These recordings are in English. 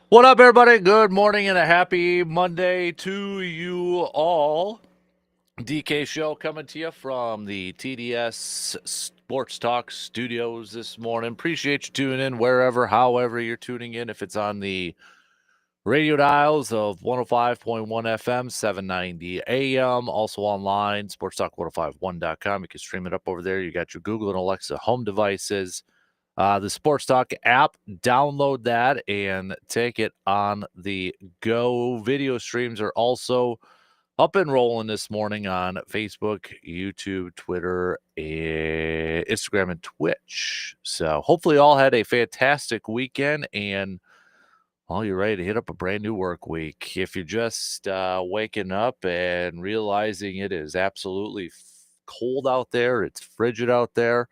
What up, everybody? Good morning and a happy Monday to you all. DK Show coming to you from the TDS Sports Talk studios this morning. Appreciate you tuning in wherever, however you're tuning in. If it's on the radio dials of 105.1 FM, 790 AM, also online, sportstalk1051.com. You can stream it up over there. You got your Google and Alexa home devices. The Sports Talk app, download that and take it on the go. Video streams are also up and rolling this morning on Facebook, YouTube, Twitter, and Instagram, and Twitch. So hopefully all had a fantastic weekend and all you're ready to hit up a brand new work week. If you're just waking up and realizing it is absolutely cold out there, it's frigid out there,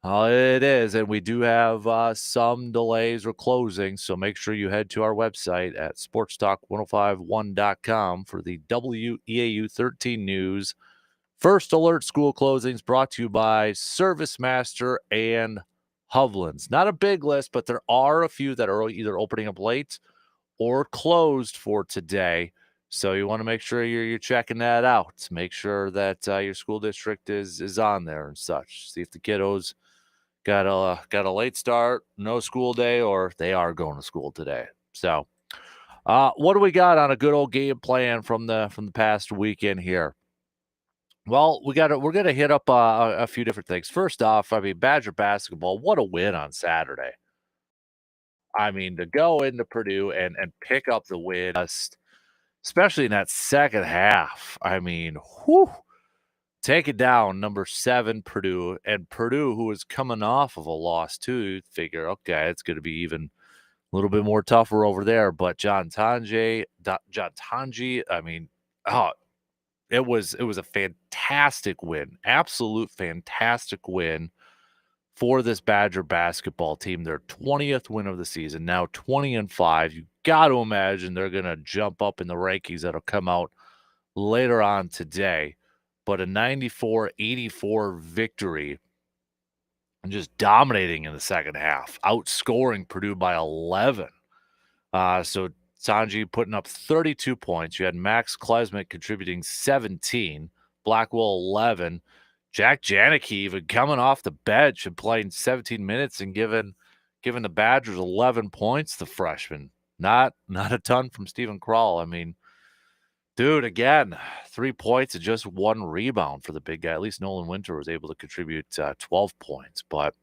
it is, and we do have some delays or closing, so make sure you head to our website at sportstalk1051.com for the WEAU 13 news. First alert school closings brought to you by ServiceMaster and Hovland's. Not a big list, but there are a few that are either opening up late or closed for today. So you want to make sure you're checking that out. Make sure that your school district is on there and such. See if the kiddos got a late start, no school day, or they are going to school today. So, what do we got on a good old game plan from the past weekend here? Well, we're gonna hit up a few different things. First off, I mean Badger basketball. What a win on Saturday! I mean to go into Purdue and pick up the win, especially in that second half. I mean, whew. Take it down, number 7, Purdue. And Purdue, who is coming off of a loss too, figure, okay, it's going to be even a little bit more tougher over there. But John Tanji, I mean, oh, it was a fantastic win, absolute fantastic win for this Badger basketball team. Their 20th win of the season, now 20-5. You got to imagine they're going to jump up in the rankings that'll come out later on today. But a 94-84 victory and just dominating in the second half, outscoring Purdue by 11. So Sanji putting up 32 points. You had Max Klesmit contributing 17, Blackwell 11. Jack Janicki even coming off the bench and playing 17 minutes and giving the Badgers 11 points, the freshman. Not a ton from Stephen Kral. I mean, dude, again, 3 points and just 1 rebound for the big guy. At least Nolan Winter was able to contribute 12 points. But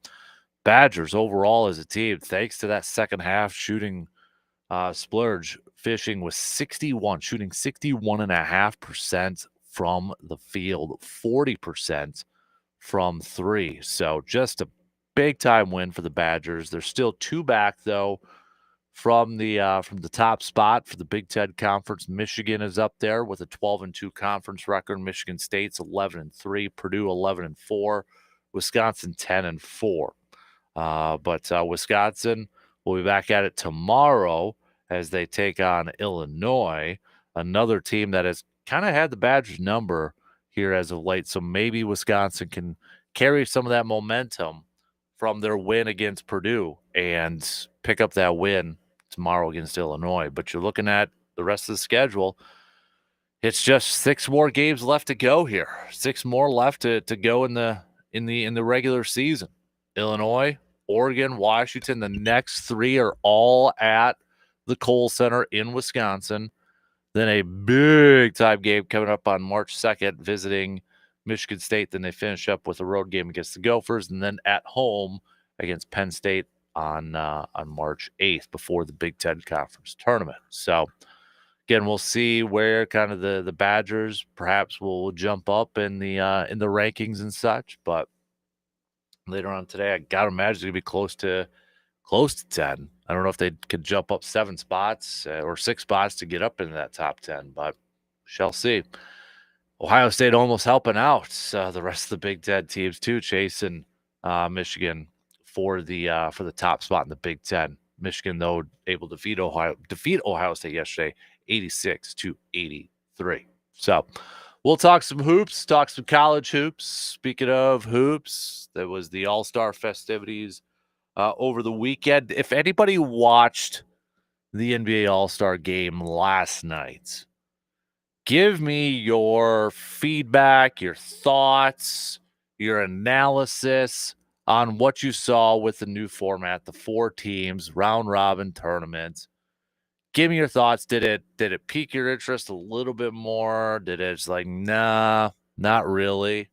Badgers overall as a team, thanks to that second half shooting splurge, fishing was 61, shooting 61.5% from the field, 40% from 3. So just a big time win for the Badgers. They're still 2 back though from the top spot for the Big Ten Conference. Michigan is up there with a 12-2 conference record. Michigan State's 11-3, Purdue 11-4, Wisconsin 10-4. But Wisconsin will be back at it tomorrow as they take on Illinois, another team that has kind of had the Badgers number here as of late. So maybe Wisconsin can carry some of that momentum from their win against Purdue and pick up that win tomorrow against Illinois. But you're looking at the rest of the schedule. It's just 6 more games left to go here. 6 more left to go in the regular season. Illinois, Oregon, Washington. The next 3 are all at the Kohl Center in Wisconsin. Then a big time game coming up on March 2nd, visiting Michigan State. Then they finish up with a road game against the Gophers, and then at home against Penn State on March 8th before the Big Ten Conference tournament. So again, we'll see where kind of the Badgers perhaps will jump up in the rankings and such. But later on today, I gotta imagine it's gonna be close to 10. I don't know if they could jump up 7 spots or 6 spots to get up into that top 10, but shall see. Ohio State almost helping out the rest of the Big Ten teams too, chasing Michigan for the top spot in the Big Ten. Michigan, though, able to defeat Ohio State yesterday, 86-83. So we'll talk some hoops, talk some college hoops. Speaking of hoops, there was the All-Star festivities over the weekend. If anybody watched the NBA All-Star game last night. Give me your feedback, your thoughts, your analysis on what you saw with the new format, the 4 teams, round robin tournament. Give me your thoughts. Did it pique your interest a little bit more? Did it just like, nah, not really?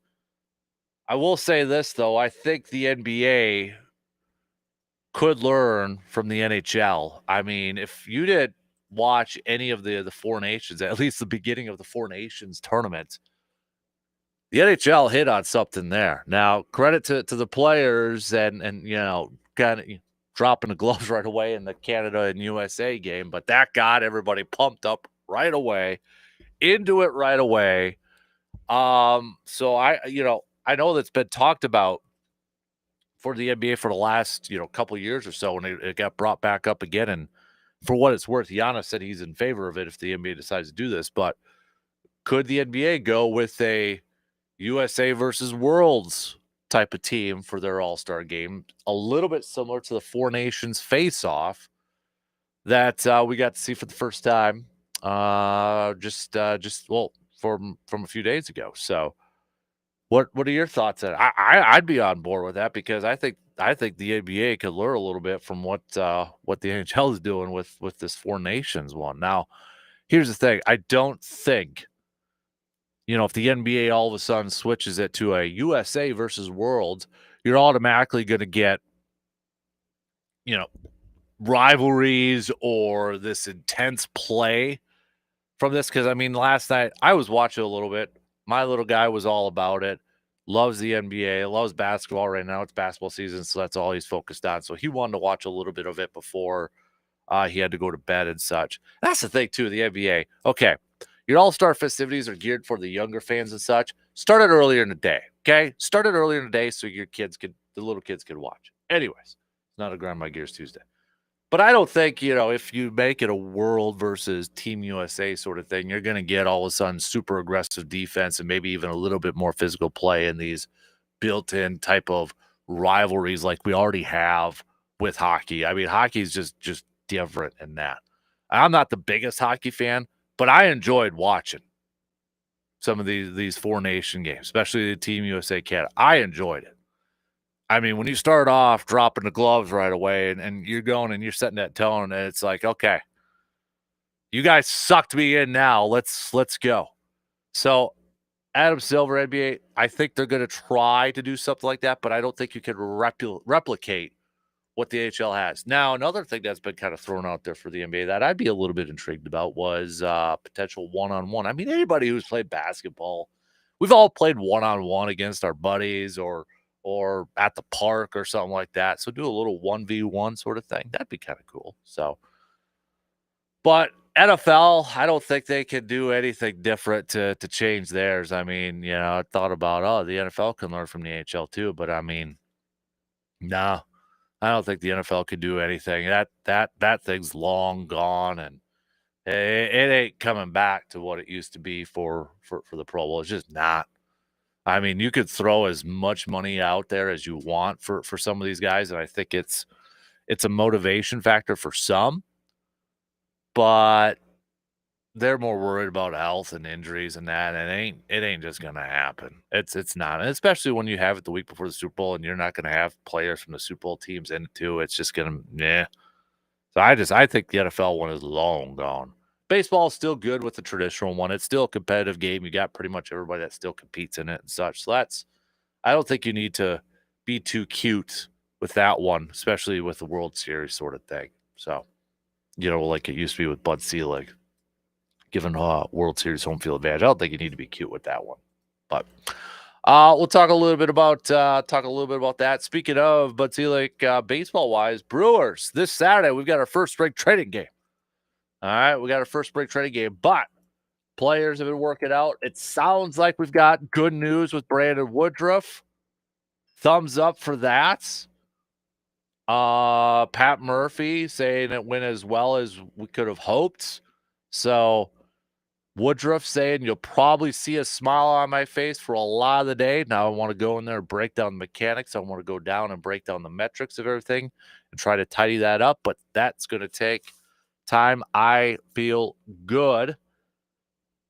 I will say this though, I think the NBA could learn from the NHL. I mean, if you did watch any of the 4 nations, at least the beginning of the 4 nations tournament, the NHL hit on something there. Now, credit to the players and kind of dropping the gloves right away in the Canada and USA game, but that got everybody pumped up right away, into it right away. So I know that's been talked about for the NBA for the last, couple years or so, and it got brought back up again. And for what it's worth, Giannis said he's in favor of it if the NBA decides to do this. But could the NBA go with a USA versus Worlds type of team for their All-Star game, a little bit similar to the 4 Nations face-off that we got to see for the first time from a few days ago. So what are your thoughts on it? I'd be on board with that because I think the NBA could learn a little bit from what the NHL is doing with this 4 Nations one. Now, here's the thing. I don't think if the NBA all of a sudden switches it to a USA versus World, you're automatically going to get, rivalries or this intense play from this. Because, I mean, last night I was watching a little bit. My little guy was all about it. Loves the NBA, loves basketball right now. It's basketball season, so that's all he's focused on. So he wanted to watch a little bit of it before he had to go to bed and such. That's the thing, too, the NBA. Okay, your all-star festivities are geared for the younger fans and such. Start it earlier in the day, okay? Start it earlier in the day so the little kids can watch. Anyways, it's not a Grind My Gears Tuesday. But I don't think, if you make it a world versus Team USA sort of thing, you're going to get all of a sudden super aggressive defense and maybe even a little bit more physical play in these built-in type of rivalries like we already have with hockey. I mean, hockey is just different in that. I'm not the biggest hockey fan, but I enjoyed watching some of these 4 Nation games, especially the Team USA Canada. I enjoyed it. I mean, when you start off dropping the gloves right away and you're going and you're setting that tone, and it's like, okay, you guys sucked me in now. Let's go. So Adam Silver, NBA, I think they're going to try to do something like that, but I don't think you can replicate what the AHL has. Now, another thing that's been kind of thrown out there for the NBA that I'd be a little bit intrigued about was potential one-on-one. I mean, anybody who's played basketball, we've all played one-on-one against our buddies or at the park or something like that. So do a little 1v1 sort of thing. That'd be kind of cool. So, but NFL, I don't think they can do anything different to change theirs. I mean, I thought about, the NFL can learn from the NHL too, but I mean, no, I don't think the NFL could do anything. That thing's long gone, and it ain't coming back to what it used to be for the Pro Bowl. It's just not. I mean, you could throw as much money out there as you want for some of these guys, and I think it's a motivation factor for some, but they're more worried about health and injuries and that, and it ain't just gonna happen. It's not, and especially when you have it the week before the Super Bowl, and you're not gonna have players from the Super Bowl teams in it too. It's just gonna, yeah. So I think the NFL one is long gone. Baseball is still good with the traditional one. It's still a competitive game. You got pretty much everybody that still competes in it and such. So I don't think you need to be too cute with that one, especially with the World Series sort of thing. So, like it used to be with Bud Selig, given World Series home field advantage. I don't think you need to be cute with that one. But we'll talk a little bit about that. Speaking of Bud Selig, baseball wise, Brewers this Saturday we've got our first spring training game. All right, we got our first spring training game, but players have been working out. It sounds like we've got good news with Brandon Woodruff. Thumbs up for that. Pat Murphy saying it went as well as we could have hoped. So Woodruff saying you'll probably see a smile on my face for a lot of the day. Now I want to go in there and break down the mechanics. I want to go down and break down the metrics of everything and try to tidy that up. But that's going to take time. I feel good.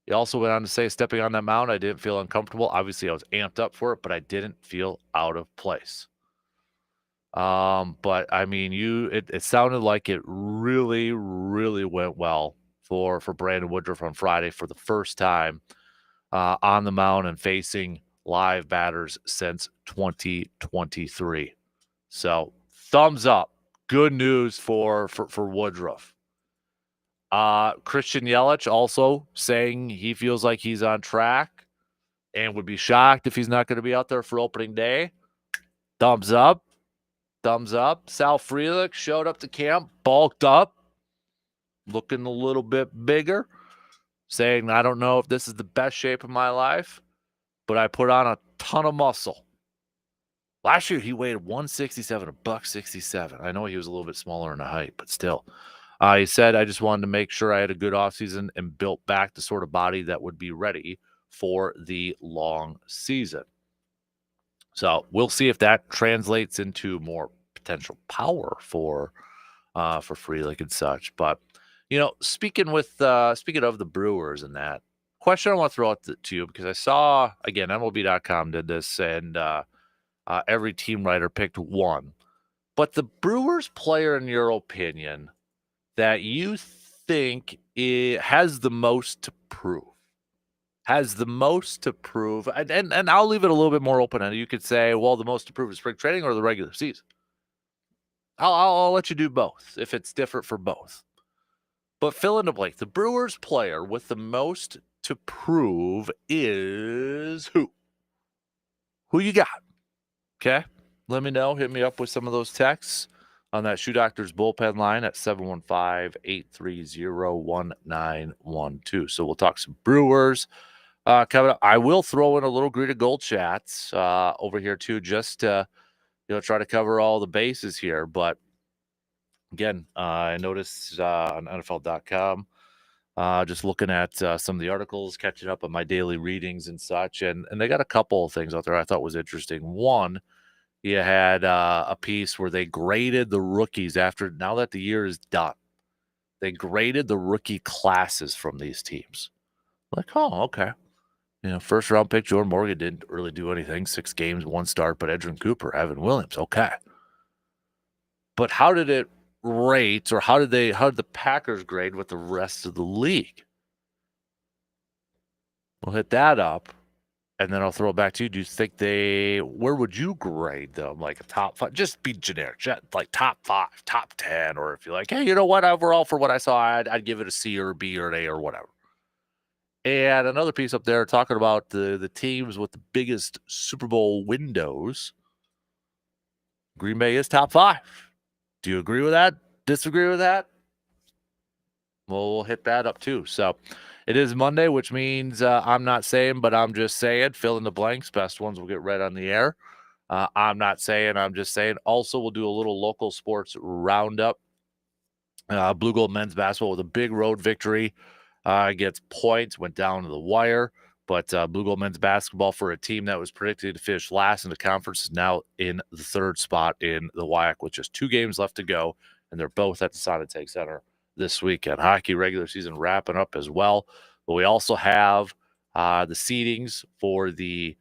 He also went on to say, stepping on that mound, I didn't feel uncomfortable. Obviously, I was amped up for it, but I didn't feel out of place. But I mean, it sounded like it really, really went well for Brandon Woodruff on Friday for the first time on the mound and facing live batters since 2023. So thumbs up. Good news for Woodruff. Christian Yelich also saying he feels like he's on track and would be shocked if he's not going to be out there for opening day. Thumbs up. Thumbs up. Sal Frelick showed up to camp, bulked up, looking a little bit bigger, saying, I don't know if this is the best shape of my life, but I put on a ton of muscle. Last year, he weighed 167, a buck 67. I know he was a little bit smaller in the height, but still. He said, I just wanted to make sure I had a good offseason and built back the sort of body that would be ready for the long season. So we'll see if that translates into more potential power for Frelick and such. But speaking of the Brewers and that question, I want to throw out to you because I saw again MLB.com did this, and every team writer picked one. But the Brewers player, in your opinion, that you think has the most to prove. Has the most to prove, and I'll leave it a little bit more open-ended. You could say, well, the most to prove is spring training or the regular season. I'll let you do both if it's different for both. But fill in the blank. The Brewers player with the most to prove is who? Who you got? Okay, let me know. Hit me up with some of those texts on that Shoe Doctors bullpen line at 715-830-1912. So we'll talk some Brewers. Coming up, I will throw in a little Green and Gold chats over here too, just to try to cover all the bases here. But again, I noticed on NFL.com, just looking at some of the articles, catching up on my daily readings and such, and they got a couple of things out there I thought was interesting. One, you had a piece where they graded the rookies now that the year is done. They graded the rookie classes from these teams. Like, oh, okay. First round pick Jordan Morgan didn't really do anything. 6 games, 1 start, but Edrin Cooper, Evan Williams, okay. But how did it rate, or how did the Packers grade with the rest of the league? We'll hit that up, and then I'll throw it back to you. Do you think where would you grade them? Like a top 5? Just be generic, like top 5, top 10, or if you're like, hey, you know what, overall for what I saw, I'd give it a C or a B or an A or whatever. And another piece up there talking about the teams with the biggest Super Bowl windows. Green Bay is top 5. Do you agree with that? Disagree with that? Well, we'll hit that up too. So it is Monday, which means I'm not saying, but I'm just saying. Fill in the blanks. Best ones will get read on the air. I'm not saying, I'm just saying. Also, we'll do a little local sports roundup. Blue Gold men's basketball with a big road victory. Gets points, went down to the wire. But Blue Gold men's basketball, for a team that was predicted to finish last in the conference, is now in the 3rd spot in the WIAC with just 2 games left to go. And they're both at the Sonic Center this weekend. Hockey regular season wrapping up as well. But we also have the seedings for the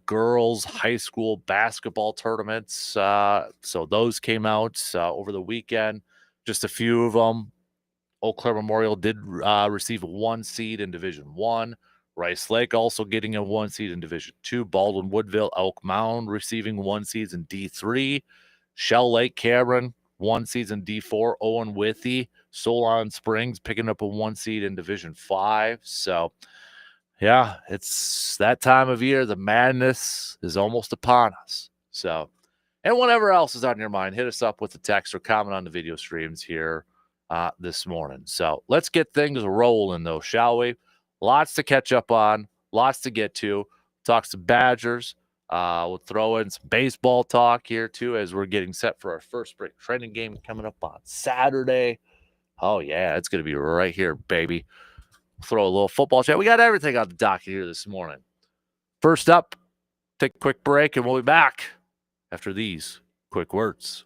girls' high school basketball tournaments. So those came out over the weekend. Just a few of them. Eau Claire Memorial did receive a 1 seed in Division 1. Rice Lake also getting a 1 seed in Division 2. Baldwin Woodville, Elk Mound receiving 1 seed in D3. Shell Lake Cameron, 1 seed in D4. Owen Withy, Solon Springs picking up a 1 seed in Division 5. So, yeah, it's that time of year. The madness is almost upon us. So, and whatever else is on your mind, hit us up with a text or comment on the video streams here this morning. So let's get things rolling, though, shall we? Lots to catch up on, lots to get to. Talk some Badgers. We'll throw in some baseball talk here, too, as we're getting set for our first spring training game coming up on Saturday. Oh, yeah, it's going to be right here, baby. Throw a little football chat. We got everything on the docket here this morning. First up, take a quick break, and we'll be back after these quick words.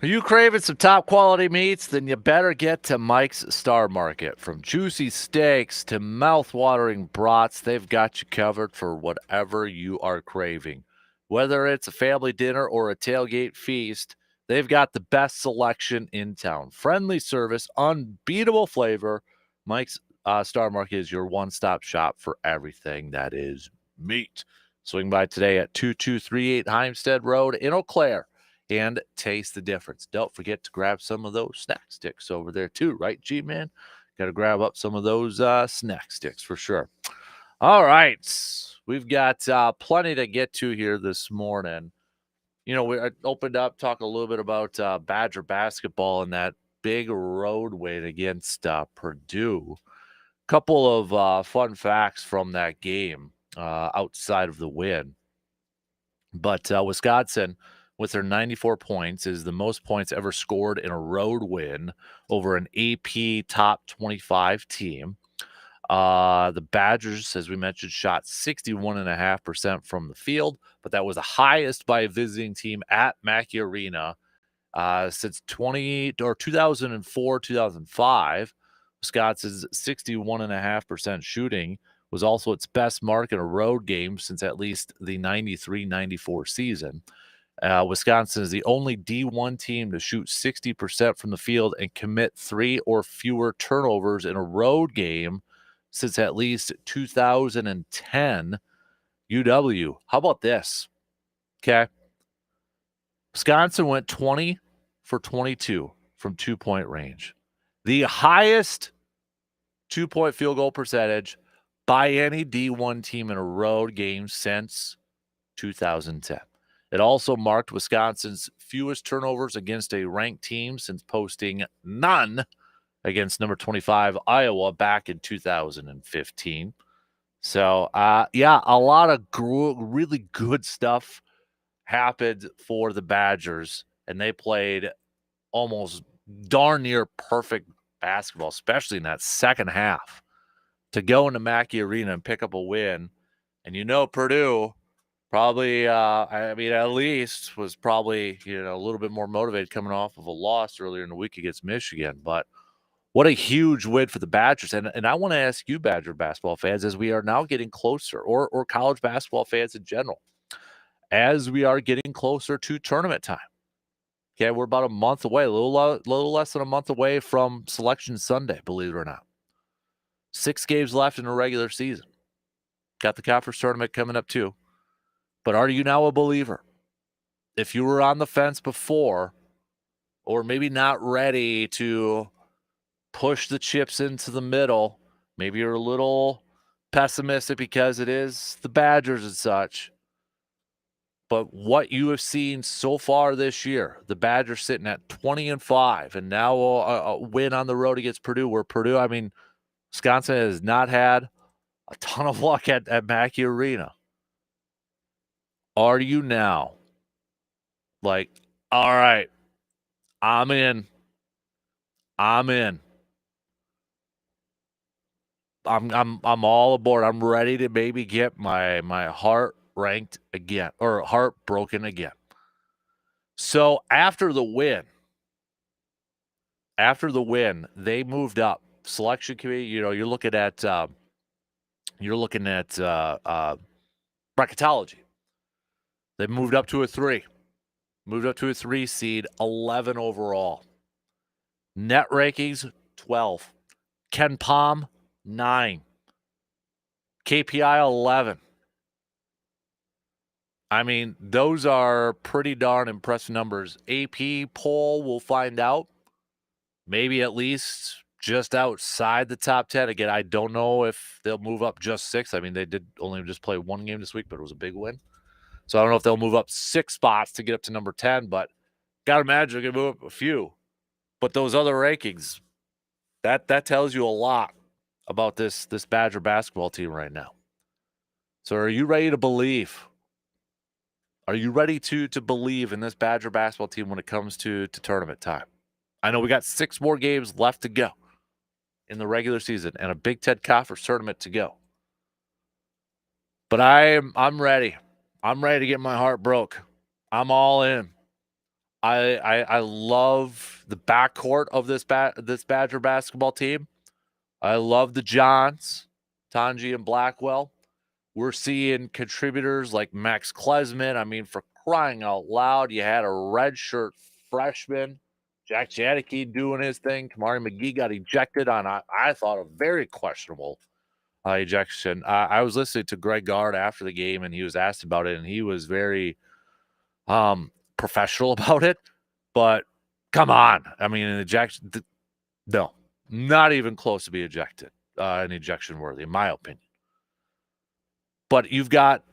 Are you craving some top quality meats? Then you better get to Mike's Star Market. From juicy steaks to mouth-watering brats, they've got you covered for whatever you are craving. Whether it's a family dinner or a tailgate feast, they've got the best selection in town. Friendly service, unbeatable flavor. Mike's Star Market is your one-stop shop for everything that is meat. Swing by today at 2238 Heimstead Road in Eau Claire and taste the difference. Don't forget to grab some of those snack sticks over there too, right, G-Man? Got to grab up some of those snack sticks for sure. All right. We've got plenty to get to here this morning. You know, we opened up, talking a little bit about Badger basketball and that big road win against Purdue. Couple of fun facts from that game outside of the win. But Wisconsin, with their 94 points, is the most points ever scored in a road win over an AP top 25 team. The Badgers, as we mentioned, shot 61.5% from the field, but that was the highest by a visiting team at Mackey Arena since 2004, 2005. Wisconsin's 61.5% shooting was also its best mark in a road game since at least the 93-94 season. Wisconsin is the only D1 team to shoot 60% from the field and commit 3 or fewer turnovers in a road game since at least 2010. UW. How about this? Okay. Wisconsin went 20 for 22 from 2-point range. The highest 2-point field goal percentage by any D1 team in a road game since 2010. It also marked Wisconsin's fewest turnovers against a ranked team since posting none against number 25 Iowa back in 2015. So, yeah, a lot of really good stuff happened for the Badgers, and they played almost darn near perfect basketball, especially in that second half, to go into Mackey Arena and pick up a win. And you know, Purdue probably, at least was probably, a little bit more motivated coming off of a loss earlier in the week against Michigan. But what a huge win for the Badgers. And I want to ask you, Badger basketball fans, as we are now getting closer, or college basketball fans in general, as we are getting closer to tournament time. Okay, we're about a month away, a little less than a month away from Selection Sunday, believe it or not. 6 games left in the regular season. Got the conference tournament coming up too. But are you now a believer? If you were on the fence before, or maybe not ready to push the chips into the middle, maybe you're a little pessimistic because it is the Badgers and such. But what you have seen so far this year, the Badgers sitting at 20-5, and now a win on the road against Purdue, where Purdue, Wisconsin has not had a ton of luck at Mackey Arena. Are you now like, all right, I'm in. I'm all aboard. I'm ready to maybe get my heart ranked again, or heart broken again. So after the win, they moved up. Selection committee, you're looking at bracketology. They moved up to a 3. Moved up to a 3 seed, 11 overall. Net rankings, 12. Ken Palm, 9. KPI, 11. Those are pretty darn impressive numbers. AP poll, we'll find out. Maybe at least just outside the top 10. Again, I don't know if they'll move up just 6. They did only just play 1 game this week, but it was a big win. So I don't know if they'll move up 6 spots to get up to number 10, but got to imagine they're going to move up a few. But those other rankings, that tells you a lot about this Badger basketball team right now. So are you ready to believe? Are you ready to believe in this Badger basketball team when it comes to tournament time? I know we got 6 more games left to go in the regular season and a Big Ten Conference tournament to go. But I'm ready. I'm ready to get my heart broke. I'm all in. I love the backcourt of this Badger basketball team. I love the Johns, Tanji and Blackwell. We're seeing contributors like Max Klesman. I mean, for crying out loud, you had a redshirt freshman, Jack Janicki doing his thing. Kamari McGee got ejected on, I thought, a very questionable ejection. I was listening to Greg Gard after the game, and he was asked about it, and he was very professional about it. But come on. I mean, an ejection, no, not even close to be ejected, an ejection worthy, in my opinion. But you've got,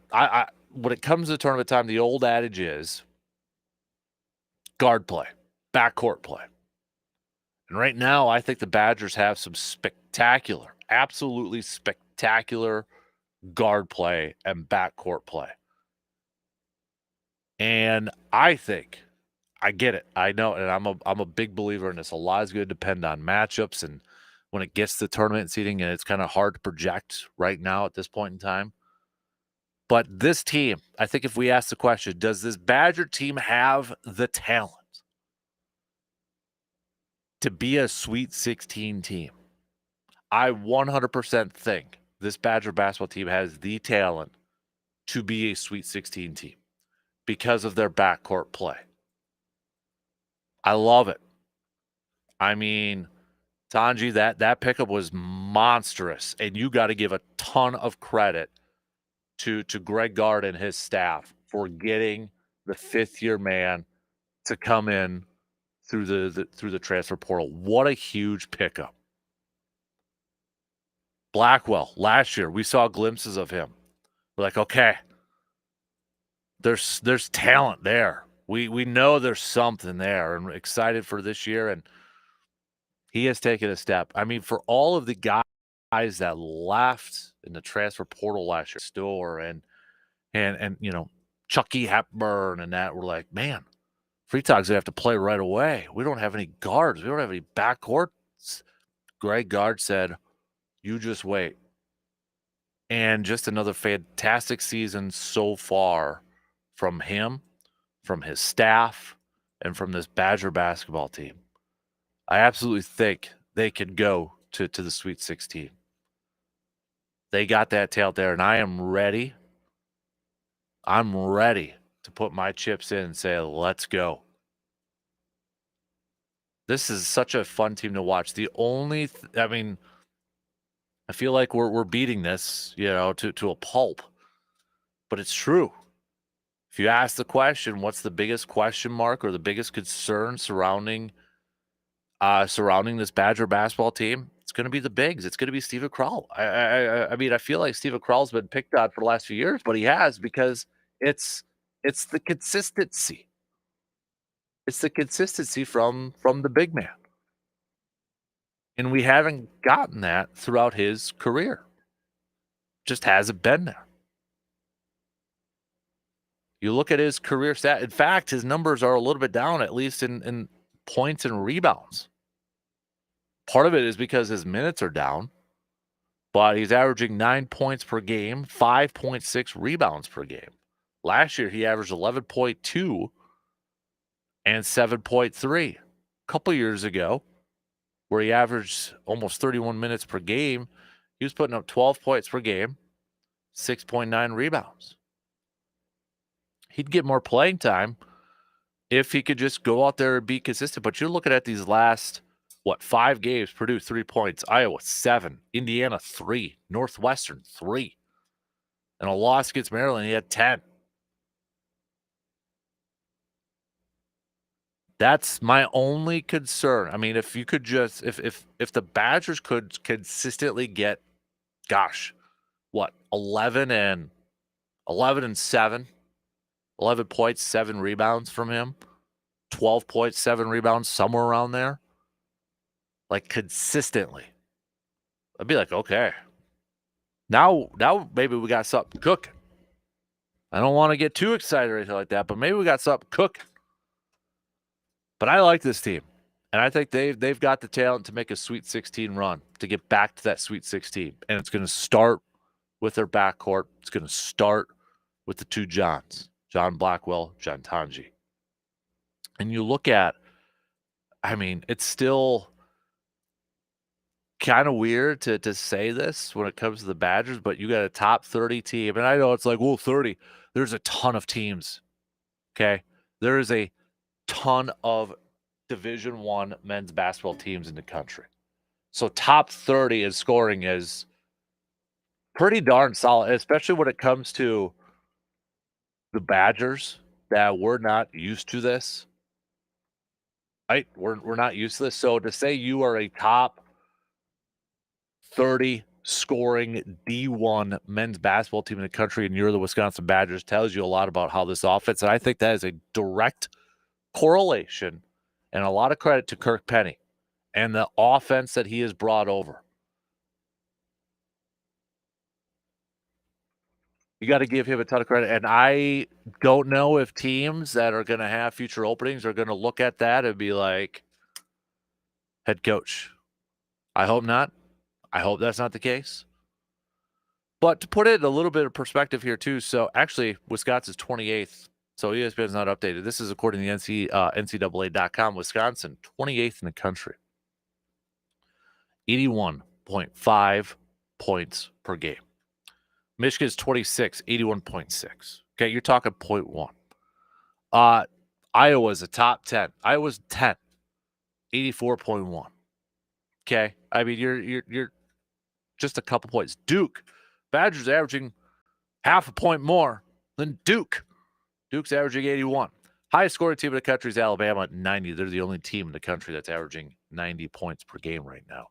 when it comes to tournament time, the old adage is guard play, backcourt play. And right now, I think the Badgers have some spectacular, absolutely spectacular guard play and backcourt play. And I think, I get it. I know, and I'm a big believer in this. A lot is going to depend on matchups and when it gets to tournament seeding, and it's kind of hard to project right now at this point in time. But this team, I think if we ask the question, does this Badger team have the talent to be a Sweet 16 team? I 100% think this Badger basketball team has the talent to be a Sweet 16 team because of their backcourt play. I love it. I mean, Tanji, that pickup was monstrous, and you got to give a ton of credit to Greg Gard and his staff for getting the fifth-year man to come in through the transfer portal. What a huge pickup. Blackwell, last year, we saw glimpses of him. We're like, okay, there's talent there. We know there's something there, and we're excited for this year, and he has taken a step. I mean, for all of the guys that left in the transfer portal last year, Store and you know, Chucky Hepburn and that, we're like, man, Freetag's gonna have to play right away. We don't have any guards. We don't have any backcourts. Greg Gard said, you just wait. And just another fantastic season so far from him, from his staff, and from this Badger basketball team. I absolutely think they could go to the Sweet 16. They got that talent there, and I am ready. I'm ready to put my chips in and say, let's go. This is such a fun team to watch. The only, I mean, I feel like we're beating this, you know, to a pulp, but it's true. If you ask the question, what's the biggest question mark or the biggest concern surrounding this Badger basketball team? It's going to be the bigs. It's going to be Steven Krall. I mean, I feel like Steven Krall's been picked on for the last few years, but he has because it's the consistency. It's the consistency from the big man. And we haven't gotten that throughout his career. Just hasn't been there. You look at his career stat. In fact, his numbers are a little bit down, at least in points and rebounds. Part of it is because his minutes are down, but he's averaging 9 points per game, 5.6 rebounds per game. Last year, he averaged 11.2 and 7.3. A couple years ago, where he averaged almost 31 minutes per game, he was putting up 12 points per game, 6.9 rebounds. He'd get more playing time if he could just go out there and be consistent. But you're looking at these last, 5 games, Purdue 3 points, Iowa 7, Indiana 3, Northwestern 3. And a loss against Maryland, he had 10. That's my only concern. I mean, if you could just, if the Badgers could consistently get, 11 and 7, 11 points, 7 rebounds from him, 12 points, 7 rebounds, somewhere around there, like consistently, I'd be like, okay, now maybe we got something cooking. I don't want to get too excited or anything like that, but maybe we got something cooking. But I like this team, and I think they've got the talent to make a Sweet 16 run, to get back to that Sweet 16. And it's going to start with their backcourt. It's going to start with the two Johns, John Blackwell, John Tanji. And you look at, I mean, it's still kind of weird to say this when it comes to the Badgers, but you got a top 30 team. And I know it's like, well, 30. There's a ton of teams. Okay. There is a ton of Division One men's basketball teams in the country. So top 30 in scoring is pretty darn solid, especially when it comes to the Badgers that we're not used to this. Right? We're not used to this. So to say you are a top 30 scoring D1 men's basketball team in the country and you're the Wisconsin Badgers tells you a lot about how this offense, and I think that is a direct correlation and a lot of credit to Kirk Penny and the offense that he has brought over. You got to give him a ton of credit. And I don't know if teams that are going to have future openings are going to look at that and be like, head coach. I hope not. I hope that's not the case. But to put it in a little bit of perspective here, too. So actually, Wisconsin's 28th. So ESPN's not updated. This is according to NCAA.com. Wisconsin, 28th in the country. 81.5 points per game. Michigan's 26, 81.6. Okay, you're talking 0.1. Iowa's a top 10. Iowa's 10, 84.1. Okay, I mean you're just a couple points. Duke, Badgers averaging half a point more than Duke. Duke's averaging 81. Highest scoring team in the country is Alabama at 90. They're the only team in the country that's averaging 90 points per game right now.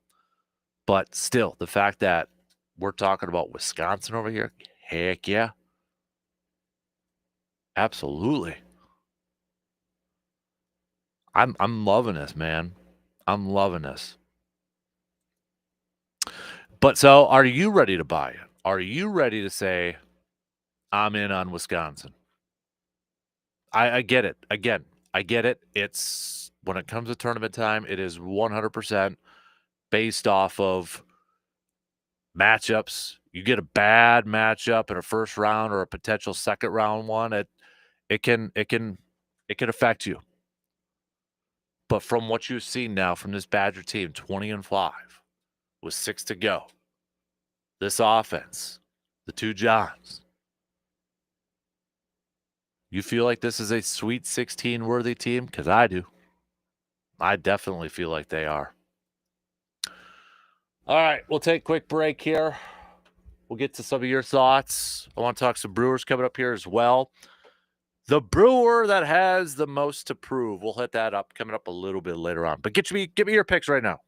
But still, the fact that we're talking about Wisconsin over here, heck yeah. Absolutely. I'm loving this, man. I'm loving this. But so are you ready to buy it? Are you ready to say, I'm in on Wisconsin? I get it. Again, I get it. It's when it comes to tournament time, it is 100% based off of matchups. You get a bad matchup in a first round or a potential second round one, it can affect you. But from what you've seen now from this Badger team, 20-5, with 6 to go, this offense, the two Johns, you feel like this is a Sweet 16 worthy team? Because I do. I definitely feel like they are. All right, we'll take a quick break here. We'll get to some of your thoughts. I want to talk some Brewers coming up here as well. The brewer that has the most to prove. We'll hit that up coming up a little bit later on. But get me your picks right now.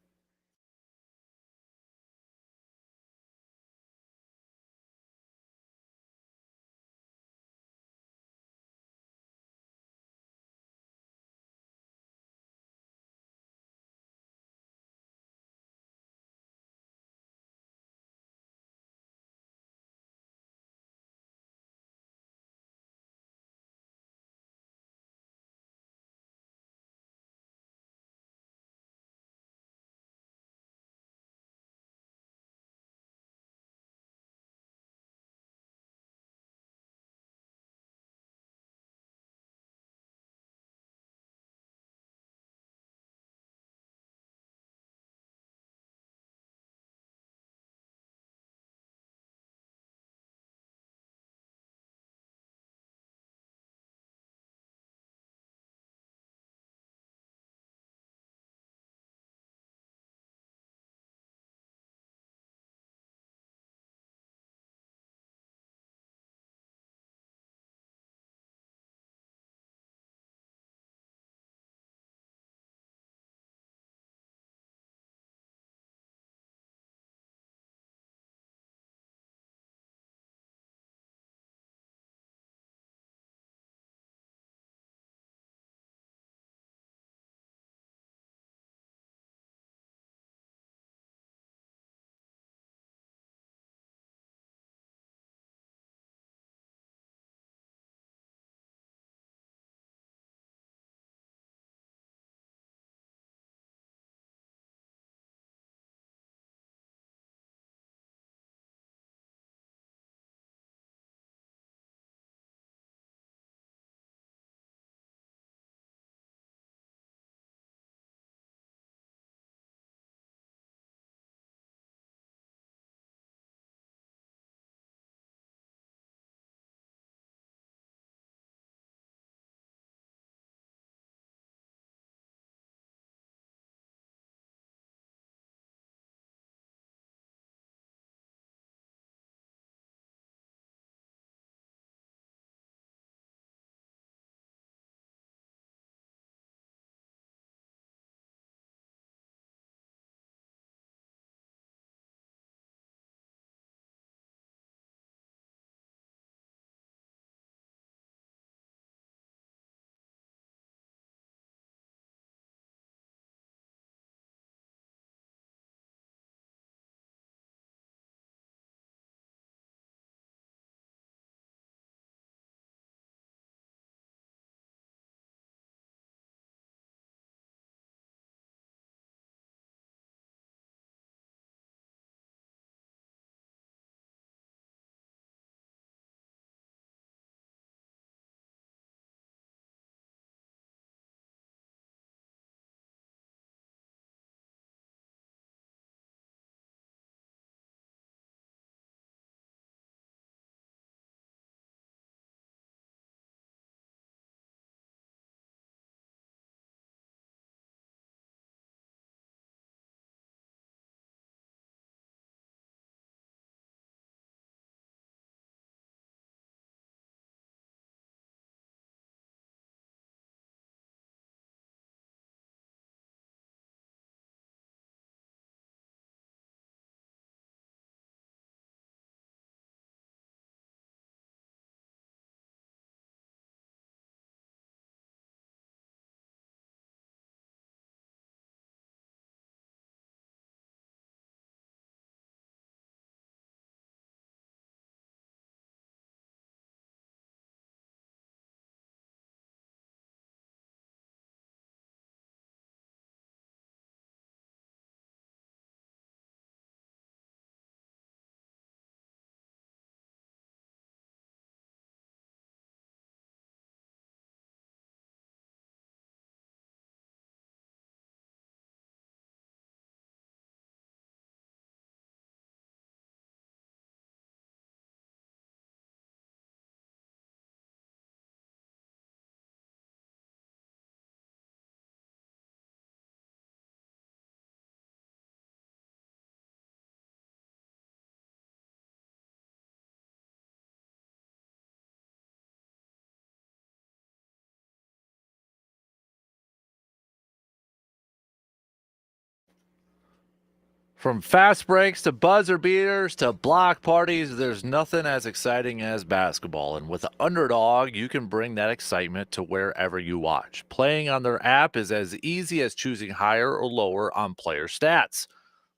From fast breaks to buzzer beaters to block parties, there's nothing as exciting as basketball. And with the Underdog, you can bring that excitement to wherever you watch. Playing on their app is as easy as choosing higher or lower on player stats,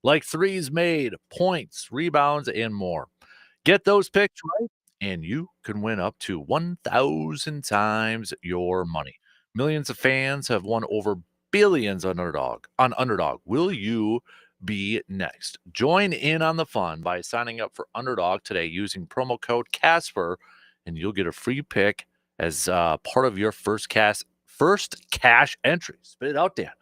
like threes made, points, rebounds, and more. Get those picks right, and you can win up to 1,000 times your money. Millions of fans have won over billions on Underdog. Will you be next? Join in on the fun by signing up for Underdog today using promo code Casper, and you'll get a free pick as part of your first cash entry. Spit it out, Dan.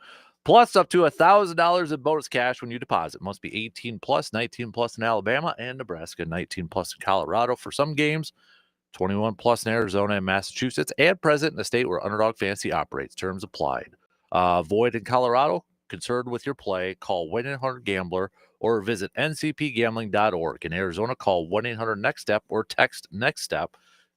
Plus up to $1,000 in bonus cash when you deposit. Must be 18 plus, 19 plus in Alabama and Nebraska, 19 plus in Colorado for some games, 21 plus in Arizona and Massachusetts, and present in the state where Underdog Fantasy operates. Terms applied. Void in Colorado. Concerned with your play, call 1-800-GAMBLER or visit ncpgambling.org. In Arizona, call 1-800-NEXT-STEP or text NEXT STEP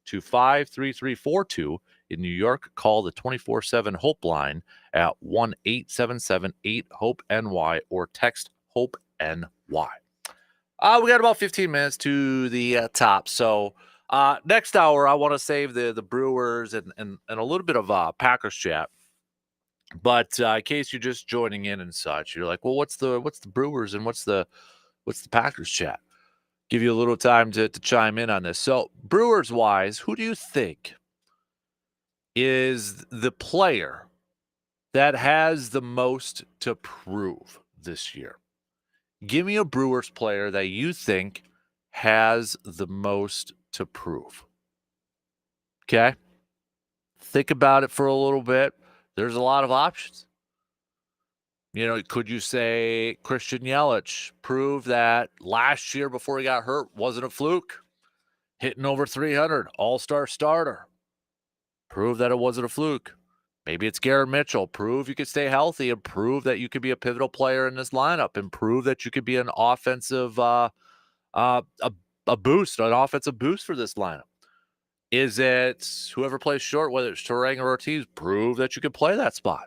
to 53342. In New York, call the 24/7 Hope line at 1-877-8-HOPE-NY or text HOPE-NY. We got about 15 minutes to the top. So next hour, I want to save the Brewers and a little bit of Packers chat. But in case you're just joining in and such, you're like, well, what's the Brewers and what's the Packers chat? Give you a little time to chime in on this. So Brewers wise, who do you think is the player that has the most to prove this year? Give me a Brewers player that you think has the most to prove. Okay? Think about it for a little bit. There's a lot of options. You know, could you say Christian Yelich proved that last year before he got hurt wasn't a fluke? Hitting over 300, all-star starter. Prove that it wasn't a fluke. Maybe it's Garrett Mitchell. Prove you could stay healthy and prove that you could be a pivotal player in this lineup and prove that you could be an offensive a boost, an offensive boost for this lineup. Is it whoever plays short, whether it's Turang or Ortiz, prove that you could play that spot?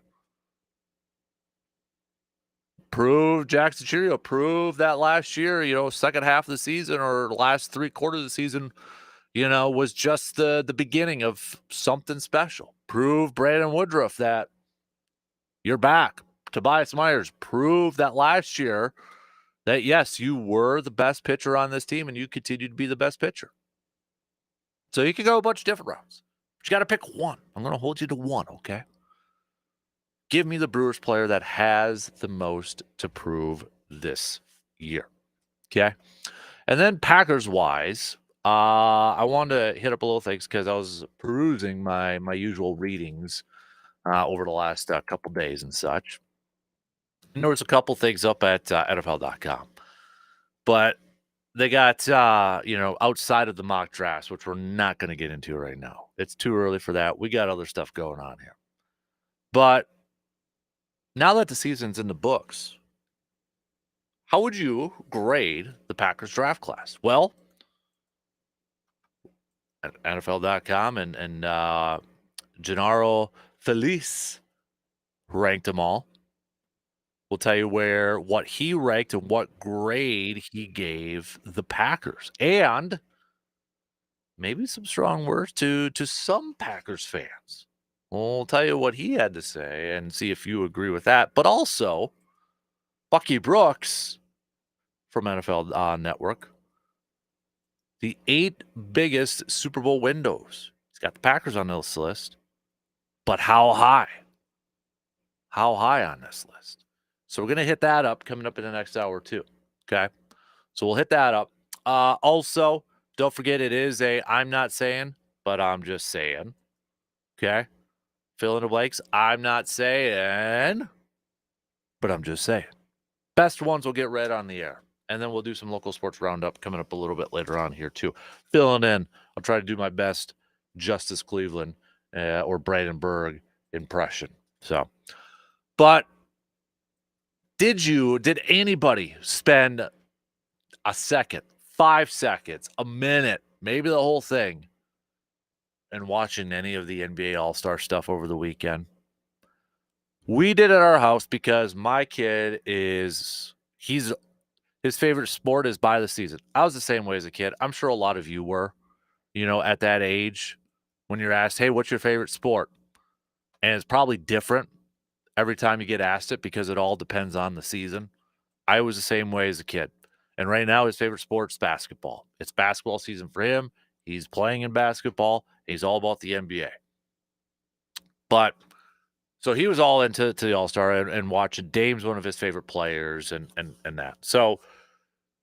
Prove Jackson Cheerio, prove that last year, second half of the season or last 3/4 of the season, was just the beginning of something special. Prove Brandon Woodruff that you're back. Tobias Myers, prove that last year that, yes, you were the best pitcher on this team and you continue to be the best pitcher. So you can go a bunch of different routes. But you got to pick one. I'm going to hold you to one, okay? Give me the Brewers player that has the most to prove this year. Okay. And then Packers-wise, I wanted to hit up a little things because I was perusing my usual readings over the last couple days and such. And there was a couple things up at NFL.com. But they got, outside of the mock drafts, which we're not going to get into right now. It's too early for that. We got other stuff going on here. But now that the season's in the books, how would you grade the Packers draft class? Well, at NFL.com and Gennaro Felice ranked them all. We'll tell you what he ranked and what grade he gave the Packers. And maybe some strong words to some Packers fans. We'll tell you what he had to say and see if you agree with that. But also, Bucky Brooks from NFL Network, the 8 biggest Super Bowl windows. He's got the Packers on this list, but how high? How high on this list? So we're going to hit that up coming up in the next hour too. Okay. So we'll hit that up. Also, don't forget it is I'm not saying, but I'm just saying. Okay. Fill in the blanks. I'm not saying, but I'm just saying. Best ones will get read on the air. And then we'll do some local sports roundup coming up a little bit later on here too. Filling in. I'll try to do my best Justice Cleveland or Brandenburg impression. So, but did anybody spend a second, 5 seconds, a minute, maybe the whole thing and watching any of the NBA All-Star stuff over the weekend? We did at our house because my kid he's his favorite sport is by the season. I was the same way as a kid. I'm sure a lot of you were, at that age when you're asked, "Hey, what's your favorite sport?" And it's probably different every time you get asked it because it all depends on the season. I was the same way as a kid. And right now, his favorite sport's basketball. It's basketball season for him. He's playing in basketball. He's all about the NBA. But so he was all into the All Star and watching. Dame's one of his favorite players, and that. So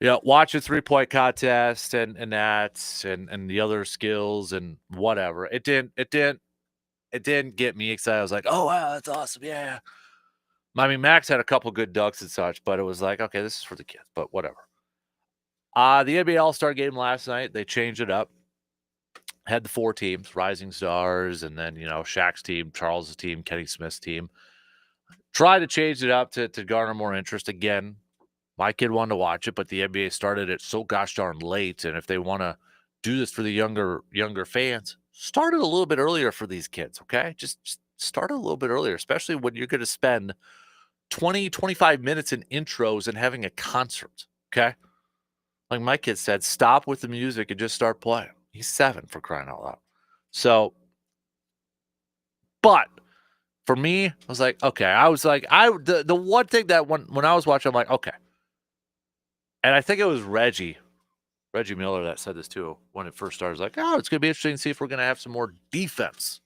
watch a 3-point contest and that and the other skills and whatever. It didn't get me excited. I was like, oh wow, that's awesome, yeah. I mean, Max had a couple good ducks and such, but it was like, okay, this is for the kids, but whatever. The NBA All Star game last night, they changed it up. Had the 4 teams, Rising Stars, and then Shaq's team, Charles's team, Kenny Smith's team. Try to change it up to garner more interest. Again, my kid wanted to watch it, but the NBA started it so gosh darn late. And if they want to do this for the younger fans, start it a little bit earlier for these kids, okay? Just start it a little bit earlier, especially when you're going to spend 20, 25 minutes in intros and having a concert, okay? Like my kid said, stop with the music and just start playing. He's 7 for crying out loud. So, but for me, I was like, okay. I was like, the one thing that when I was watching, I'm like, okay. And I think it was Reggie Miller that said this too when it first started. Like, oh, it's gonna be interesting to see if we're gonna have some more defense.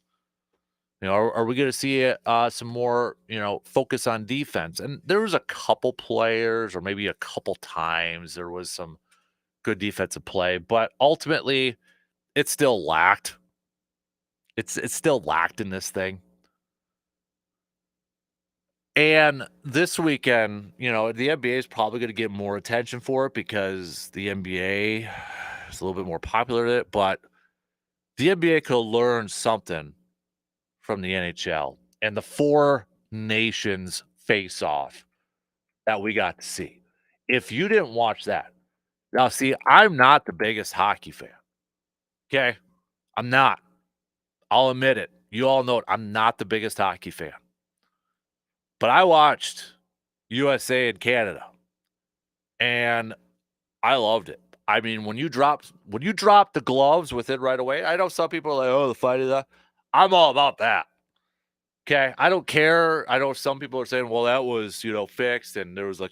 Are we gonna see some more, focus on defense? And there was a couple players, or maybe a couple times there was some good defensive play, but ultimately, it still lacked. It's still lacked in this thing. And this weekend, the NBA is probably going to get more attention for it because the NBA is a little bit more popular at it. But the NBA could learn something from the NHL and the 4 nations face off that we got to see. If you didn't watch that, now see, I'm not the biggest hockey fan. Okay. I'm not. I'll admit it. You all know it. I'm not the biggest hockey fan. But I watched USA and Canada, and I loved it. I mean, when you drop the gloves with it right away, I know some people are like, "Oh, the fight of that." I'm all about that. Okay, I don't care. I know some people are saying, "Well, that was fixed," and there was I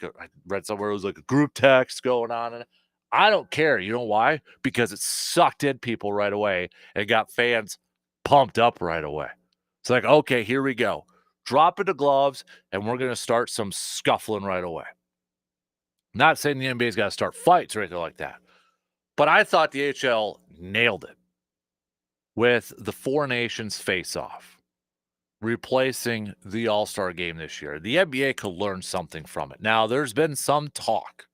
read somewhere it was like a group text going on, and I don't care. You know why? Because it sucked in people right away and got fans pumped up right away. It's like, okay, here we go. Drop the gloves, and we're gonna start some scuffling right away. Not saying the NBA's got to start fights or anything like that, but I thought the HL nailed it with the 4 nations face-off, replacing the All-Star game this year. The NBA could learn something from it. Now, there's been some talk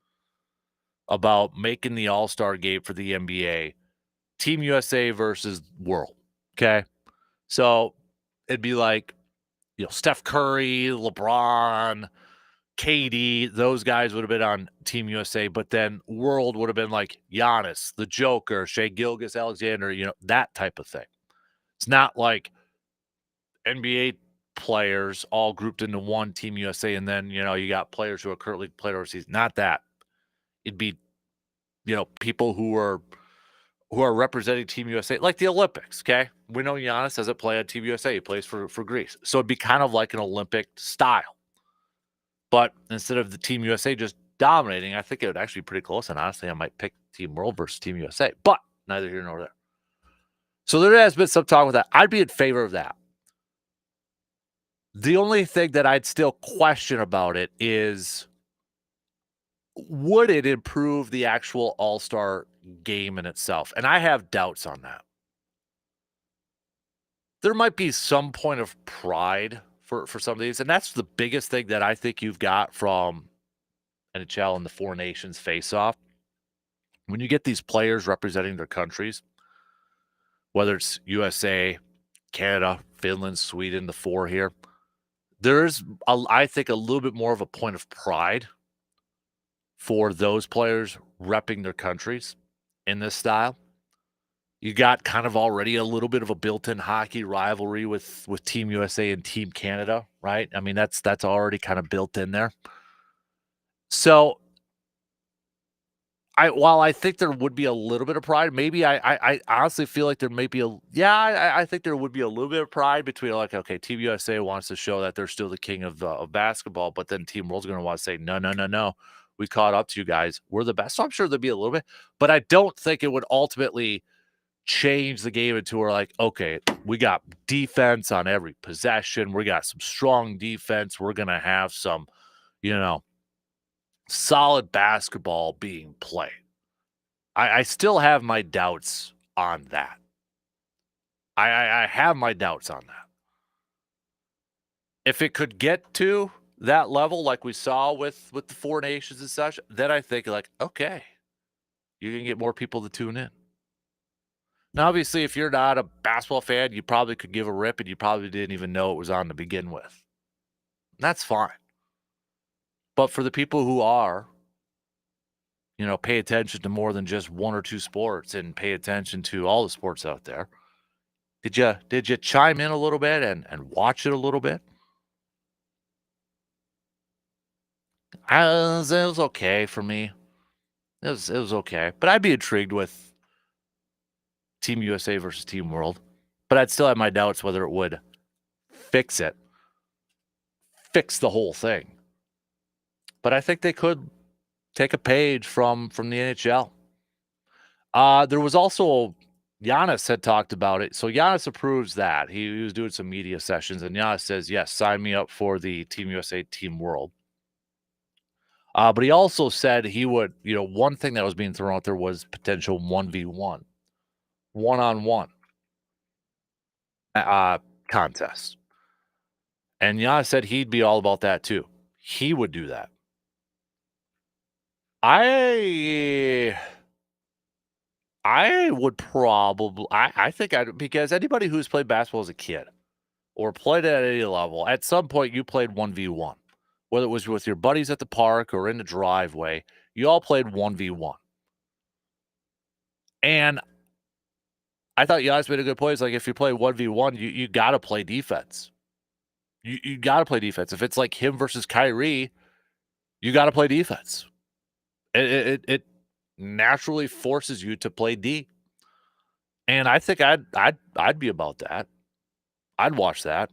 about making the All-Star game for the NBA Team USA versus World, okay? So, it'd be like, Steph Curry, LeBron, KD, those guys would have been on Team USA, but then World would have been like Giannis, the Joker, Shai Gilgeous-Alexander, that type of thing. It's not like NBA players all grouped into one Team USA, and then you got players who are currently playing overseas. Not that. It'd be people who are representing Team USA, like the Olympics. Okay, we know Giannis doesn't play on Team USA; he plays for Greece, so it'd be kind of like an Olympic style. But instead of the Team USA just dominating, I think it would actually be pretty close. And honestly, I might pick Team World versus Team USA, but neither here nor there. So there has been some talk with that. I'd be in favor of that. The only thing that I'd still question about it is, would it improve the actual All-Star game in itself? And I have doubts on that. There might be some point of pride for some of these, and that's the biggest thing that I think you've got from NHL and the 4 nations face-off. When you get these players representing their countries, whether it's USA, Canada, Finland, Sweden, the 4 here, there's, I think, a little bit more of a point of pride for those players repping their countries in this style. You got kind of already a little bit of a built-in hockey rivalry with Team USA and Team Canada, right? I mean, that's already kind of built in there. So While I think there would be a little bit of pride, maybe I honestly feel like there may be I think there would be a little bit of pride between like, okay, Team USA wants to show that they're still the king of basketball, but then Team World's gonna want to say, no, no, no, no. We caught up to you guys. We're the best. So I'm sure there'd be a little bit, but I don't think it would ultimately change the game into where like, okay, we got defense on every possession. We got some strong defense. We're gonna have some, you know, solid basketball being played. I still have my doubts on that. I have my doubts on that. If it could get to that level, like we saw with the Four Nations and such, then I think like, okay, you can get more people to tune in. Now, obviously, if you're not a basketball fan, you probably could give a rip and you probably didn't even know it was on to begin with. That's fine. But for the people who are, pay attention to more than just one or two sports and pay attention to all the sports out there. Did you chime in a little bit and watch it a little bit? It was okay for me. It was okay, but I'd be intrigued with Team USA versus Team World. But I'd still have my doubts whether it would fix it, fix the whole thing. But I think they could take a page from the NHL. There was also Giannis had talked about it. So Giannis approves that. He was doing some media sessions, and Giannis says, yes, sign me up for the Team USA, Team World. But he also said he would, one thing that was being thrown out there was potential 1v1, one-on-one contest. And Giannis said he'd be all about that too. He would do that. I would probably, I think because anybody who's played basketball as a kid or played at any level, at some point you played 1v1, whether it was with your buddies at the park or in the driveway, you all played 1v1. And I thought Giannis made a good point. It's like if you play 1v1, you got to play defense. You got to play defense. If it's like him versus Kyrie, you got to play defense. It naturally forces you to play D. And I think I'd be about that. I'd watch that.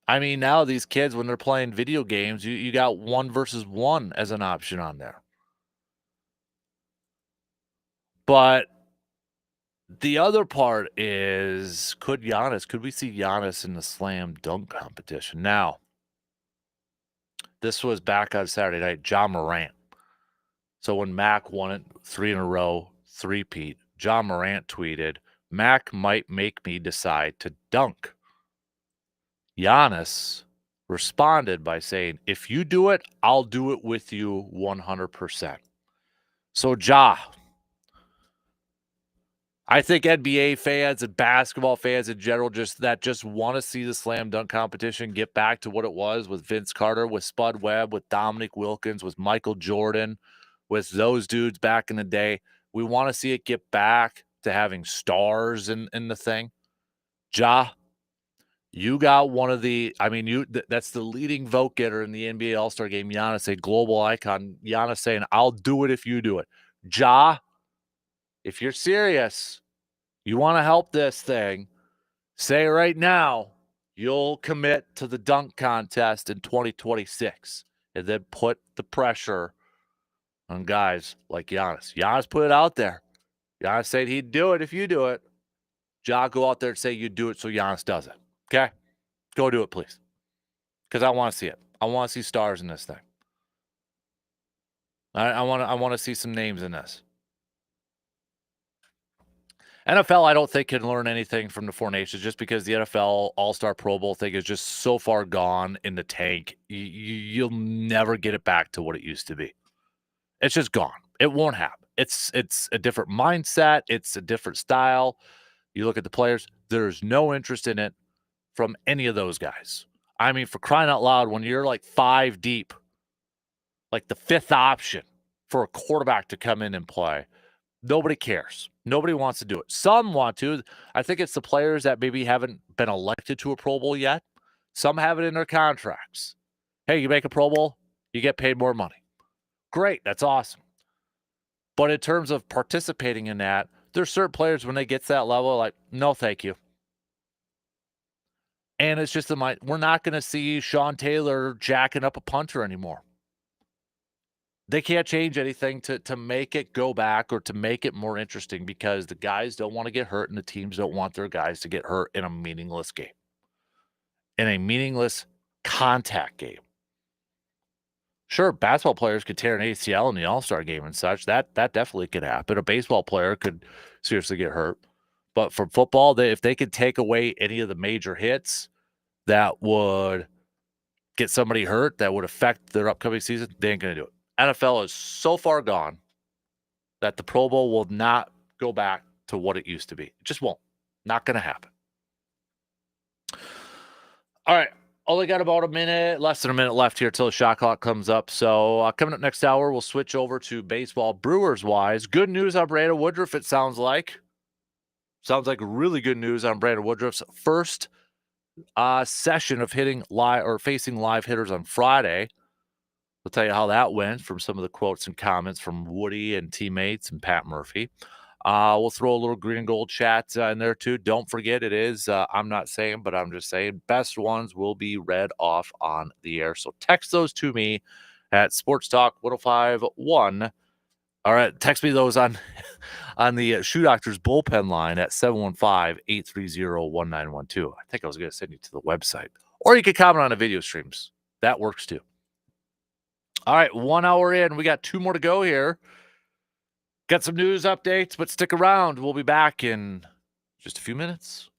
I mean, now these kids, when they're playing video games, you got 1 versus 1 as an option on there. But the other part is, could we see Giannis in the slam dunk competition? Now, this was back on Saturday night, John Morant. So when Mac won it 3 in a row, three-peat, John Morant tweeted, Mac might make me decide to dunk. Giannis responded by saying, if you do it, I'll do it with you 100%. So, I think NBA fans and basketball fans in general just want to see the slam dunk competition get back to what it was with Vince Carter, with Spud Webb, with Dominique Wilkins, with Michael Jordan, with those dudes back in the day. We want to see it get back to having stars in the thing. You got one of the, that's the leading vote getter in the NBA All-Star game. Giannis, a global icon. Giannis saying, I'll do it if you do it. If you're serious, you want to help this thing, say right now, you'll commit to the dunk contest in 2026 and then put the pressure on guys like Giannis. Giannis put it out there. Giannis said he'd do it if you do it. Go out there and say you do it so Giannis does it. Okay? Go do it, please. Because I want to see it. I want to see stars in this thing. I want to see some names in this. NFL, I don't think can learn anything from the Four Nations just because the NFL All-Star Pro Bowl thing is just so far gone in the tank. You'll never get it back to what it used to be. It's just gone. It won't happen. It's a different mindset. It's a different style. You look at the players, there's no interest in it from any of those guys. I mean, for crying out loud, when you're like 5 deep, like the 5th option for a quarterback to come in and play, nobody cares. Nobody wants to do it. Some want to. I think it's the players that maybe haven't been elected to a Pro Bowl yet. Some have it in their contracts. Hey, you make a Pro Bowl, you get paid more money. Great. That's awesome. But in terms of participating in that, there's certain players when they get to that level, like, no, thank you. And it's just we're not going to see Sean Taylor jacking up a punter anymore. They can't change anything to make it go back or to make it more interesting because the guys don't want to get hurt and the teams don't want their guys to get hurt in a meaningless game, in a meaningless contact game. Sure, basketball players could tear an ACL in the All-Star game and such. That definitely could happen. A baseball player could seriously get hurt. But for football, if they could take away any of the major hits that would get somebody hurt, that would affect their upcoming season, they ain't going to do it. NFL is so far gone that the Pro Bowl will not go back to what it used to be. It just won't. Not going to happen. All right. Only got about less than a minute left here till the shot clock comes up. So coming up next hour, we'll switch over to baseball. Brewers-wise, good news on Brandon Woodruff, it sounds like. Sounds like really good news on Brandon Woodruff's first session of hitting live or facing live hitters on Friday. We'll tell you how that went from some of the quotes and comments from Woody and teammates and Pat Murphy. We'll throw a little green and gold chat in there too. Don't forget, it is, I'm not saying, but I'm just saying, best ones will be read off on the air. So text those to me at Sports Talk 1051. All right, text me those on the Shoe Doctors bullpen line at 715-830-1912. I think I was going to send you to the website. Or you can comment on the video streams. That works too. All right, 1 hour in. We got 2 more to go here. Got some news updates, but stick around. We'll be back in just a few minutes.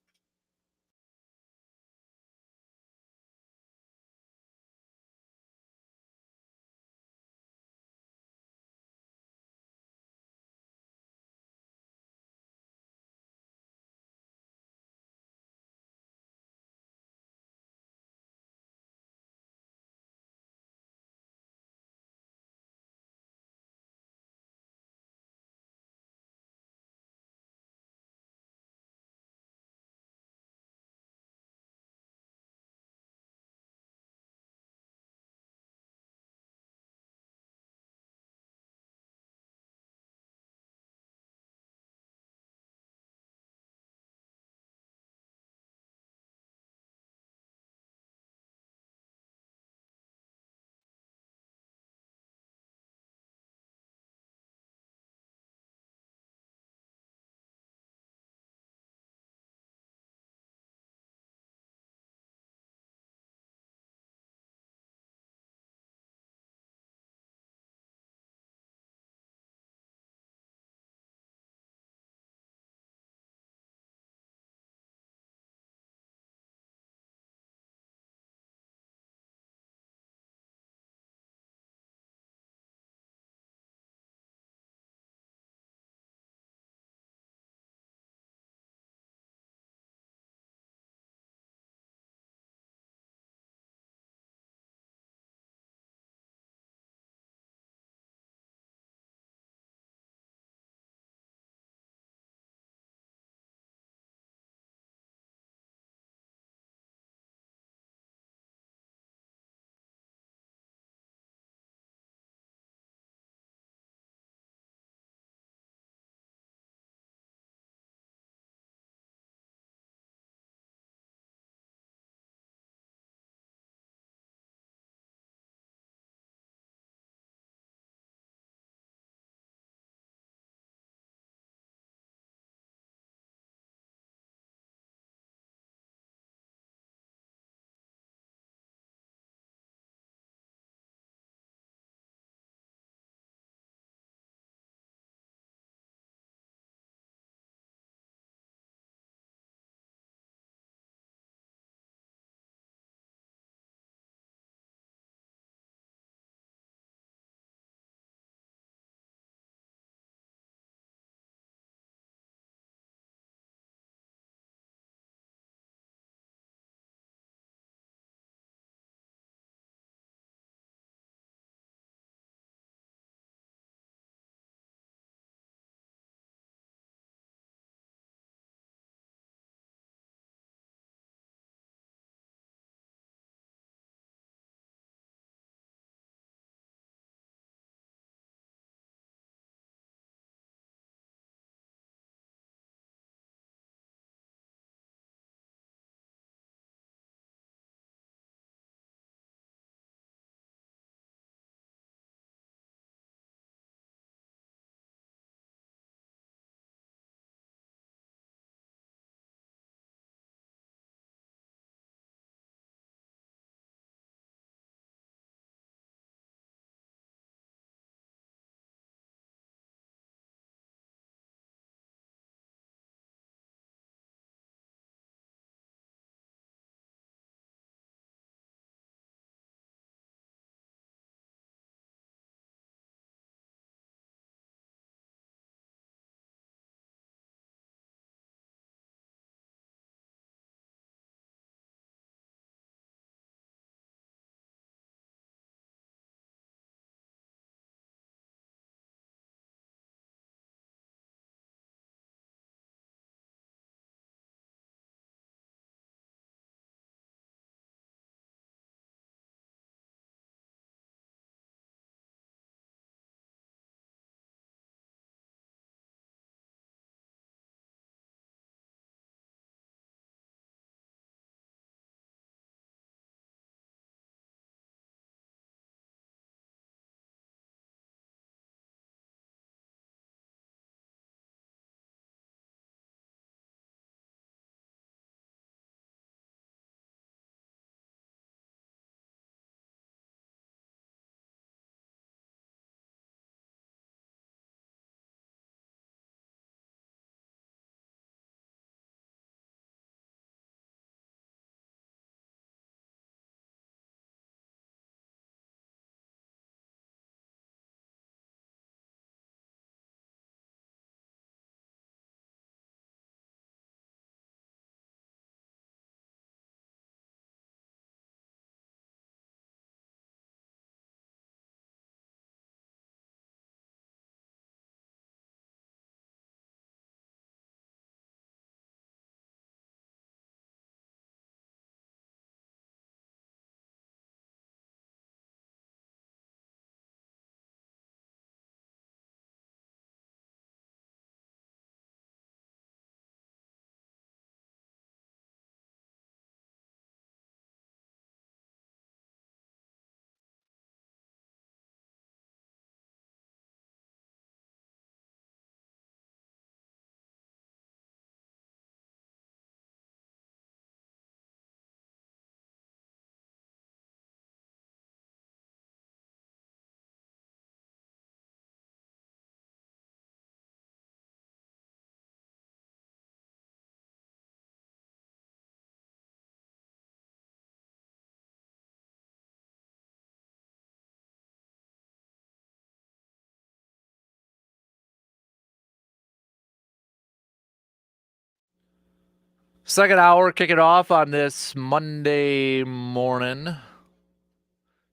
Second hour, kick it off on this Monday morning.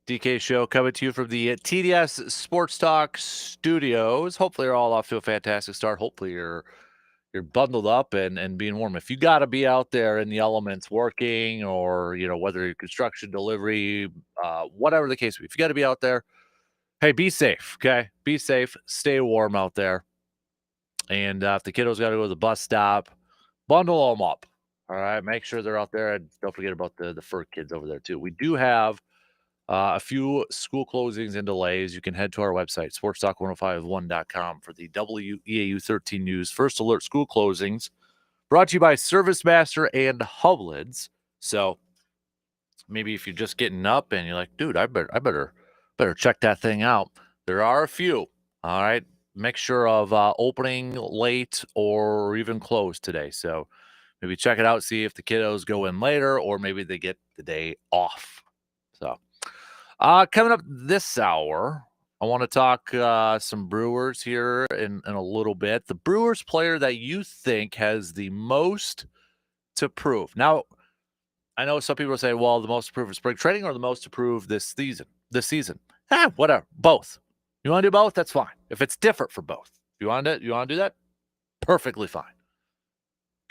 DK Show coming to you from the TDS Sports Talk studios. Hopefully you're all off to a fantastic start. Hopefully you're bundled up and being warm. If you got to be out there in the elements working, or whether you're construction, delivery, whatever the case be, if you got to be out there, hey, be safe. Okay, be safe. Stay warm out there. And if the kiddos got to go to the bus stop, bundle them up. All right, make sure they're out there, and don't forget about the fur kids over there too. We do have a few school closings and delays. You can head to our website, sportstalk1051.com, for the WEAU 13 News First Alert School Closings, brought to you by ServiceMaster and Hovlids. So maybe if you're just getting up and you're like, dude, I better check that thing out. There are a few. All right. Mixture of opening late or even closed today. So maybe check it out, see if the kiddos go in later, or maybe they get the day off. So coming up this hour, I want to talk some Brewers here in a little bit. The Brewers player that you think has the most to prove. Now, I know some people say, well, the most to prove in spring training or the most to prove this season. Whatever. Both. You want to do both? That's fine. If it's different for both. You want to do that? Perfectly fine.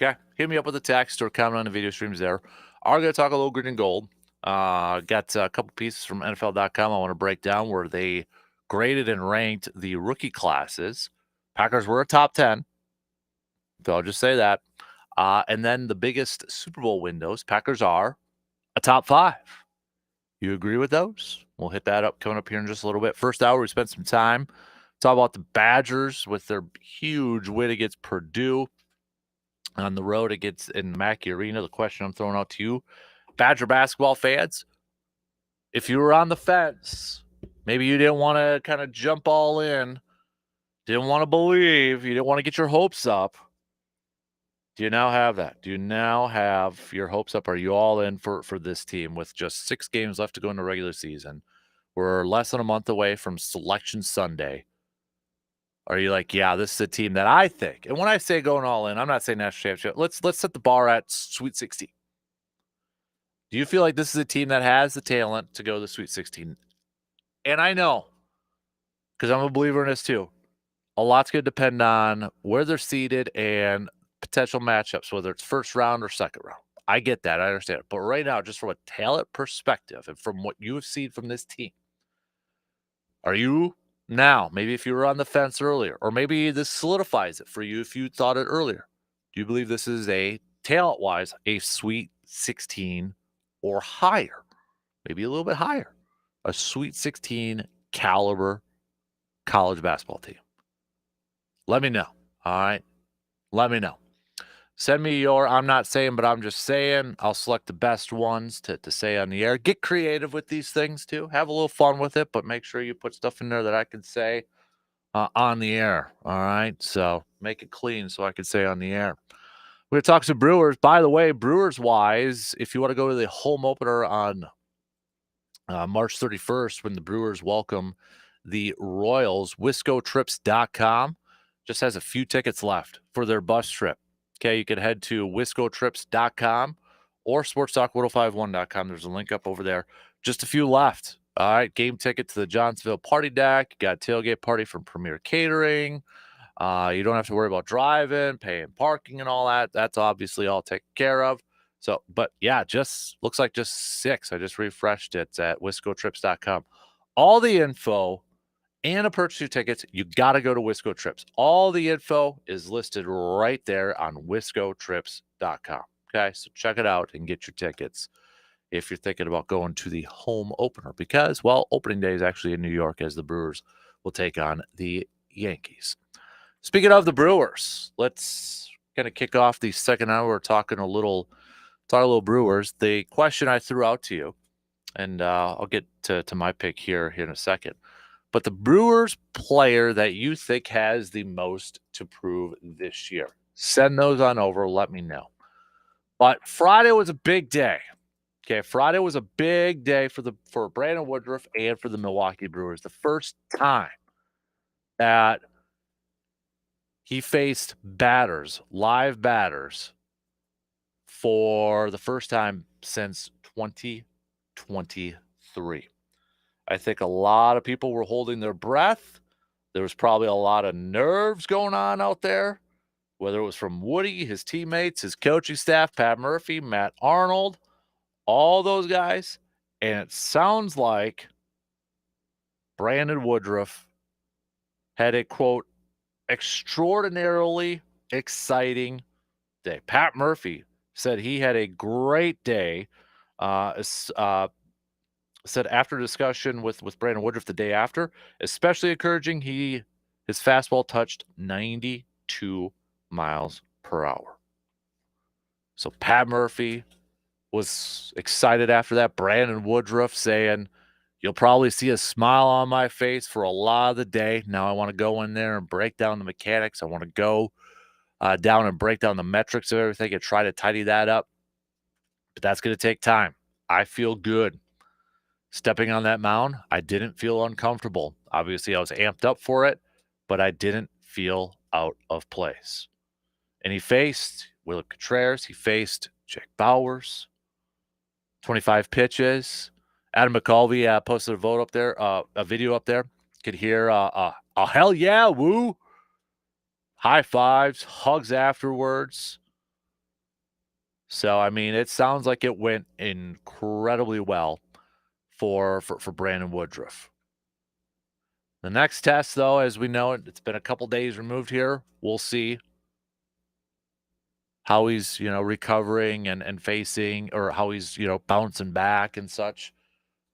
Okay. Hit me up with a text or comment on the video streams there. I'm going to talk a little green and gold. Got a couple pieces from NFL.com I want to break down where they graded and ranked the rookie classes. Packers were a top 10. So I'll just say that. And then the biggest Super Bowl windows, Packers are a top 5. You agree with those? We'll hit that up coming up here in just a little bit. First hour, we spent some time talk about the Badgers with their huge win against Purdue on the road against in Mackey Arena. The question I'm throwing out to you, Badger basketball fans, if you were on the fence, maybe you didn't want to kind of jump all in, didn't want to believe, you didn't want to get your hopes up. Do you now have that? Do you now have your hopes up? Are you all in for this team with just 6 games left to go in the regular season? We're less than a month away from Selection Sunday. Are you like, yeah, this is a team that I think, and when I say going all in, I'm not saying national championship. Let's set the bar at Sweet 16. Do you feel like this is a team that has the talent to go to the Sweet 16? And I know, because I'm a believer in this too, a lot's going to depend on where they're seated and potential matchups, whether it's first round or second round. I get that. I understand it. But right now, just from a talent perspective and from what you have seen from this team, are you now, maybe if you were on the fence earlier, or maybe this solidifies it for you if you thought it earlier, do you believe this is a talent-wise a Sweet 16 or higher? Maybe a little bit higher. A Sweet 16 caliber college basketball team. Let me know. All right. Let me know. Send me your I'm not saying, but I'm just saying. I'll select the best ones to say on the air. Get creative with these things too. Have a little fun with it, but make sure you put stuff in there that I can say on the air. All right. So make it clean so I can say on the air. We're going to talk to Brewers. By the way, Brewers wise, if you want to go to the home opener on March 31st, when the Brewers welcome the Royals, wiscotrips.com just has a few tickets left for their bus trip. Okay, you can head to wiscotrips.com or sportstalk1051.com. There's a link up over there. Just a few left. All right, game ticket to the Johnsonville Party Deck. You got a tailgate party from Premier Catering. You don't have to worry about driving, paying parking, and all that. That's obviously all taken care of. So, but yeah, just looks like just 6. I just refreshed it at wiscotrips.com. All the info and to purchase your tickets, you got to go to Wisco Trips. All the info is listed right there on wiscotrips.com. Okay, so check it out and get your tickets if you're thinking about going to the home opener because, well, opening day is actually in New York as the Brewers will take on the Yankees. Speaking of the Brewers, let's kind of kick off the second hour talking a little Brewers. The question I threw out to you, and I'll get to my pick here in a second. But the Brewers player that you think has the most to prove this year, send those on over. Let me know. But Friday was a big day. Okay, Friday was a big day for Brandon Woodruff and for the Milwaukee Brewers. The first time that he faced live batters, for the first time since 2023. I think a lot of people were holding their breath. There was probably a lot of nerves going on out there, whether it was from Woody, his teammates, his coaching staff, Pat Murphy, Matt Arnold, all those guys. And it sounds like Brandon Woodruff had a, quote, extraordinarily exciting day. Pat Murphy said he had a great day. Said after discussion with Brandon Woodruff the day after, especially encouraging, his fastball touched 92 miles per hour. So Pat Murphy was excited after that. Brandon Woodruff saying, "You'll probably see a smile on my face for a lot of the day. Now I want to go in there and break down the mechanics. I want to go down and break down the metrics of everything and try to tidy that up. But that's going to take time. I feel good. Stepping on that mound, I didn't feel uncomfortable. Obviously, I was amped up for it, but I didn't feel out of place." And he faced Willard Contreras. He faced Jake Bauers. 25 pitches. Adam McCulvey posted a vote up there, a video up there. Could hear a hell yeah, woo. High fives, hugs afterwards. So, I mean, it sounds like it went incredibly well for Brandon Woodruff. The next test, though, as we know, it's been a couple days removed here. We'll see how he's, recovering and facing, or how he's, bouncing back and such.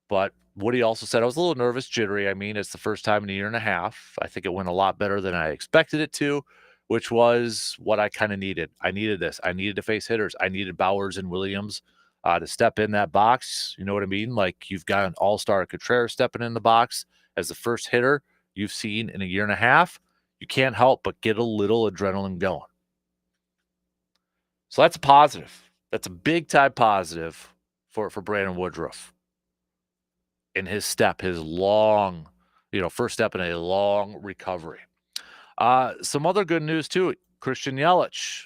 But Woody also said, "I was a little nervous, jittery. I mean, it's the first time in a year and a half. I think it went a lot better than I expected it to," which was what I kind of needed. I needed this. I needed to face hitters. I needed Bowers and Williams to step in that box. You know what I mean? Like, you've got an all-star Contreras stepping in the box as the first hitter you've seen in a year and a half. You can't help but get a little adrenaline going. So that's a positive. That's a big-time positive for Brandon Woodruff in his step, his long, first step in a long recovery. Some other good news, too. Christian Yelich,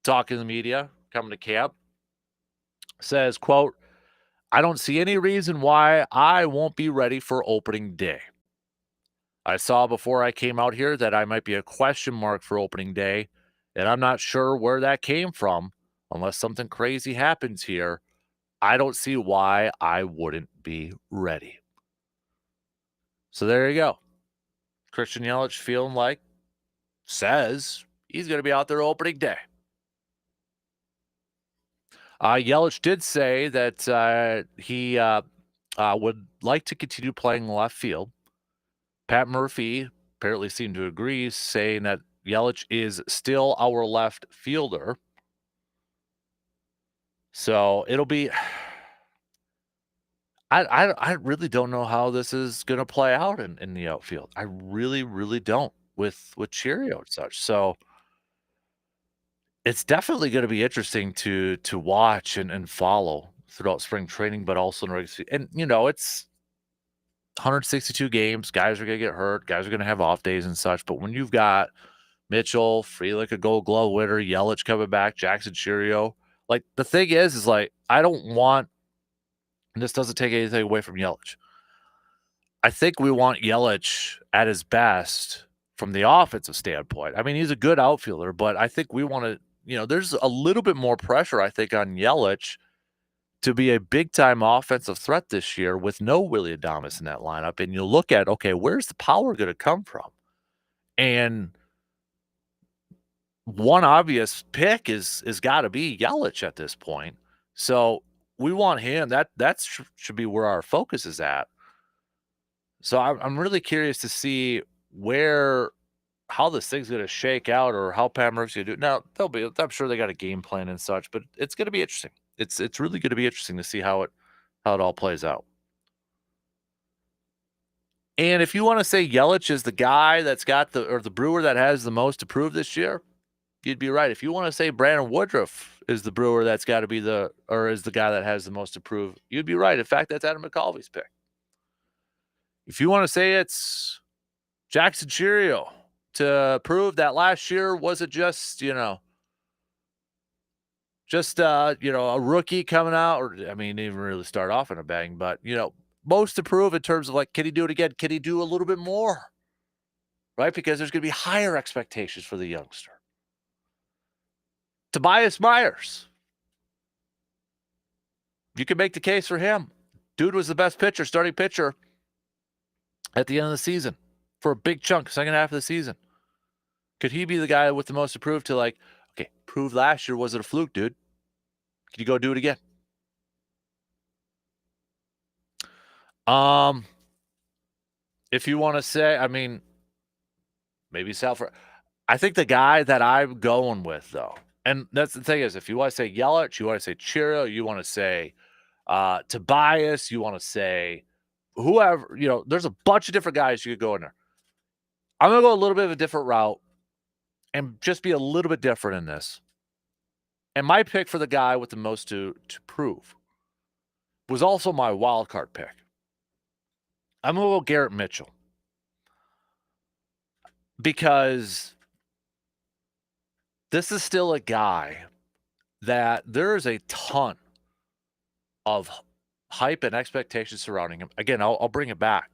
talking to the media, coming to camp, says, quote, "I don't see any reason why I won't be ready for opening day. I saw before I came out here that I might be a question mark for opening day, and I'm not sure where that came from. Unless something crazy happens here, I don't see why I wouldn't be ready." So there you go. Christian Yelich feeling like, says he's going to be out there opening day. Yelich did say that he would like to continue playing left field. Pat Murphy apparently seemed to agree, saying that Yelich is still our left fielder. So it'll be. I really don't know how this is going to play out in the outfield. I really, really don't with Cheerio and such. So it's definitely going to be interesting to watch and follow throughout spring training, but also in regular season. And it's 162 games. Guys are going to get hurt. Guys are going to have off days and such. But when you've got Mitchell, Frelick, a Gold Glove winner, Yelich coming back, Jackson Cheerio, like, the thing is like, I don't want, and this doesn't take anything away from Yelich, I think we want Yelich at his best from the offensive standpoint. I mean, he's a good outfielder, but I think we want to, there's a little bit more pressure, I think, on Yelich to be a big-time offensive threat this year with no Willy Adames in that lineup. And you look at, okay, where's the power going to come from? And one obvious pick is got to be Yelich at this point. So we want him. That should be where our focus is at. So I'm really curious to see how this thing's going to shake out, or how Pat Murphy's going to do it. Now, I'm sure they got a game plan and such, but it's going to be interesting. It's really going to be interesting to see how it all plays out. And if you want to say Yelich is the guy that's got the Brewer that has the most to prove this year, you'd be right. If you want to say Brandon Woodruff is the Brewer that's got to be is the guy that has the most to prove, you'd be right. In fact, that's Adam McCulvey's pick. If you want to say it's Jackson Cheerio to prove that last year wasn't just Just, a rookie coming out, or I mean, didn't even really start off in a bang, but, most improved in terms of like, can he do it again? Can he do a little bit more? Right? Because there's going to be higher expectations for the youngster. Tobias Myers. You can make the case for him. Dude was the best pitcher, starting pitcher at the end of the season for a big chunk, second half of the season. Could he be the guy with the most improved to like, okay, proved last year, was it a fluke, dude? Can you go do it again? If you want to say, I mean, maybe Salford. I think the guy that I'm going with, though, and that's the thing is, if you want to say Yelich, you want to say Chiro, you want to say Tobias, you want to say whoever, there's a bunch of different guys you could go in there. I'm going to go a little bit of a different route and just be a little bit different in this. And my pick for the guy with the most to prove was also my wild card pick. I'm going to go Garrett Mitchell. Because this is still a guy that there is a ton of hype and expectations surrounding him. Again, I'll bring it back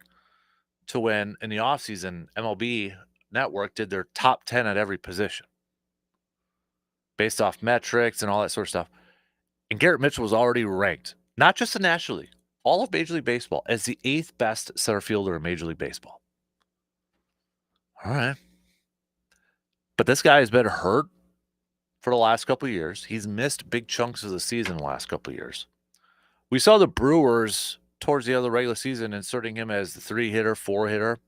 to when in the offseason, MLB Network did their top 10 at every position based off metrics and all that sort of stuff. And Garrett Mitchell was already ranked, not just in National League, all of Major League Baseball, as the 8th best center fielder in Major League Baseball. All right. But this guy has been hurt for the last couple of years. He's missed big chunks of the season the last couple of years. We saw the Brewers towards the end of the regular season inserting him as the 3-hitter, 4-hitter.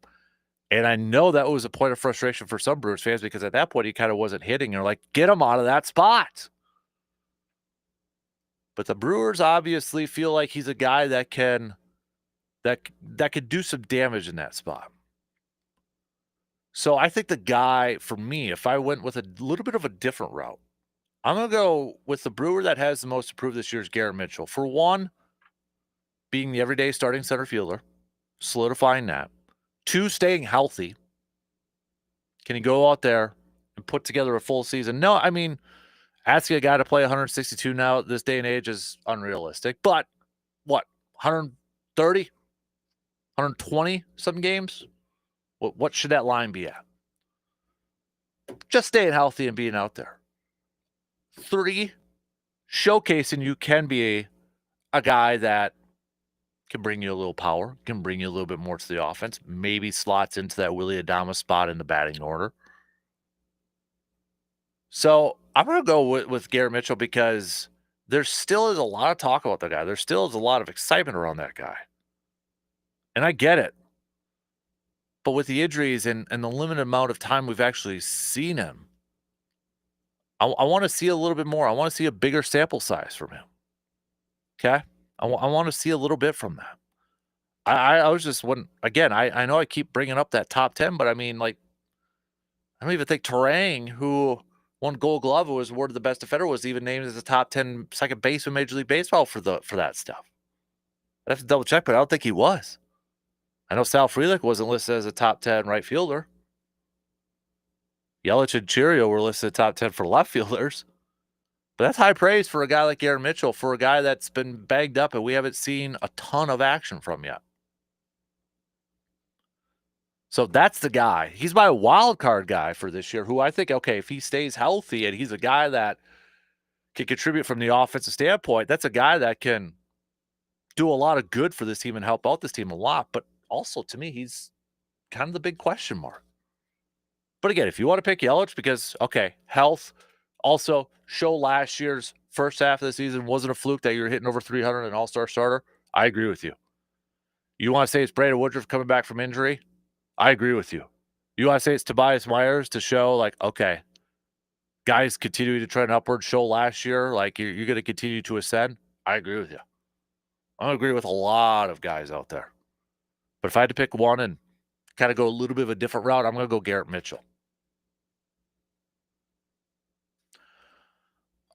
And I know that was a point of frustration for some Brewers fans because at that point he kind of wasn't hitting. They're like, get him out of that spot. But the Brewers obviously feel like he's a guy that can do some damage in that spot. So I think the guy, for me, if I went with a little bit of a different route, I'm going to go with the Brewer that has the most improved this year is Garrett Mitchell. For one, being the everyday starting center fielder, solidifying that. 2, staying healthy. Can he go out there and put together a full season? No, I mean, asking a guy to play 162 now at this day and age is unrealistic. But what, 130, 120 some games? What should that line be at? Just staying healthy and being out there. 3, showcasing you can be a guy that can bring you a little power, can bring you a little bit more to the offense, maybe slots into that Willy Adames spot in the batting order. So I'm going to go with Garrett Mitchell because there still is a lot of talk about that guy. There still is a lot of excitement around that guy. And I get it. But with the injuries and the limited amount of time we've actually seen him, I want to see a little bit more. I want to see a bigger sample size from him. Okay? I want to see a little bit from that. I was just again, I know I keep bringing up that top 10, but I mean, like, I don't even think Terang, who won Gold Glove, who was awarded the best defender, was even named as a top 10 second baseman in Major League Baseball for that stuff. I'd have to double check, but I don't think he was. I know Sal Frelick wasn't listed as a top 10 right fielder. Yelich and Chiro were listed at top 10 for left fielders. But that's high praise for a guy like Garrett Mitchell, for a guy that's been bagged up and we haven't seen a ton of action from yet. So that's the guy. He's my wild card guy for this year, who I think, okay, if he stays healthy and he's a guy that can contribute from the offensive standpoint, that's a guy that can do a lot of good for this team and help out this team a lot. But also, to me, he's kind of the big question mark. But again, if you want to pick Yelich because, okay, health, also show last year's first half of the season wasn't a fluke that you're hitting over 300 an all-star starter, I agree with you. You want to say it's Brandon Woodruff coming back from injury? I agree with you. You want to say it's Tobias Myers to show, like, okay, guys continuing to trend upward, show last year, like you're going to continue to ascend? I agree with you. I agree with a lot of guys out there. But if I had to pick one and kind of go a little bit of a different route, I'm going to go Garrett Mitchell.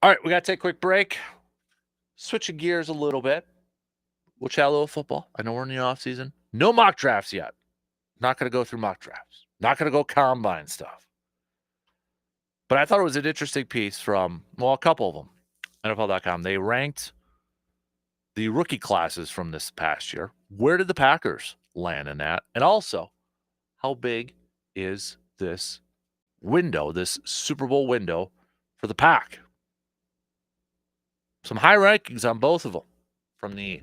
All right, we got to take a quick break. Switching gears a little bit. We'll chat a little football. I know we're in the offseason. No mock drafts yet. Not going to go through mock drafts. Not going to go combine stuff. But I thought it was an interesting piece from, well, a couple of them. NFL.com. They ranked the rookie classes from this past year. Where did the Packers land in that? And also, how big is this window, this Super Bowl window for the Pack? Some high rankings on both of them from the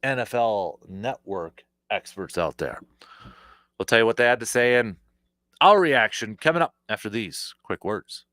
NFL Network experts out there. We'll tell you what they had to say and our reaction coming up after these quick words.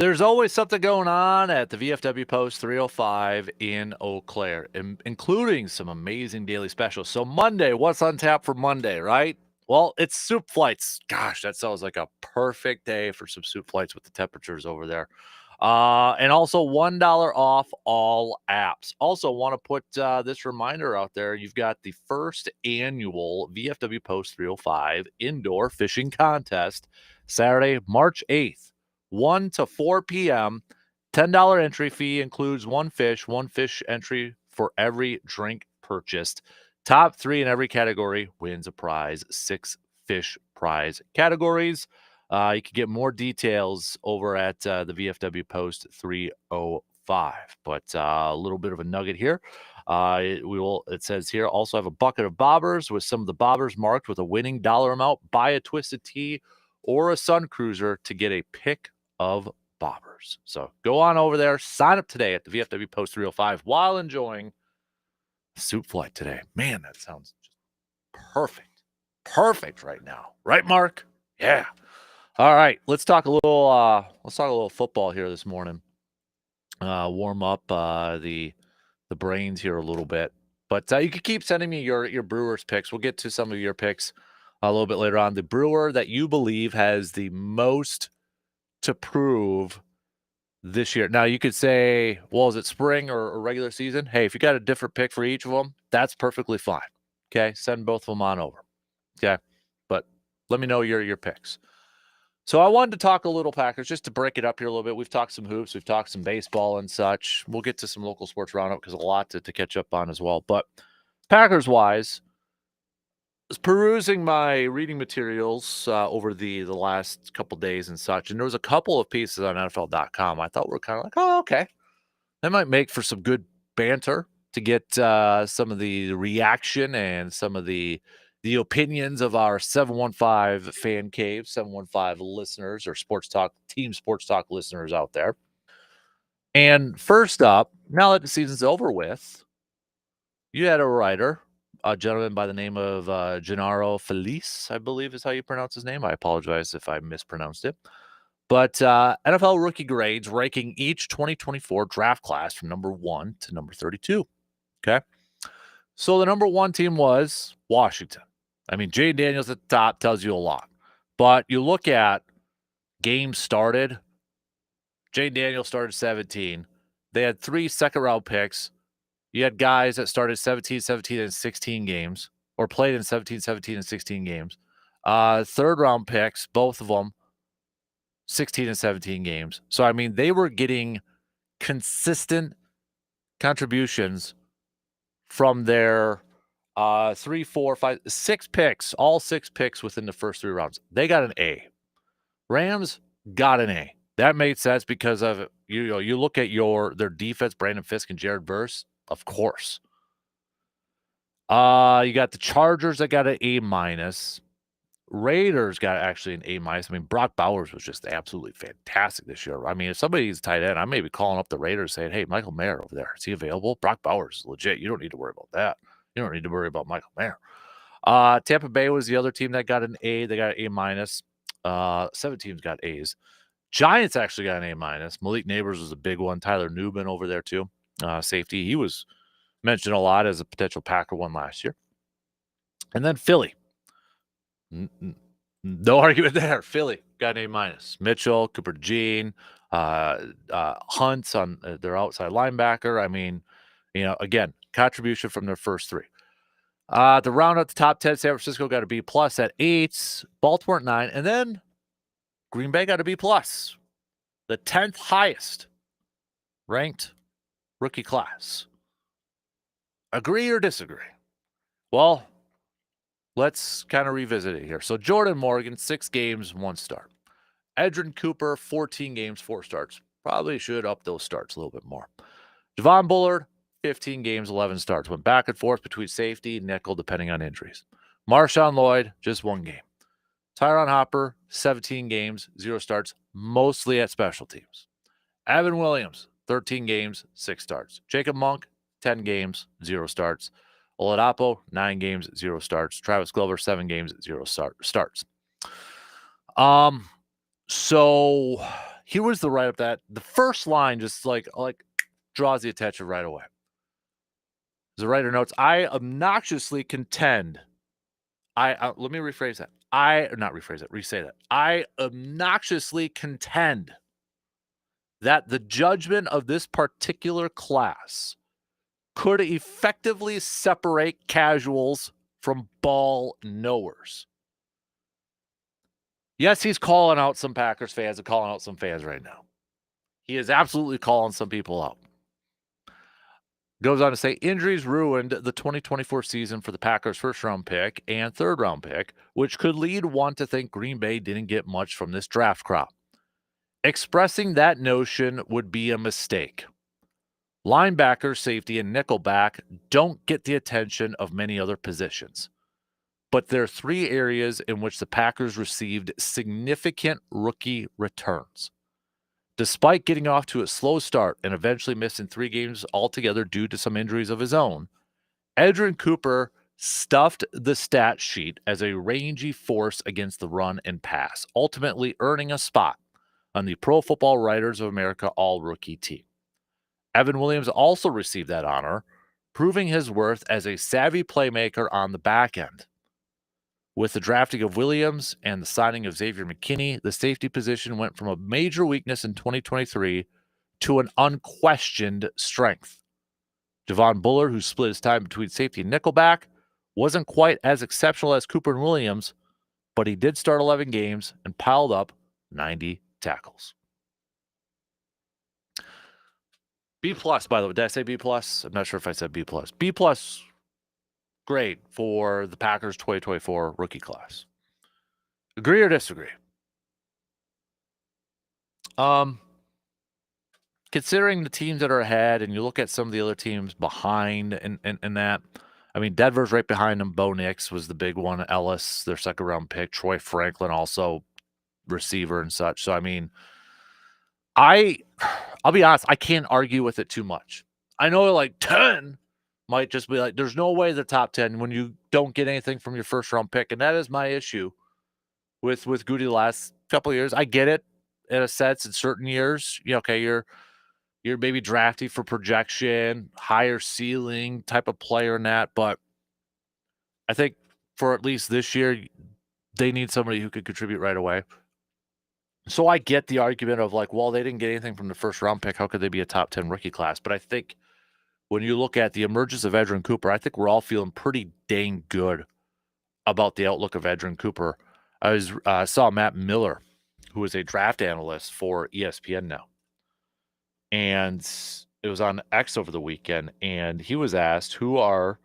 There's always something going on at the VFW Post 305 in Eau Claire, including some amazing daily specials. So Monday, what's on tap for Monday, right? Well, it's soup flights. Gosh, that sounds like a perfect day for some soup flights with the temperatures over there. And also $1 off all apps. Also, want to put this reminder out there. You've got the first annual VFW Post 305 indoor fishing contest, Saturday, March 8th. 1 to 4 p.m. $10 entry fee includes one fish entry for every drink purchased. Top 3 in every category wins a prize. 6 fish prize categories. You can get more details over at the VFW Post 305. But a little bit of a nugget here. It says here, also have a bucket of bobbers with some of the bobbers marked with a winning dollar amount. Buy a Twisted Tea or a Sun Cruiser to get a pick of bobbers. So go on over there, sign up today at the VFW Post 305 while enjoying soup flight today. Man, that sounds just perfect. Perfect right now. Right, Mark? Yeah. All right, let's talk a little football here this morning. Warm up the brains here a little bit. But you can keep sending me your Brewers picks. We'll get to some of your picks a little bit later on. The brewer that you believe has the most to prove this year. Now, you could say, well, is it spring or regular season? Hey, if you got a different pick for each of them, that's perfectly fine. Okay, send both of them on over. Okay, but let me know your picks. So I wanted to talk a little Packers just to break it up here a little bit. We've talked some hoops, we've talked some baseball and such. We'll get to some local sports roundup because a lot to catch up on as well. But Packers-wise, was perusing my reading materials over the last couple days and such, and there was a couple of pieces on NFL.com I thought were kind of like, oh, okay. That might make for some good banter to get some of the reaction and some of the opinions of our 715 fan cave, 715 listeners or team sports talk listeners out there. And first up, now that the season's over with, you had a writer, a gentleman by the name of Gennaro Felice, I believe is how you pronounce his name. I apologize if I mispronounced it. But NFL rookie grades ranking each 2024 draft class from number 1 to number 32. Okay. So the number 1 team was Washington. I mean, Jay Daniels at the top tells you a lot. But you look at games started, Jay Daniels started 17. They had 3 second-round picks. You had guys that started 17, 17, and 16 games, or played in 17, 17, and 16 games. Third-round picks, both of them, 16 and 17 games. So, I mean, they were getting consistent contributions from their 3, 4, 5, 6 picks, all 6 picks within the first 3 rounds. They got an A. Rams got an A. That made sense because of, you look at their defense, Brandon Fisk and Jared Verse, of course. You got the Chargers that got an A-. Raiders got actually an A-. I mean, Brock Bowers was just absolutely fantastic this year. I mean, if somebody's tight end, I may be calling up the Raiders saying, hey, Michael Mayer over there, is he available? Brock Bowers is legit. You don't need to worry about that. You don't need to worry about Michael Mayer. Tampa Bay was the other team that got an A. They got an A-. 7 teams got A's. Giants actually got an A-. Malik Neighbors was a big one. Tyler Nubin over there too. Safety. He was mentioned a lot as a potential Packer one last year. And then Philly. No argument there. Philly got an A-. Mitchell, Cooper Jean, Hunt's on their outside linebacker. I mean, again, contribution from their first 3. To round out the top 10, San Francisco got a B+ at 8, Baltimore at 9, and then Green Bay got a B+, the 10th highest ranked rookie class. Agree or disagree? Well, let's kind of revisit it here. So Jordan Morgan, 6 games, 1 start. Edrin Cooper, 14 games, 4 starts. Probably should up those starts a little bit more. Javon Bullard, 15 games, 11 starts. Went back and forth between safety and nickel, depending on injuries. Marshawn Lloyd, just 1 game. Tyron Hopper, 17 games, 0 starts, mostly at special teams. Evan Williams, 13 games, 6 starts. Jacob Monk, 10 games, 0 starts. Oladapo, 9 games, 0 starts. Travis Glover, 7 games, 0 starts. So He was the write-up that the first line just like draws the attention right away. The writer notes, I obnoxiously contend. Let me rephrase that. Resay that. I obnoxiously contend that the judgment of this particular class could effectively separate casuals from ball knowers. Yes, he's calling out some Packers fans and calling out some fans right now. He is absolutely calling some people out. Goes on to say, injuries ruined the 2024 season for the Packers' first-round pick and third-round pick, which could lead one to think Green Bay didn't get much from this draft crop. Expressing that notion would be a mistake. Linebacker, safety, and nickelback don't get the attention of many other positions. But there are three areas in which the Packers received significant rookie returns. Despite getting off to a slow start and eventually missing 3 games altogether due to some injuries of his own, Edgerrin Cooper stuffed the stat sheet as a rangy force against the run and pass, ultimately earning a spot on the Pro Football Writers of America All-Rookie team. Evan Williams also received that honor, proving his worth as a savvy playmaker on the back end. With the drafting of Williams and the signing of Xavier McKinney, the safety position went from a major weakness in 2023 to an unquestioned strength. Javon Bullard, who split his time between safety and nickelback, wasn't quite as exceptional as Cooper and Williams, but he did start 11 games and piled up 90 tackles. B+, by the way. Did I say B+? I'm not sure if I said B+. B+, great for the Packers 2024 rookie class. Agree or disagree? Considering the teams that are ahead and you look at some of the other teams behind and that, I mean, Denver's right behind them. Bo Nix was the big one. Ellis, their second-round pick. Troy Franklin, also receiver and such. So, I mean, I'll be honest, I can't argue with it too much. I know like 10 might just be like, there's no way they're top 10 when you don't get anything from your first-round pick, and that is my issue with Goody the last couple of years. I get it in a sense in certain years. Okay, you're maybe drafting for projection, higher ceiling type of player in that, but I think for at least this year, they need somebody who could contribute right away. So I get the argument of like, well, they didn't get anything from the first round pick. How could they be a top 10 rookie class? But I think when you look at the emergence of Edgerrin Cooper, I think we're all feeling pretty dang good about the outlook of Edgerrin Cooper. I saw Matt Miller, who is a draft analyst for ESPN now, and it was on X over the weekend, and he was asked let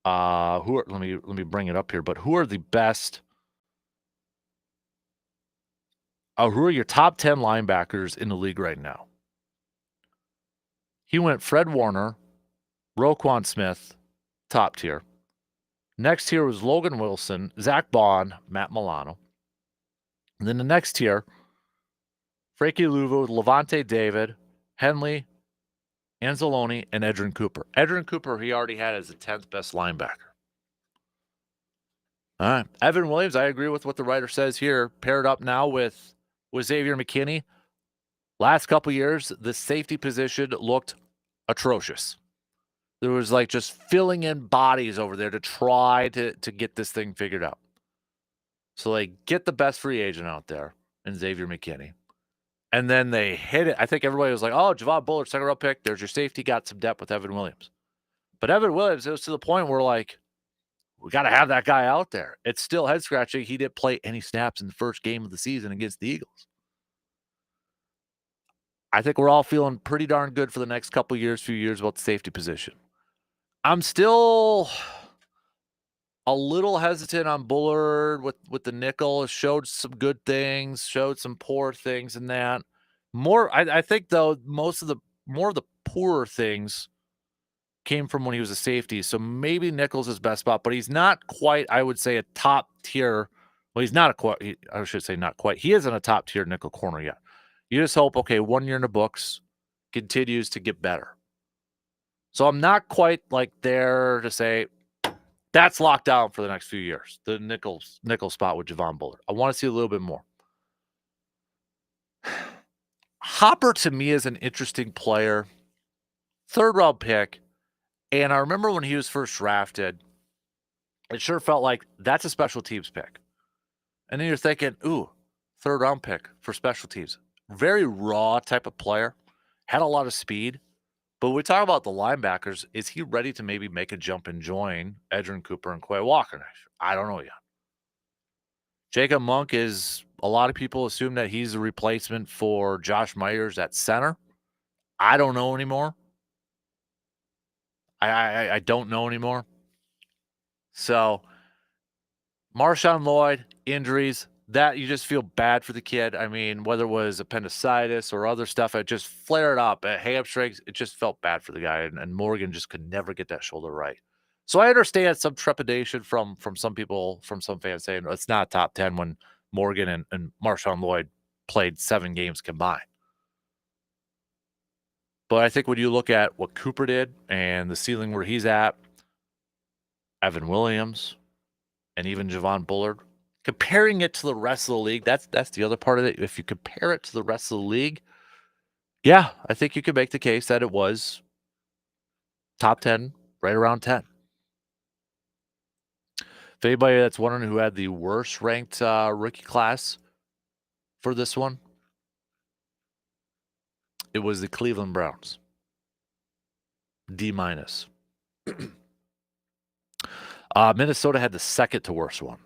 me bring it up here, but who are the best who are your top 10 linebackers in the league right now? He went Fred Warner, Roquan Smith, top tier. Next tier was Logan Wilson, Zach Bond, Matt Milano. And then the next tier, Frankie Louvu, Levante David, Henley, Anzalone, and Edgerrin Cooper. Edgerrin Cooper, he already had as the 10th best linebacker. All right. Evan Williams, I agree with what the writer says here. Paired up now with Xavier McKinney. Last couple years, the safety position looked atrocious. There was like just filling in bodies over there to try to get this thing figured out. So they get the best free agent out there in Xavier McKinney. And then they hit it. I think everybody was like, oh, Javon Bullard, second round pick. There's your safety. Got some depth with Evan Williams. But Evan Williams, it was to the point where like, we got to have that guy out there. It's still head scratching. He didn't play any snaps in the first game of the season against the Eagles. I think we're all feeling pretty darn good for the next few years about the safety position. I'm still a little hesitant on Bullard with the nickel. Showed some good things, showed some poor things in that. I think though more of the poorer things came from when he was a safety. So maybe nickel's his best spot, but he's not quite, I would say, a top tier. Well, he's not I should say not quite. He isn't a top tier nickel corner yet. You just hope, okay, 1 year in the books, continues to get better. So I'm not quite like there to say that's locked down for the next few years. The nickel spot with Javon Bullard. I want to see a little bit more. Hopper to me is an interesting player. 3rd round pick. And I remember when he was first drafted, it sure felt like that's a special teams pick. And then you're thinking, ooh, 3rd round pick for special teams. Very raw type of player. Had a lot of speed. But when we talk about the linebackers, is he ready to maybe make a jump and join Edgerrin Cooper and Quay Walker? I don't know yet. Jacob Monk is, a lot of people assume that he's a replacement for Josh Myers at center. I don't know anymore. I don't know anymore. So, Marshawn Lloyd, injuries, that you just feel bad for the kid. I mean, whether it was appendicitis or other stuff, it just flared up. Hamstrings, it just felt bad for the guy. And Morgan just could never get that shoulder right. So I understand some trepidation from some people, from some fans saying it's not top 10 when Morgan and Marshawn Lloyd played 7 games combined. But I think when you look at what Cooper did and the ceiling where he's at, Evan Williams, and even Javon Bullard, comparing it to the rest of the league, that's the other part of it. If you compare it to the rest of the league, yeah, I think you could make the case that it was top 10, right around 10. If anybody that's wondering who had the worst ranked rookie class for this one, it was the Cleveland Browns. D-. Minnesota had the second to worst one.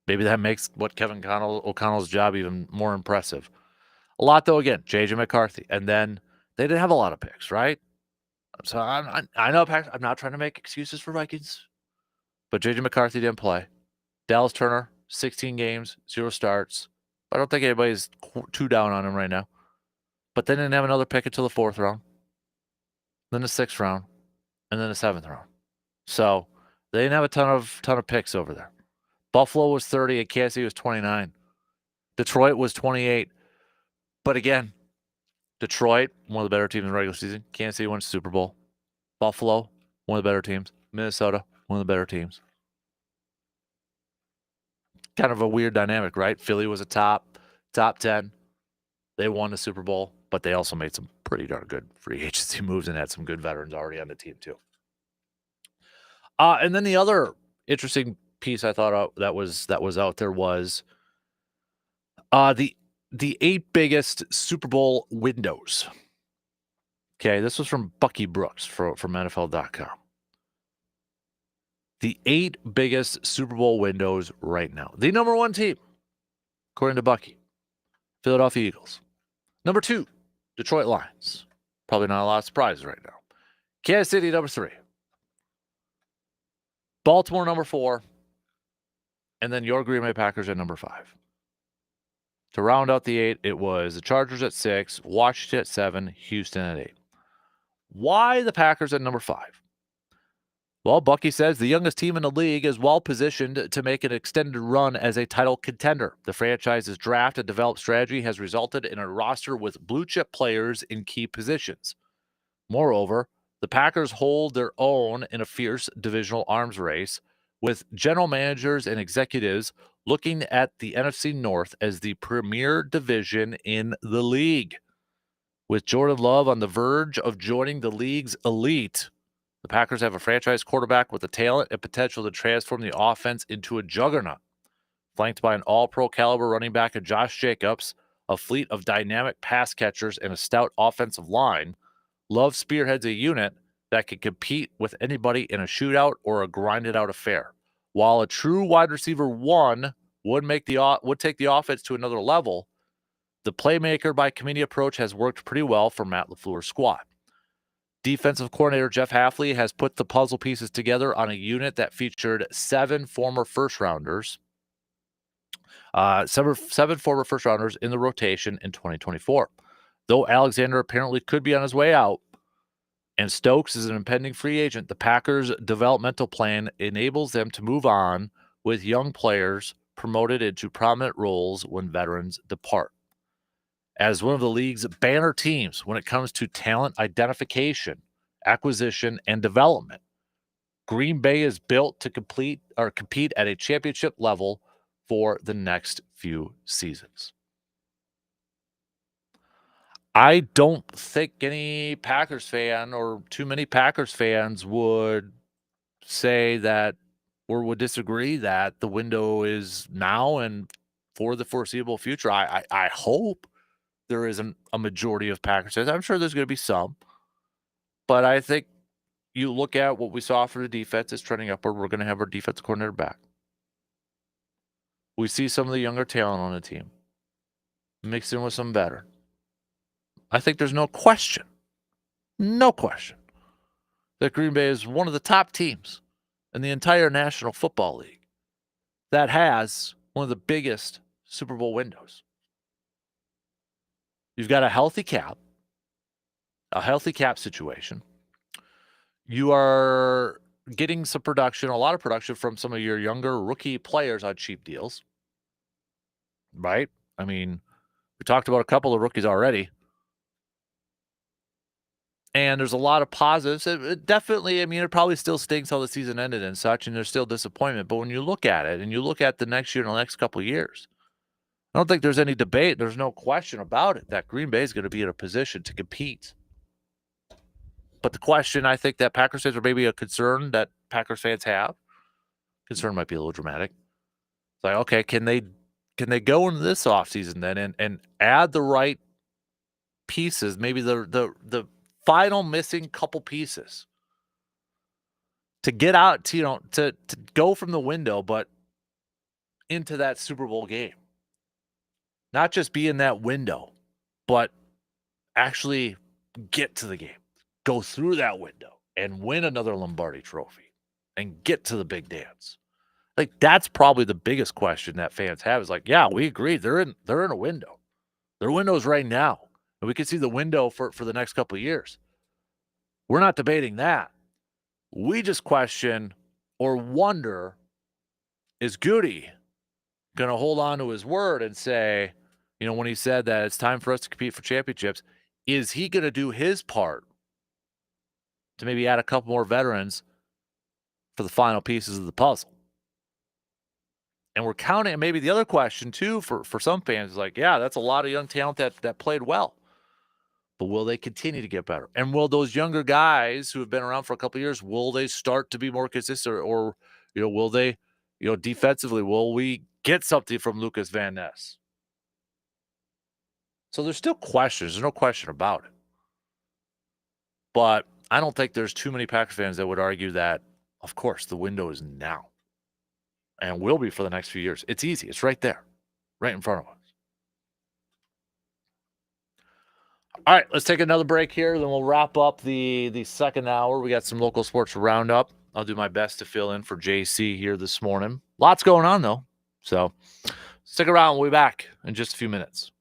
Maybe that makes what Kevin O'Connell's job even more impressive. A lot, though, again, J.J. McCarthy. And then they didn't have a lot of picks, right? So I know I'm not trying to make excuses for Vikings, but J.J. McCarthy didn't play. Dallas Turner, 16 games, 0 starts. I don't think anybody's too down on him right now. But they didn't have another pick until the 4th round, then the 6th round, and then the 7th round. So they didn't have a ton of picks over there. Buffalo was 30 and Kansas City was 29. Detroit was 28. But again, Detroit, one of the better teams in the regular season. Kansas City won the Super Bowl. Buffalo, one of the better teams. Minnesota, one of the better teams. Kind of a weird dynamic, right? Philly was a top 10. They won the Super Bowl, but they also made some pretty darn good free agency moves and had some good veterans already on the team too. And then the other interesting piece I thought that was out there was the 8 biggest Super Bowl windows. Okay, this was from Bucky Brooks from NFL.com. The 8 biggest Super Bowl windows right now. The number 1 team, according to Bucky, Philadelphia Eagles. Number 2, Detroit Lions. Probably not a lot of surprises right now. Kansas City, number 3. Baltimore, number 4. And then your Green Bay Packers at number 5. To round out the 8, it was the Chargers at 6, Washington at 7, Houston at 8. Why the Packers at number 5? Well, Bucky says the youngest team in the league is well positioned to make an extended run as a title contender. The franchise's draft and develop strategy has resulted in a roster with blue-chip players in key positions. Moreover, the Packers hold their own in a fierce divisional arms race, with general managers and executives looking at the NFC North as the premier division in the league. With Jordan Love on the verge of joining the league's elite, the Packers have a franchise quarterback with the talent and potential to transform the offense into a juggernaut. Flanked by an all-pro caliber running back in Josh Jacobs, a fleet of dynamic pass catchers, and a stout offensive line, Love spearheads a unit that can compete with anybody in a shootout or a grinded-out affair. While a true wide receiver 1 would take the offense to another level, the playmaker by committee approach has worked pretty well for Matt LaFleur's squad. Defensive coordinator Jeff Hafley has put the puzzle pieces together on a unit that featured 7 former first-rounders, seven former first-rounders in the rotation in 2024. Though Alexander apparently could be on his way out, and Stokes is an impending free agent, the Packers' developmental plan enables them to move on with young players promoted into prominent roles when veterans depart. As one of the league's banner teams when it comes to talent identification, acquisition, and development, Green Bay is built to compete at a championship level for the next few seasons. I don't think any Packers fan or too many Packers fans would say that or would disagree that the window is now and for the foreseeable future. I hope there isn't a majority of Packers fans. I'm sure there's going to be some, but I think you look at what we saw for the defense is trending upward. We're going to have our defense coordinator back. We see some of the younger talent on the team mixed in with some veteran. I think there's no question that Green Bay is one of the top teams in the entire National Football League that has one of the biggest Super Bowl windows. You've got a healthy cap situation. You are getting some production, a lot of production from some of your younger rookie players on cheap deals, right? I mean, we talked about a couple of rookies already. And there's a lot of positives. It definitely, I mean, it probably still stinks how the season ended and such, and there's still disappointment. But when you look at it and you look at the next year and the next couple of years, I don't think there's any debate. There's no question about it that Green Bay is going to be in a position to compete. But the question I think that Packers fans, or maybe a concern that Packers fans have, concern might be a little dramatic. It's like, okay, can they go into this offseason then and add the right pieces, maybe the final missing couple pieces to get out to go from the window, but into that Super Bowl game. Not just be in that window, but actually get to the game, go through that window and win another Lombardi trophy and get to the big dance. Like that's probably the biggest question that fans have is like, yeah, we agree. They're in a window. Their window is right now. And we can see the window for the next couple of years. We're not debating that. We just question or wonder, is Goody going to hold on to his word and say, when he said that it's time for us to compete for championships, is he going to do his part to maybe add a couple more veterans for the final pieces of the puzzle? And we're counting, and maybe the other question too for some fans is like, yeah, that's a lot of young talent that played well. But will they continue to get better? And will those younger guys who have been around for a couple of years, will they start to be more consistent or will they, defensively, will we get something from Lucas Van Ness? So there's still questions. There's no question about it. But I don't think there's too many Packers fans that would argue that, of course, the window is now and will be for the next few years. It's easy. It's right there, right in front of us. All right, let's take another break here. Then we'll wrap up the second hour. We got some local sports roundup. I'll do my best to fill in for JC here this morning. Lots going on, though. So stick around. We'll be back in just a few minutes.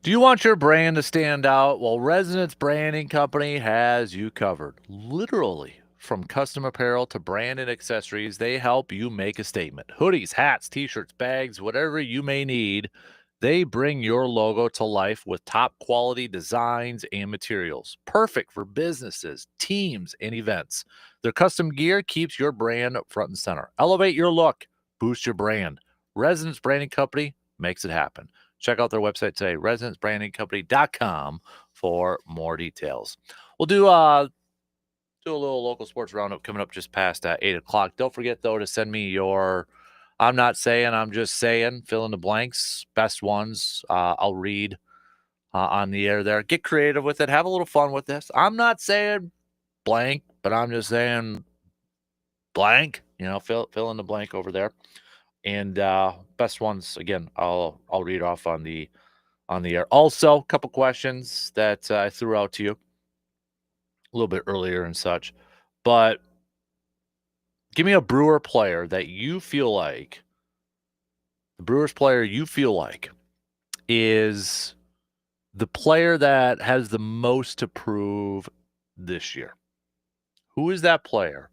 Do you want your brand to stand out? Well, Resonance Branding Company has you covered. Literally, from custom apparel to brand and accessories, they help you make a statement. Hoodies, hats, t-shirts, bags, whatever you may need, they bring your logo to life with top quality designs and materials. Perfect for businesses, teams, and events. Their custom gear keeps your brand front and center. Elevate your look, boost your brand. Resonance Branding Company makes it happen. Check out their website today, resonancebbrandingcompany.com, for more details. We'll do a little local sports roundup coming up just past 8 o'clock. Don't forget, though, to send me your I'm not saying, I'm just saying, fill in the blanks, best ones. I'll read on the air there. Get creative with it. Have a little fun with this. I'm not saying blank, but I'm just saying blank. Fill in the blank over there. And best ones, again, I'll read off on the air. Also, a couple questions that I threw out to you a little bit earlier and such. But give me a Brewer player that you feel like, the Brewers player you feel like is the player that has the most to prove this year. Who is that player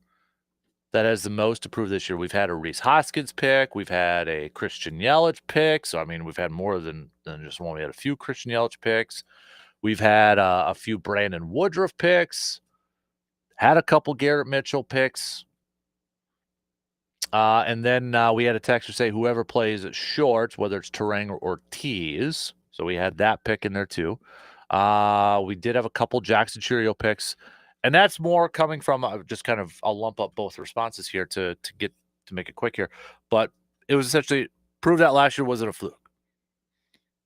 that has the most to prove this year? We've had a Rhys Hoskins pick. We've had a Christian Yelich pick. So, I mean, we've had more than just one. We had a few Christian Yelich picks. We've had a few Brandon Woodruff picks, had a couple Garrett Mitchell picks. And then we had a texter say whoever plays short, whether it's Terang or Ortiz. So we had that pick in there too. We did have a couple Jackson Churio picks. And that's more coming from just kind of, I'll lump up both responses here to make it quick here. But it was essentially prove that last year wasn't a fluke.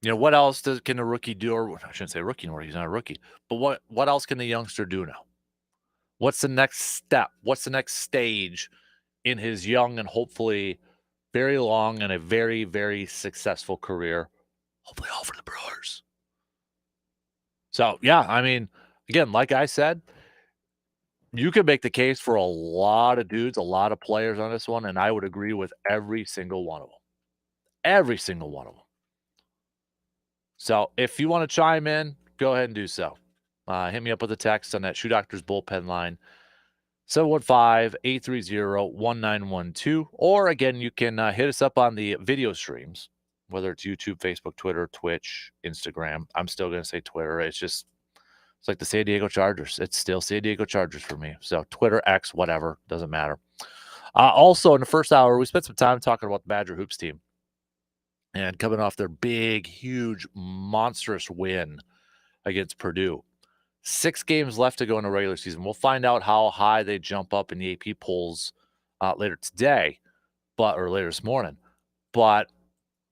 What else can a rookie do? Or I shouldn't say rookie anymore. He's not a rookie. But what else can the youngster do now? What's the next step? What's the next stage in his young and hopefully very long and a very, very successful career? Hopefully all for the Brewers. So, yeah, I mean, again, like I said, you could make the case for a lot of dudes, a lot of players on this one, and I would agree with every single one of them. Every single one of them. So if you want to chime in, go ahead and do so. Hit me up with a text on that Shoe Doctors bullpen line, 715-830-1912. Or again, you can hit us up on the video streams, whether it's YouTube, Facebook, Twitter, Twitch, Instagram. I'm still going to say Twitter. It's like the San Diego Chargers. It's still San Diego Chargers for me. So Twitter, X, whatever, doesn't matter. Also, in the first hour, we spent some time talking about the Badger Hoops team and coming off their big, huge, monstrous win against Purdue. 6 games left to go in the regular season. We'll find out how high they jump up in the AP polls later today, or later this morning. But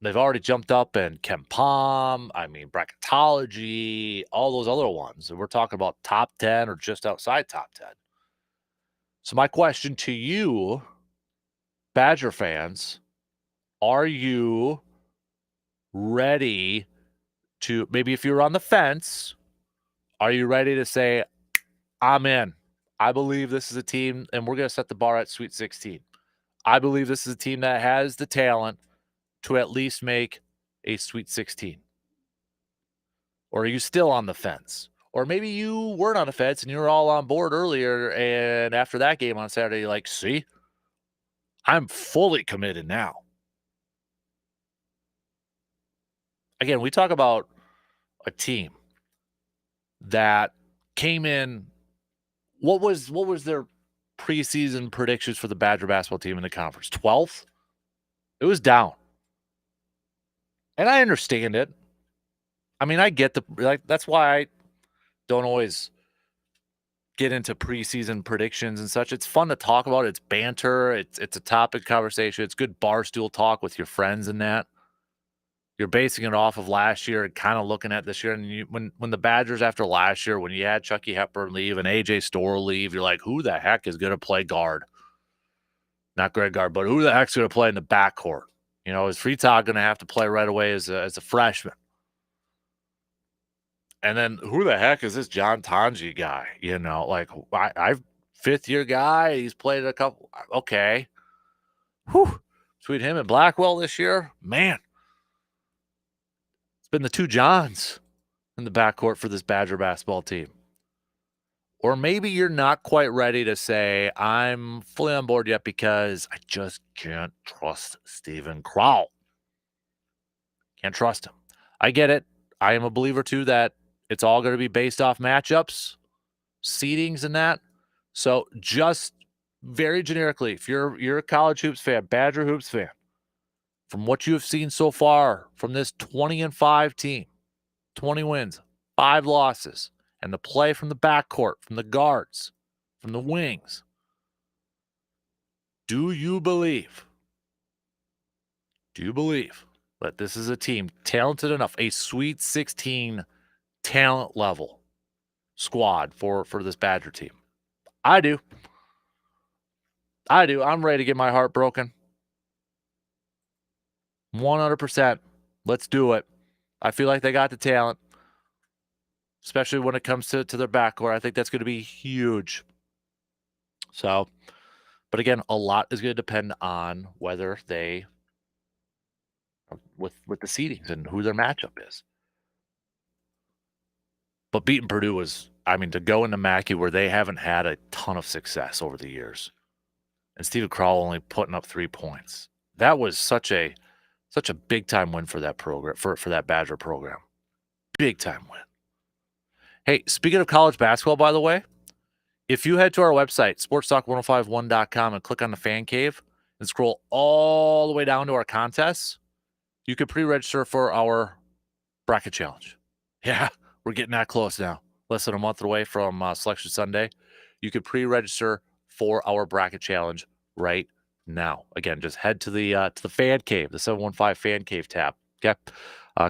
they've already jumped up in Ken Palm, bracketology, all those other ones. And we're talking about top 10 or just outside top 10. So my question to you, Badger fans, are you ready to, maybe if you're on the fence, are you ready to say, I'm in? I believe this is a team, and we're going to set the bar at Sweet 16. I believe this is a team that has the talent to at least make a Sweet 16. Or are you still on the fence? Or maybe you weren't on the fence and you were all on board earlier, and after that game on Saturday, you're like, see, I'm fully committed now. Again, we talk about a team that came in. What was their preseason predictions for the Badger basketball team in the conference? 12th? It was down. And I understand it. I mean, I get that's why I don't always get into preseason predictions and such. It's fun to talk about. It's banter. It's a topic conversation. It's good barstool talk with your friends and that. You're basing it off of last year and kind of looking at this year. And when the Badgers after last year, when you had Chucky Hepburn leave and AJ Storr leave, you're like, who the heck is going to play guard? Not Greg Gard, but who the heck's going to play in the backcourt? Is Freetag going to have to play right away as a freshman? And then who the heck is this John Tanji guy? I've 5th-year guy. He's played a couple. Okay. Whew. Between him and Blackwell this year, man. It's been the two Johns. in the backcourt for this Badger basketball team. Or maybe you're not quite ready to say, I'm fully on board yet because I just can't trust Steven Crowell. Can't trust him. I get it. I am a believer, too, that it's all going to be based off matchups, seedings, and that. So just very generically, if you're a college hoops fan, Badger hoops fan, from what you have seen so far from this 20-5 team, 20 wins, 5 losses, and the play from the backcourt, from the guards, from the wings, do you believe that this is a team talented enough, a Sweet 16 talent level squad for this Badger team? I do. I'm ready to get my heart broken. 100%. Let's do it. I feel like they got the talent, especially when it comes to their backcourt. I think that's going to be huge. So, but again, a lot is going to depend on whether they, with the seedings and who their matchup is. But beating Purdue was, I mean, to go into Mackey where they haven't had a ton of success over the years, and Steven Crowell only putting up 3 points. That was such a big time win for that program, for that Badger program. Big time win. Hey, speaking of college basketball, by the way, if you head to our website, sportstalk1051.com, and click on the fan cave and scroll all the way down to our contests, you can pre-register for our bracket challenge. Yeah, we're getting that close now. Less than a month away from Selection Sunday. You can pre-register for our bracket challenge right now. Again, just head to the fan cave, the 715 fan cave tab. Okay,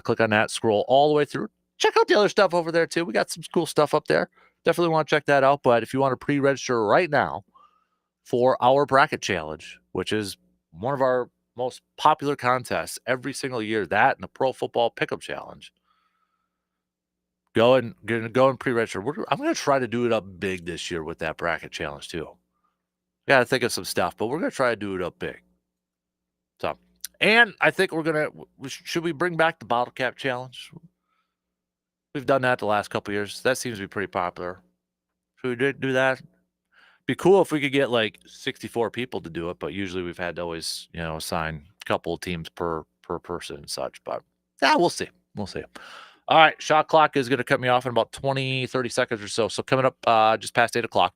click on that, scroll all the way through. Check out the other stuff over there too. We got some cool stuff up there. Definitely want to check that out. But if you want to pre-register right now for our bracket challenge, which is one of our most popular contests every single year, that and the Pro Football Pickup Challenge, go and pre-register. I'm going to try to do it up big this year with that bracket challenge too. Got to think of some stuff, but we're going to try to do it up big. So, and I think should we bring back the bottle cap challenge? We've done that the last couple years. That seems to be pretty popular. Should we do that? Be cool if we could get like 64 people to do it, but usually we've had to always, assign a couple of teams per person and such. But yeah, we'll see. We'll see. All right, shot clock is going to cut me off in about 20, 30 seconds or so. So coming up just past 8 o'clock,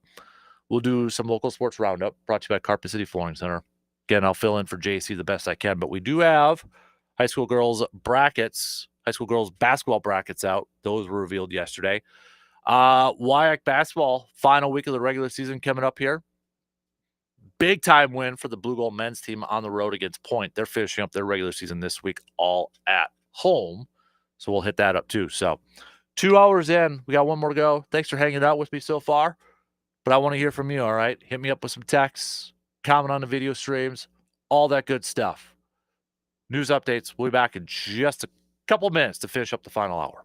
we'll do some local sports roundup brought to you by Carpet City Flooring Center. Again, I'll fill in for JC the best I can, but we do have high school girls basketball brackets out. Those were revealed yesterday. WIAC basketball, final week of the regular season coming up here. Big time win for the Blue Gold men's team on the road against Point. They're finishing up their regular season this week all at home. So we'll hit that up too. So 2 hours in, we got one more to go. Thanks for hanging out with me so far. But I want to hear from you, all right? Hit me up with some texts, comment on the video streams, all that good stuff. News updates. We'll be back in just a couple minutes to finish up the final hour.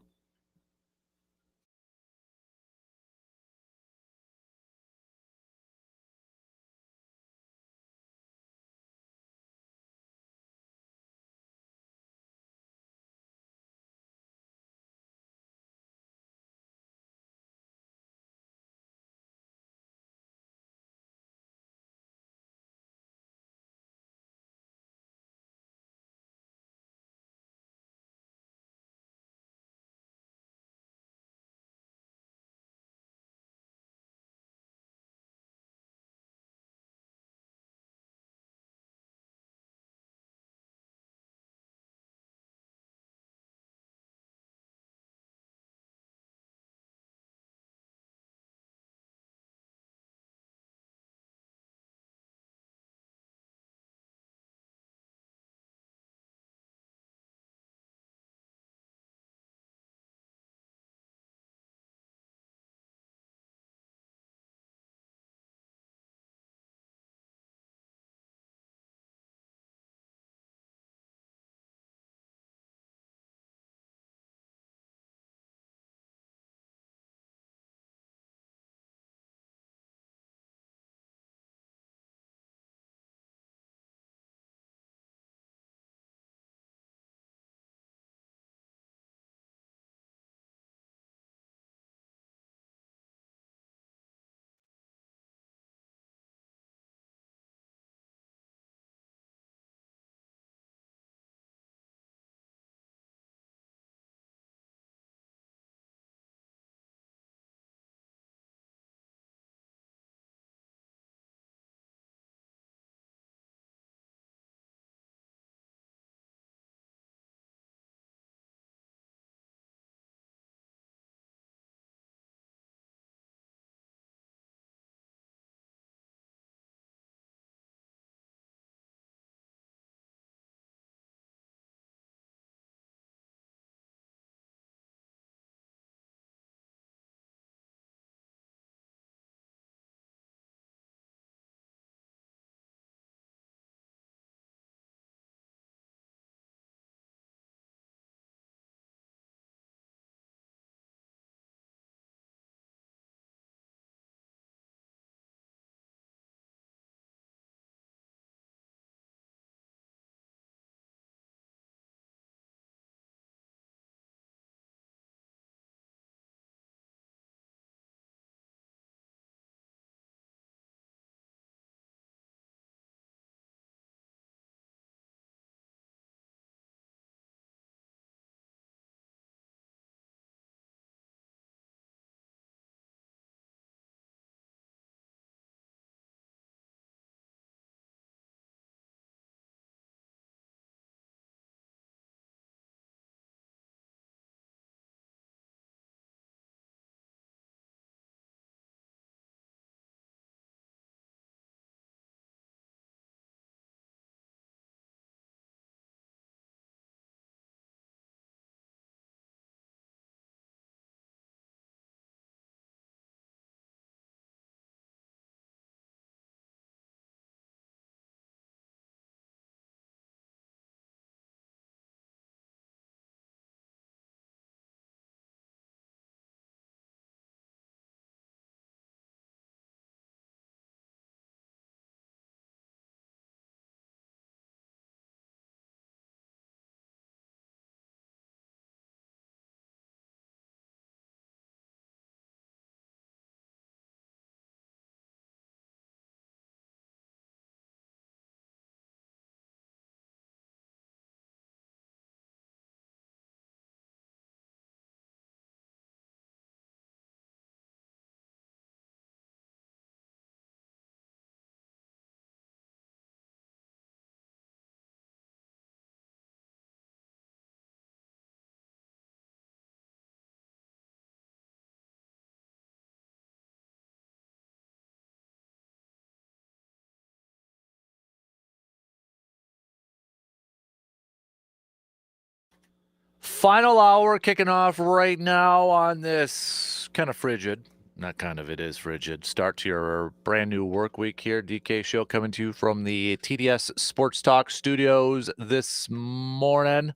final hour kicking off right now on this kind of frigid, not kind of, it is frigid, start to your brand new work week here. DK Show coming to you from the TDS Sports Talk studios this morning.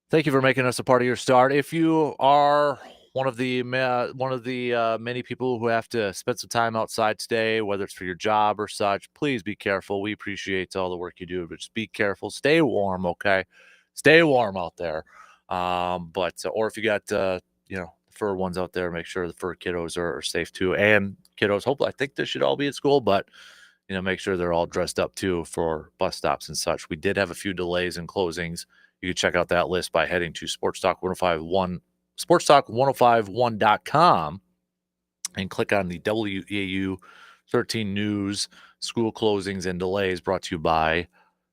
Thank you for making us a part of your start. If you are one of the many people who have to spend some time outside today, whether it's for your job or such, please be careful. We appreciate all the work you do, but just be careful. Stay warm, okay? Stay warm out there. Or if you got fur ones out there, make sure the fur kiddos are safe too. And kiddos, hopefully, I think they should all be at school, but make sure they're all dressed up too for bus stops and such. We did have a few delays and closings. You can check out that list by heading to sportstalk1051.com and click on the WEAU 13 News School Closings and Delays, brought to you by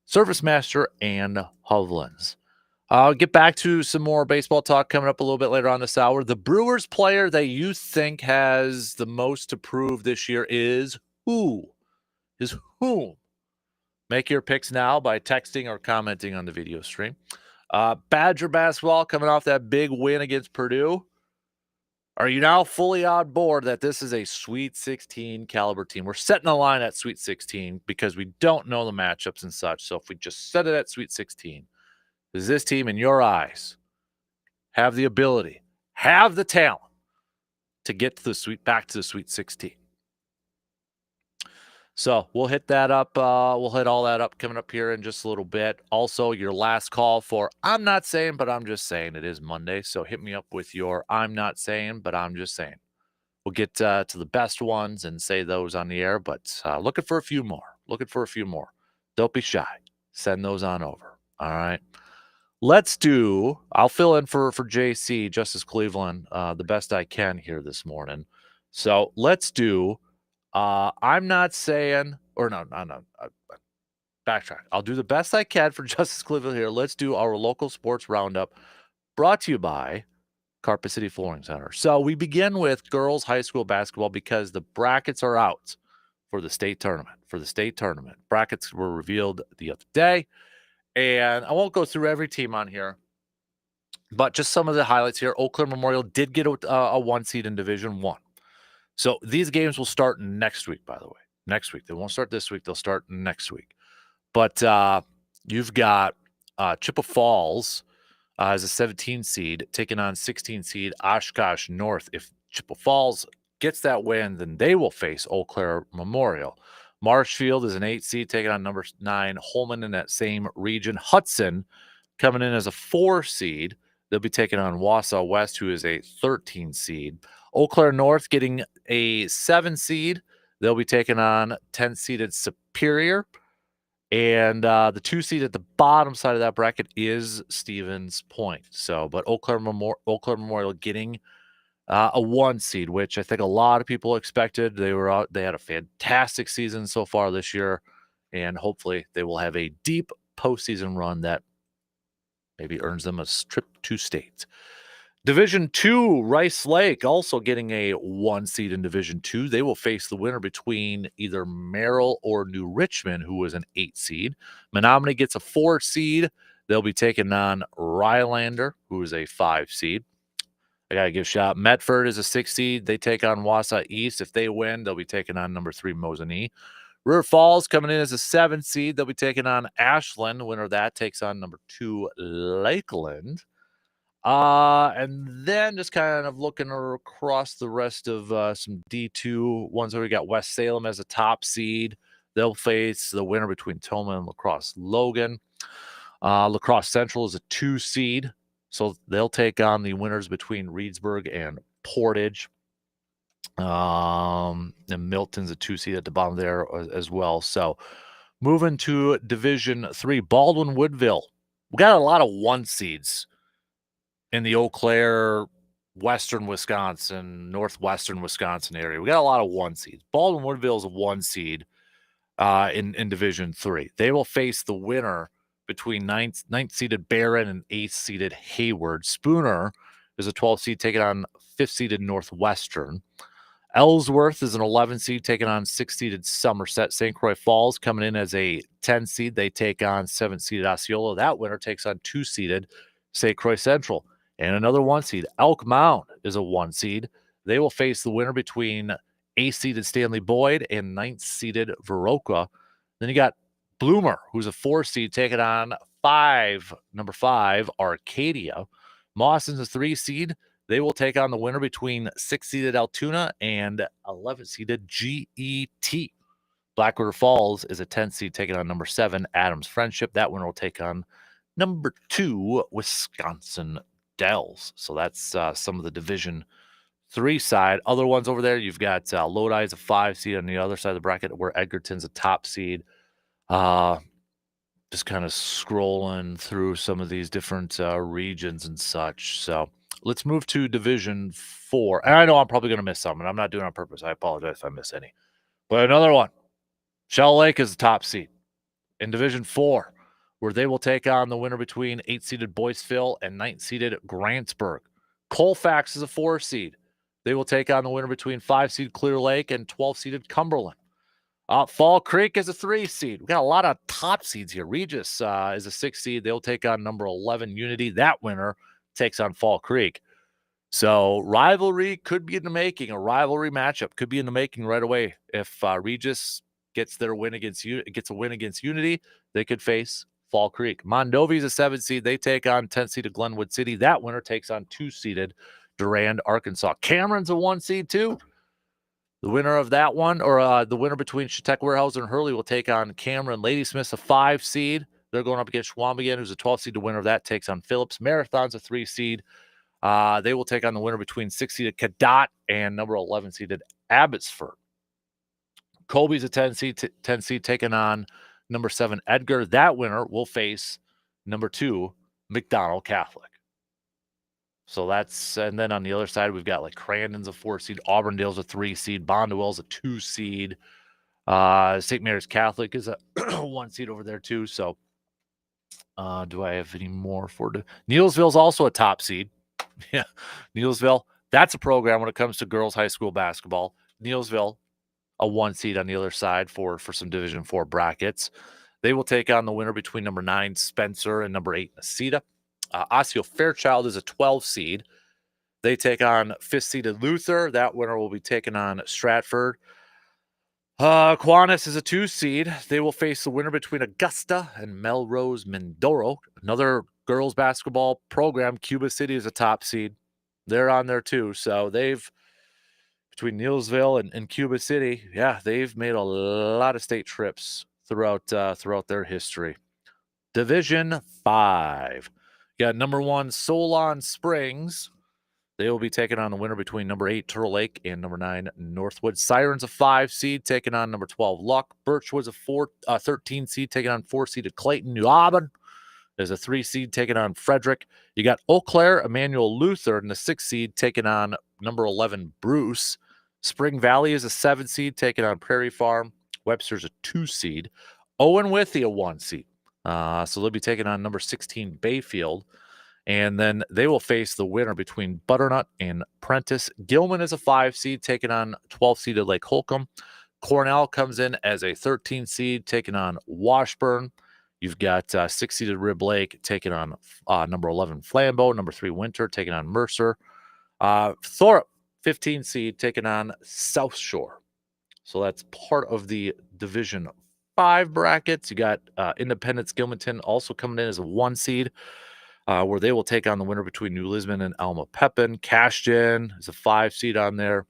ServiceMaster and Hovland's. I'll get back to some more baseball talk coming up a little bit later on this hour. The Brewers player that you think has the most to prove this year is who? Is whom? Make your picks now by texting or commenting on the video stream. Badger basketball coming off that big win against Purdue. Are you now fully on board that this is a Sweet 16 caliber team? We're setting the line at Sweet 16 because we don't know the matchups and such. So if we just set it at Sweet 16, does this team, in your eyes, have the ability, have the talent to get to back to the Sweet 16? So we'll hit that up. We'll hit all that up coming up here in just a little bit. Also, your last call for I'm not saying, but I'm just saying. It is Monday, so hit me up with your I'm not saying, but I'm just saying. We'll get to the best ones and say those on the air, but looking for a few more. Don't be shy. Send those on over. All right. I'll fill in for JC, Justice Cleveland, the best I can here this morning. So let's do I'm not saying, or no, backtrack. I'll do the best I can for Justice Cleveland here. Let's do our local sports roundup, brought to you by Carpet City Flooring Center. So we begin with girls high school basketball because the brackets are out for the state tournament. Brackets were revealed the other day, and I won't go through every team on here, but just some of the highlights here. Eau Claire Memorial did get a 1 seed in Division 1. So these games will start next week, by the way. Next week. They won't start this week. They'll start next week. But you've got Chippewa Falls as a 17 seed taking on 16 seed Oshkosh North. If Chippewa Falls gets that win, then they will face Eau Claire Memorial. Marshfield is an 8 seed taking on number 9 Holman in that same region. Hudson coming in as a 4 seed. They'll be taking on Wausau West, who is a 13 seed. Eau Claire North getting a 7 seed. They'll be taking on 10-seeded Superior. And the 2 seed at the bottom side of that bracket is Stevens Point. But Eau Claire Memorial getting a 1 seed, which I think a lot of people expected. They had a fantastic season so far this year, and hopefully they will have a deep postseason run that maybe earns them a trip to state. Division 2, Rice Lake also getting a 1 seed in Division 2. They will face the winner between either Merrill or New Richmond, who is an 8 seed. Menominee gets a 4 seed. They'll be taking on Rylander, who is a 5 seed. I got to give a shout. Medford is a 6 seed. They take on Wausau East. If they win, they'll be taking on number 3 Mosinee. River Falls coming in as a 7 seed. They'll be taking on Ashland. The winner of that takes on number 2 Lakeland. And then just kind of looking across the rest of some D2 ones where we got West Salem as a top seed. They'll face the winner between Toma and La Crosse Logan. La Crosse Central is a 2 seed, so they'll take on the winners between Reedsburg and Portage. And Milton's a 2 seed at the bottom there as well. So moving to Division 3, Baldwin Woodville. We got a lot of 1 seeds in the Eau Claire, Western Wisconsin, Northwestern Wisconsin area. We got a lot of 1 seeds. Baldwin Woodville is a 1 seed in Division 3. They will face the winner between 9th seeded Barron and 8th seeded Hayward. Spooner is a 12 seed taking on 5th seeded Northwestern. Ellsworth is an 11 seed taking on 6th seeded Somerset. St. Croix Falls coming in as a 10 seed. They take on 7th seeded Osceola. That winner takes on 2 seeded St. Croix Central. And another 1 seed, Elk Mound, is a 1 seed. They will face the winner between 8th-seeded Stanley Boyd and 9th-seeded Viroqua. Then you got Bloomer, who's a 4 seed, taking on number 5, Arcadia. Mawson's a 3 seed. They will take on the winner between 6th-seeded Altoona and 11th-seeded GET. Black River Falls is a 10 seed, taking on number 7, Adams Friendship. That winner will take on number 2, Wisconsin Dells. So that's some of the Division 3 side. Other ones over there, you've got Lodi is a 5 seed on the other side of the bracket, where Edgerton's a top seed. Just kind of scrolling through some of these different regions and such. So let's move to Division 4. And I know I'm probably going to miss some, and I'm not doing it on purpose. I apologize if I miss any. But another one, Shell Lake is the top seed in Division 4, where they will take on the winner between 8th-seeded Boyceville and 9th-seeded Grantsburg. Colfax is a 4 seed. They will take on the winner between 5-seed Clear Lake and 12-seeded Cumberland. Fall Creek is a 3 seed. We got a lot of top seeds here. Regis is a 6 seed. They'll take on number 11 Unity. That winner takes on Fall Creek. So rivalry could be in the making. A rivalry matchup could be in the making right away. If Regis gets a win against Unity, they could face Fall Creek. Mondovi is a 7 seed. They take on 10-seeded Glenwood City. That winner takes on 2-seeded Durand, Arkansas. Cameron's a 1 seed too. The winner of that one, or the winner between Chautauqua Warehouse and Hurley, will take on Cameron. Ladysmith's a 5 seed. They're going up against Schwambigan, who's a 12 seed. The winner of that takes on Phillips. Marathon's a 3 seed. They will take on the winner between 6-seeded Cadott and number 11-seeded Abbotsford. Colby's a 10 seed, taking on number 7 Edgar. That winner will face number 2 McDonald Catholic. So that's, and then on the other side, we've got like Crandon's a 4 seed, Auburndale's a 3 seed, Bondwell's a 2 seed, St. Mary's Catholic is a 1 seed over there too. So do I have any more for Neilsville's also a top seed. Yeah, Neilsville, that's a program when it comes to girls high school basketball. Neilsville, a 1 seed on the other side for some Division 4 brackets. They will take on the winner between number 9 Spencer and number 8 Nacita. Osseo Fairchild is a 12 seed. They take on 5th-seeded Luther. That winner will be taking on Stratford. Kiwanis is a 2 seed. They will face the winner between Augusta and Melrose Mindoro. Another girls basketball program, Cuba City, is a top seed. They're on there too. So they've, between Neilsville and Cuba City, yeah, they've made a lot of state trips throughout their history. Division 5. You got number 1 Solon Springs. They will be taking on the winner between number 8 Turtle Lake and number 9 Northwood. Siren's a 5 seed, taking on number 12 Luck. Birchwood's a 13 seed, taking on 4-seeded Clayton. New Auburn is a 3 seed, taking on Frederick. You got Eau Claire, Emmanuel Luther in the 6 seed, taking on number 11 Bruce. Spring Valley is a 7 seed, taking on Prairie Farm. Webster's a 2 seed. Owen Withy a 1 seed. So they'll be taking on number 16 Bayfield. And then they will face the winner between Butternut and Prentice. Gilman is a 5 seed, taking on 12-seeded Lake Holcomb. Cornell comes in as a 13 seed, taking on Washburn. You've got 6-seeded Rib Lake taking on number 11 Flambeau, number 3 Winter taking on Mercer. Thorup, 15 seed, taking on South Shore. So that's part of the Division 5 brackets. You got Independence Gilmanton also coming in as a 1 seed, where they will take on the winner between New Lisbon and Alma Pepin. Cashton is a 5 seed on there.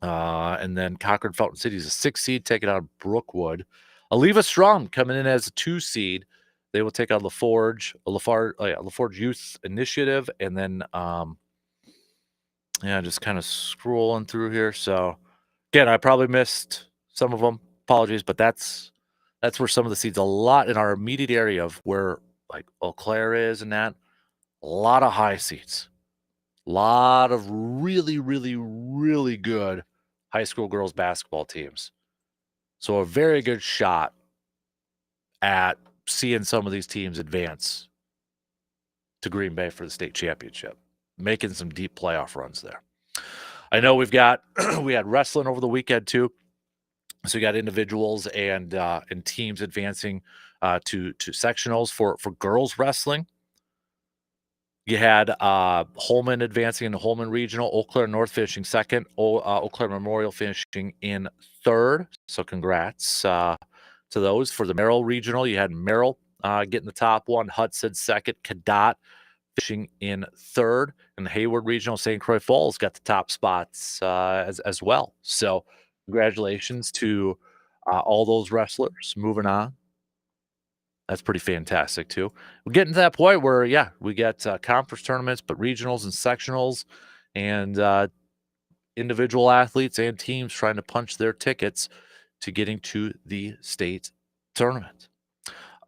And then Concord Fountain City is a 6 seed, taking on Brookwood. Aliva Strum coming in as a 2 seed. They will take on LaForge Youth Initiative. And then, just kind of scrolling through here. So, again, I probably missed some of them. Apologies, but that's where some of the seeds, a lot in our immediate area of where like Eau Claire is and that, a lot of high seeds. A lot of really, really, really good high school girls basketball teams. So a very good shot at seeing some of these teams advance to Green Bay for the state championship, making some deep playoff runs there. I know we had wrestling over the weekend too. So we got individuals and teams advancing to sectionals for girls wrestling. You had Holman advancing into Holman Regional, Eau Claire North finishing second, Eau Claire Memorial finishing in third. So congrats to those. For the Merrill Regional, you had Merrill getting the top one, Hudson second, Cadott finishing in third, and the Hayward Regional, St. Croix Falls got the top spots as well. So congratulations to all those wrestlers. Moving on. That's pretty fantastic too. We're getting to that point where, yeah, we get conference tournaments, but regionals and sectionals, and individual athletes and teams trying to punch their tickets to getting to the state tournament.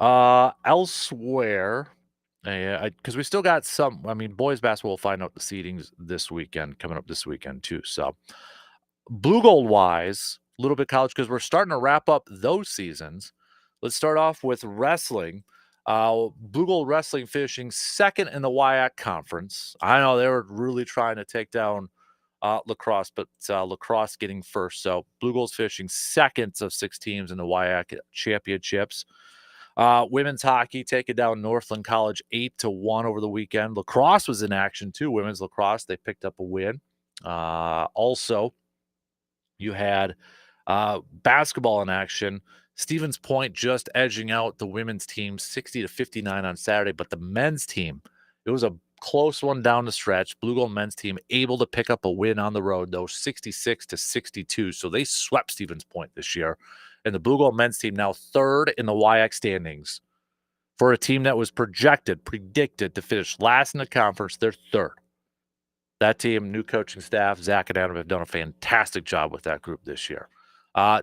Elsewhere, because we still got some. I mean, boys basketball will find out the seedings this weekend, coming up this weekend too. So, blue gold wise, a little bit college because we're starting to wrap up those seasons. Let's start off with wrestling. Blue gold wrestling finishing second in the WIAC conference. I know they were really trying to take down lacrosse, but lacrosse getting first. So blue gold's finishing second of 6 teams in the WIAC championships. Women's hockey taking down Northland College 8-1 over the weekend. Lacrosse was in action too. Women's lacrosse, they picked up a win. Also, you had basketball in action. Stevens Point just edging out the women's team 60-59 on Saturday, but the men's team, it was a close one down the stretch. Blue Gold men's team able to pick up a win on the road, though, 66-62. So they swept Stevens Point this year. And the Blue Gold men's team now third in the WIAC standings. For a team that was predicted to finish last in the conference, they're third. That team, new coaching staff, Zach and Adam have done a fantastic job with that group this year.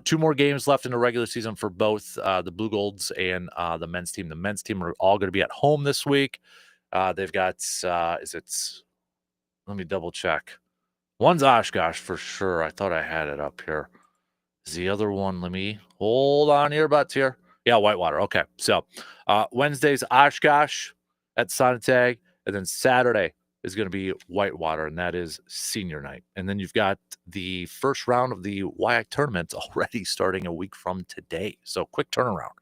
2 more games left in the regular season for both the Blue Golds and the men's team. The men's team are all going to be at home this week. They've got, let me double check. One's Oshkosh for sure. I thought I had it up here. Is the other one, let me hold on here, butts here. Yeah, Whitewater. Okay. So Wednesday's Oshkosh at Sonotag, and then Saturday is going to be Whitewater, and that is senior night. And then you've got the first round of the WIAC tournament already starting a week from today. So quick turnaround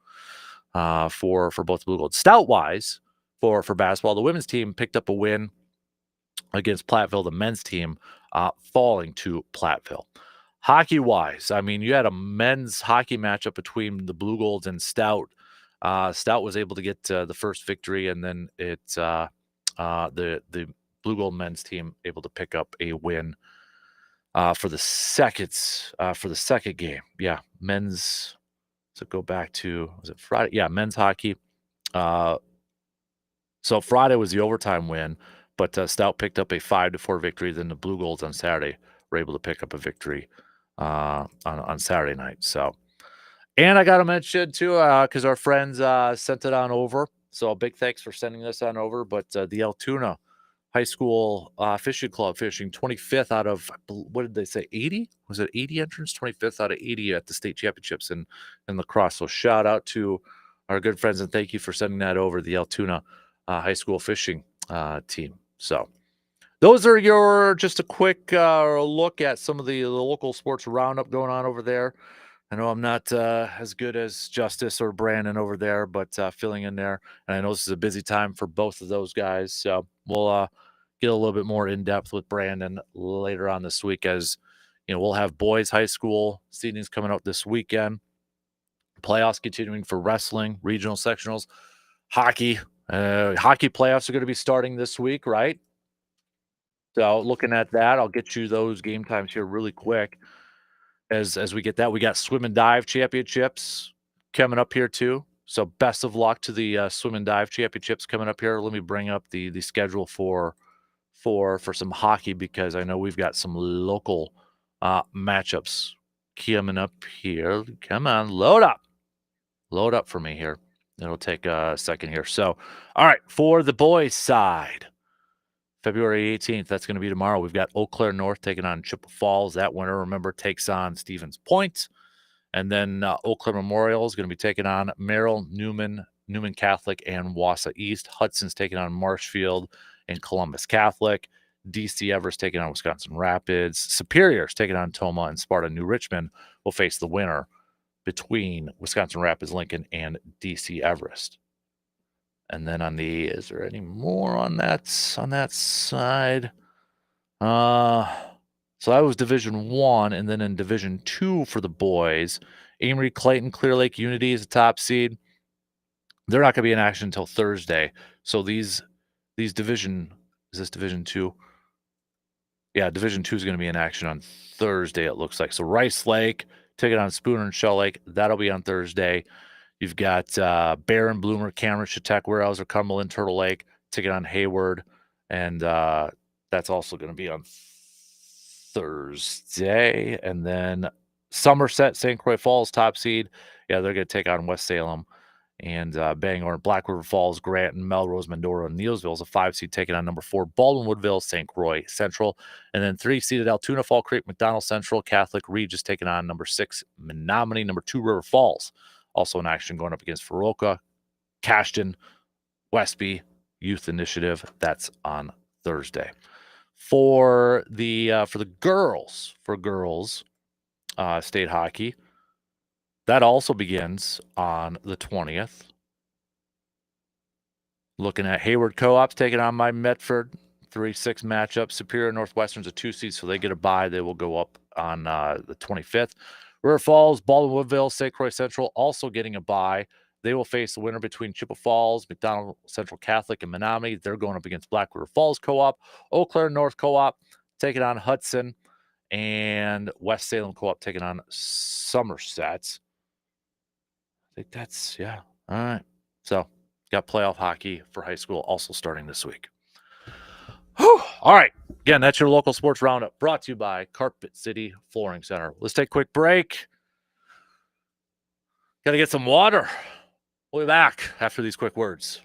for both Blue Gold. Stout-wise, for basketball, the women's team picked up a win against Platteville. The men's team falling to Platteville. Hockey-wise, I mean, you had a men's hockey matchup between the Blue Golds and Stout. Stout was able to get the first victory, and then the Blue Gold men's team able to pick up a win for the second game. Yeah, men's. So go back to, was it Friday? Yeah, men's hockey. So Friday was the overtime win, but Stout picked up a 5-4 victory. Then the Blue Golds on Saturday were able to pick up a victory on Saturday night. So, and I got to mention too, because our friends sent it on over. So a big thanks for sending this on over. But the Altoona High School Fishing Club finishing 25th out of, what did they say, 80? Was it 80 entrants? 25th out of 80 at the state championships in lacrosse. So shout out to our good friends, and thank you for sending that over, the Altoona High School Fishing team. So those are your, just a quick look at some of the local sports roundup going on over there. I know I'm not as good as Justice or Brandon over there, but filling in there. And I know this is a busy time for both of those guys. So we'll get a little bit more in depth with Brandon later on this week, as you know, we'll have boys high school seedings coming out this weekend. Playoffs continuing for wrestling, regional sectionals, hockey. Hockey playoffs are going to be starting this week, right? So looking at that, I'll get you those game times here really quick. As we get that, we got swim and dive championships coming up here too. So best of luck to the swim and dive championships coming up here. Let me bring up the schedule for some hockey, because I know we've got some local matchups coming up here. Come on, load up for me here. It'll take a second here. So, all right, for the boys' side, February 18th, that's going to be tomorrow. We've got Eau Claire North taking on Chippewa Falls. That winner, remember, takes on Stevens Point. And then Eau Claire Memorial is going to be taking on Merrill, Newman Catholic, and Wausau East. Hudson's taking on Marshfield and Columbus Catholic. DC Everest taking on Wisconsin Rapids. Superior's taking on Toma, and Sparta New Richmond will face the winner between Wisconsin Rapids Lincoln and DC Everest. And then is there any more on that side? So that was Division 1, and then in Division 2 for the boys, Amory, Clayton, Clear Lake Unity is the top seed. They're not going to be in action until Thursday. So these Division is this Division 2? Yeah, Division 2 is going to be in action on Thursday, it looks like. So Rice Lake taking on Spooner and Shell Lake. That'll be on Thursday. You've got Barron, Bloomer, Cameron, Chautauqua, Warehouser, Cumberland, Turtle Lake taking on Hayward. And that's also going to be on Thursday. And then Somerset, St. Croix Falls, top seed. Yeah, they're going to take on West Salem. And Bangor, Black River Falls, Grant, and Melrose, Medora, and Neilsville is a 5 seed taking on number 4, Baldwin Woodville, St. Croix Central. And then 3 seeded Altoona, Fall Creek, McDonald Central, Catholic, Regis taking on number 6, Menominee, number 2, River Falls. Also in action going up against Faroka, Cashton, Westby, Youth Initiative. That's on Thursday. For the girls, state hockey, that also begins on the 20th. Looking at Hayward Co-ops taking on my Medford 3-6 matchup. Superior Northwestern's a 2 seed, so they get a bye. They will go up on the 25th. River Falls, Baldwin Woodville, St. Croix Central also getting a bye. They will face the winner between Chippewa Falls, McDonald Central Catholic, and Menominee. They're going up against Black River Falls Co-op. Eau Claire North Co-op taking on Hudson, and West Salem Co-op taking on Somerset. I think that's, yeah. All right. So got playoff hockey for high school also starting this week. Whew. All right. Again, that's your local sports roundup brought to you by Carpet City Flooring Center. Let's take a quick break. Got to get some water. We'll be back after these quick words.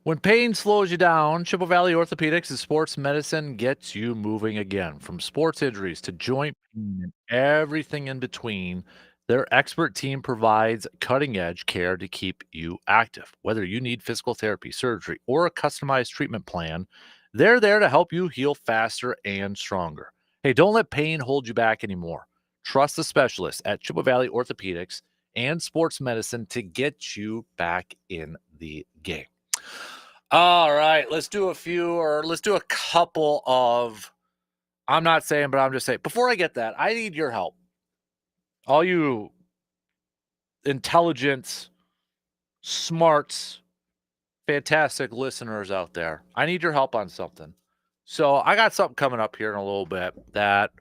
When pain slows you down, Chippewa Valley Orthopedics and Sports Medicine gets you moving again. From sports injuries to joint pain and everything in between, their expert team provides cutting edge care to keep you active. Whether you need physical therapy, surgery, or a customized treatment plan, they're there to help you heal faster and stronger. Hey, don't let pain hold you back anymore. Trust the specialists at Chippewa Valley Orthopedics and Sports Medicine to get you back in the game. All right, let's do a couple of I'm not saying, but I'm just saying. Before I get that, I need your help. All you intelligent, smart, fantastic listeners out there. I need your help on something. So I got something coming up here in a little bit, that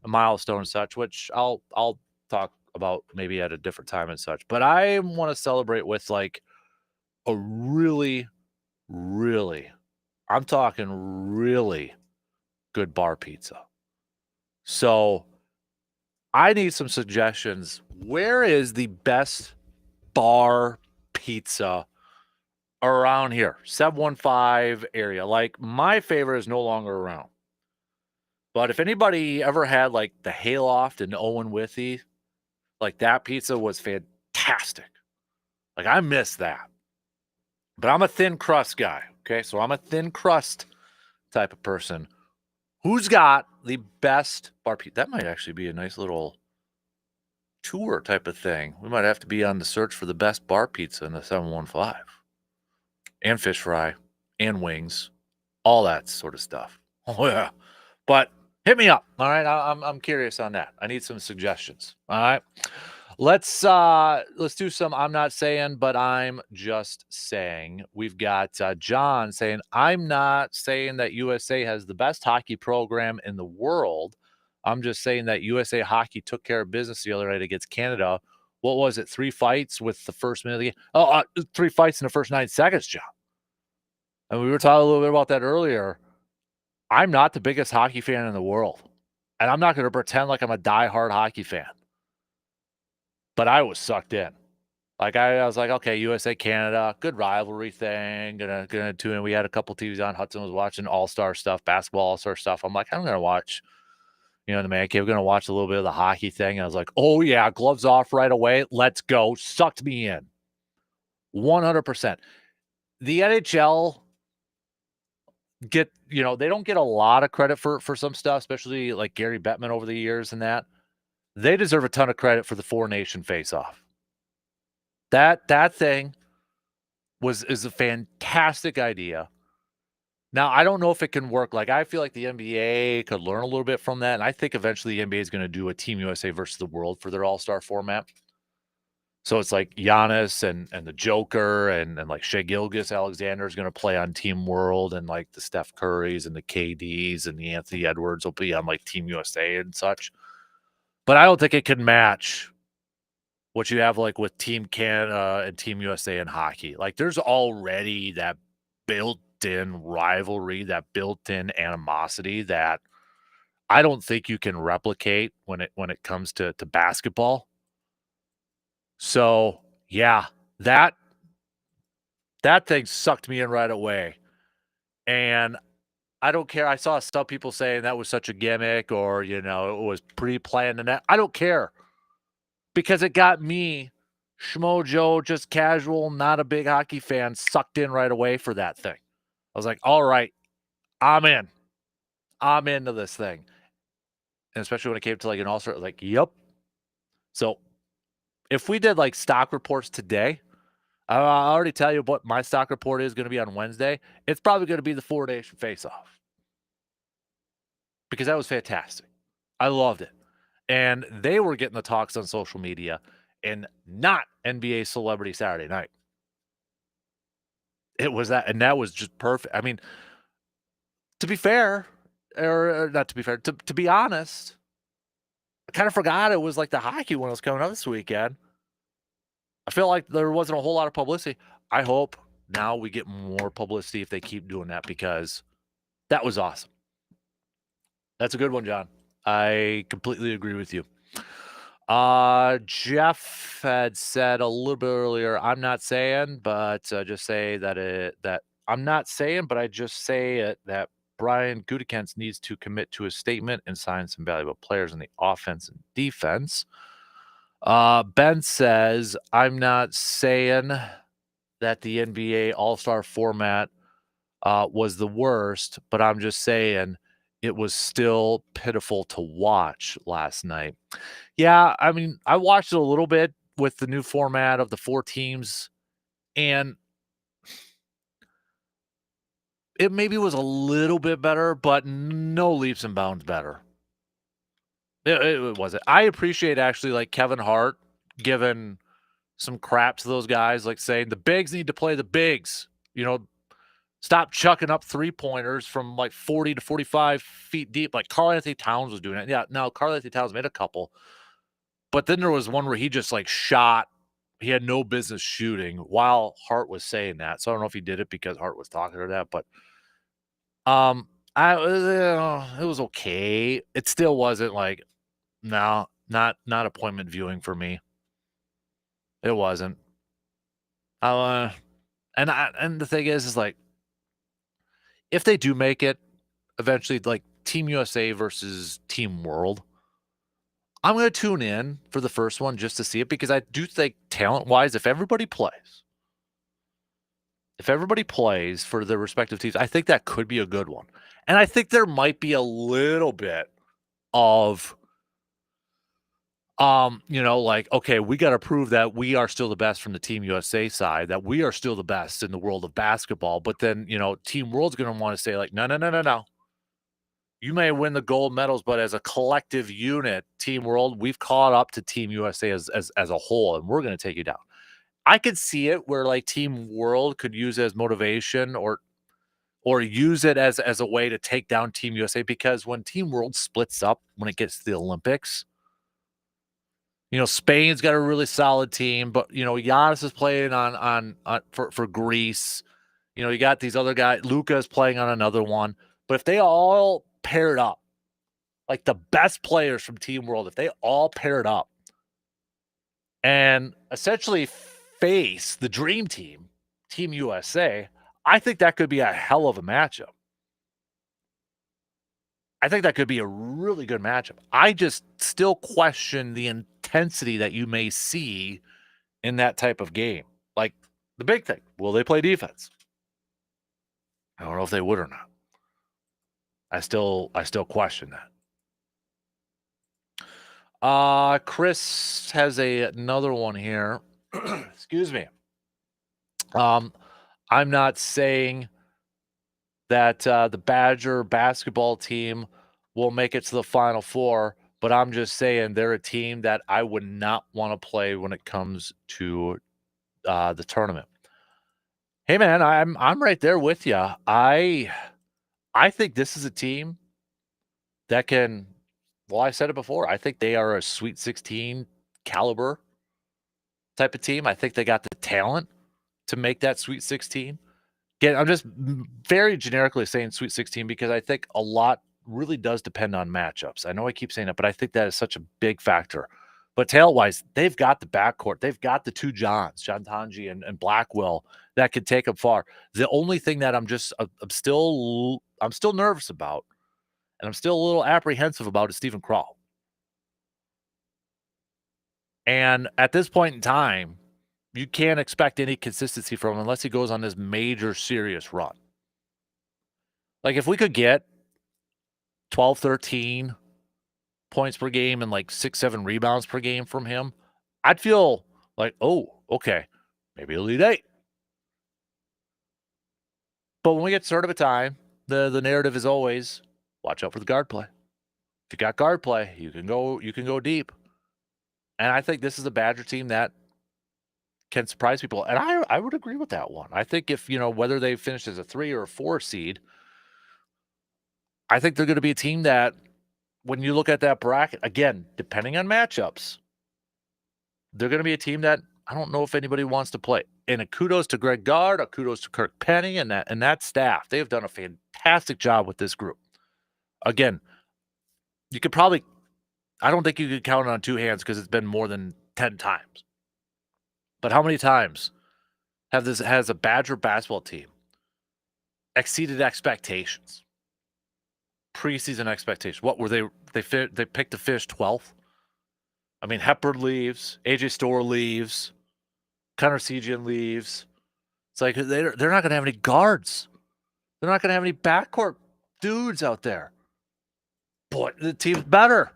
a milestone and such, which I'll talk about maybe at a different time and such. But I want to celebrate with like a really, really, I'm talking really good bar pizza. So I need some suggestions. Where is the best bar pizza around here? 715 area. Like, my favorite is no longer around. But if anybody ever had like the Hayloft and Owen Withy, like that pizza was fantastic. Like, I miss that. But I'm a thin crust guy. Okay. So I'm a thin crust type of person. Who's got the best bar pizza? That might actually be a nice little tour type of thing. We might have to be on the search for the best bar pizza in the 715, and fish fry and wings, all that sort of stuff. Oh yeah. But hit me up. All right. I'm curious on that. I need some suggestions. All right. Let's do some I'm not saying, but I'm just saying. We've got John saying, I'm not saying that USA has the best hockey program in the world. I'm just saying that USA Hockey took care of business the other night against Canada. What was it? 3 fights with the first minute of the game? 3 fights in the first 9 seconds, John. And we were talking a little bit about that earlier. I'm not the biggest hockey fan in the world. And I'm not going to pretend like I'm a diehard hockey fan. But I was sucked in. Like, I was like, okay, USA Canada, good rivalry thing. Gonna tune in. We had a couple TVs on. Hudson was watching All-Star stuff, basketball All-Star stuff. I'm like, I'm gonna watch, the man cave. We're gonna watch a little bit of the hockey thing. And I was like, oh yeah, gloves off right away. Let's go. Sucked me in. 100%. The NHL they don't get a lot of credit for some stuff, especially like Gary Bettman over the years and that. They deserve a ton of credit for the 4-nation face-off. That thing is a fantastic idea. Now, I don't know if it can work. Like, I feel like the NBA could learn a little bit from that, and I think eventually the NBA is going to do a Team USA versus the world for their All-Star format. So it's like Giannis and the Joker and like Shai Gilgeous-Alexander is going to play on Team World, and like the Steph Currys and the KDs and the Anthony Edwards will be on like Team USA and such. But I don't think it can match what you have like with Team Canada and Team USA in hockey. Like, there's already that built-in rivalry, that built-in animosity that I don't think you can replicate when it comes to basketball. So yeah, that thing sucked me in right away. And I don't care. I saw some people saying that was such a gimmick, or it was pre-planned, and that I don't care. Because it got me, Schmo Joe, just casual, not a big hockey fan, sucked in right away for that thing. I was like, all right, I'm in. I'm into this thing. And especially when it came to like an all-star, like, yep. So if we did like stock reports today, I'll already tell you what my stock report is going to be on Wednesday. It's probably going to be the 4-nation face-off. Because that was fantastic. I loved it. And they were getting the talks on social media, and not NBA Celebrity Saturday Night. It was that, and that was just perfect. I mean, to be fair, or not to be fair, to be honest, I kind of forgot it was like the hockey one was coming up this weekend. I feel like there wasn't a whole lot of publicity. I hope now we get more publicity if they keep doing that, because that was awesome. That's a good one, John. I completely agree with you. Jeff had said a little bit earlier, I'm not saying, but just say that I'm not saying, but I just say it, that Brian Gutekunst needs to commit to a statement and sign some valuable players in the offense and defense. Ben says, I'm not saying that the NBA All-Star format was the worst, but I'm just saying it was still pitiful to watch last night. Yeah, I mean, I watched it a little bit with the new format of the 4 teams, and it maybe was a little bit better, but no leaps and bounds better. It wasn't. I appreciate actually like Kevin Hart giving some crap to those guys, like saying the bigs need to play the bigs. You know, stop chucking up 3-pointers from like 40 to 45 feet deep. Like Karl Anthony Towns was doing it. Yeah, now Karl Anthony Towns made a couple, but then there was one where he just like shot. He had no business shooting while Hart was saying that. So I don't know if he did it because Hart was talking to that, but um, it was okay. It still wasn't like no, not appointment viewing for me. It wasn't. And the thing is like if they do make it eventually, like Team USA versus Team World, I'm going to tune in for the first one just to see it because I do think talent wise, if everybody plays for their respective teams, I think that could be a good one. And I think there might be a little bit of like, okay, we got to prove that we are still the best from the Team USA side, that we are still the best in the world of basketball. But then, Team World's going to want to say, like, no, no, no, no, no. You may win the gold medals, but as a collective unit, Team World, we've caught up to Team USA as a whole, and we're going to take you down. I could see it where like Team World could use it as motivation or use it as a way to take down Team USA because when Team World splits up when it gets to the Olympics, Spain's got a really solid team, but Giannis is playing on for Greece. You got these other guys. Luka's playing on another one. But if they all paired up, like the best players from Team World, if they all paired up and essentially face the dream team, Team USA, I think that could be a hell of a matchup. I think that could be a really good matchup. I just still question the intensity that you may see in that type of game. Like the big thing, will they play defense? I don't know if they would or not. I still question that. Chris has another one here. Excuse me. I'm not saying that the Badger basketball team will make it to the Final Four, but I'm just saying they're a team that I would not want to play when it comes to the tournament. Hey man, I'm right there with you. I think this is a team that can. Well, I said it before. I think they are a Sweet 16 caliber type of team. I think they got the talent to make that Sweet 16. Again, I'm just very generically saying Sweet 16 because I think a lot really does depend on matchups. I know I keep saying it, but I think that is such a big factor. But talent-wise, they've got the backcourt. They've got the two Johns, John Tanji and Blackwell, that could take them far. The only thing that I'm still nervous about, and I'm still a little apprehensive about, is Stephen Krall. And at this point in time, you can't expect any consistency from him unless he goes on this major serious run. Like if we could get 12, 13 points per game and like 6, 7 rebounds per game from him, I'd feel like, oh, okay, maybe Elite Eight. But when we get start of a time, the narrative is always watch out for the guard play. If you got guard play, you can go deep. And I think this is a Badger team that can surprise people. And I would agree with that one. I think if, whether they finish as a 3 or a 4 seed, I think they're going to be a team that, when you look at that bracket, again, depending on matchups, they're going to be a team that I don't know if anybody wants to play. And a kudos to Greg Gard, a kudos to Kirk Penny and that staff. They have done a fantastic job with this group. Again, you could probably, I don't think you could count it on 2 hands because it's been more than 10 times. But how many times has a Badger basketball team exceeded expectations. Preseason expectations. What were they? They picked to finish 12th. I mean, Hepburn leaves, AJ Storr leaves, Connor Segian leaves. It's like they're not going to have any guards. They're not going to have any backcourt dudes out there. Boy, the team's better.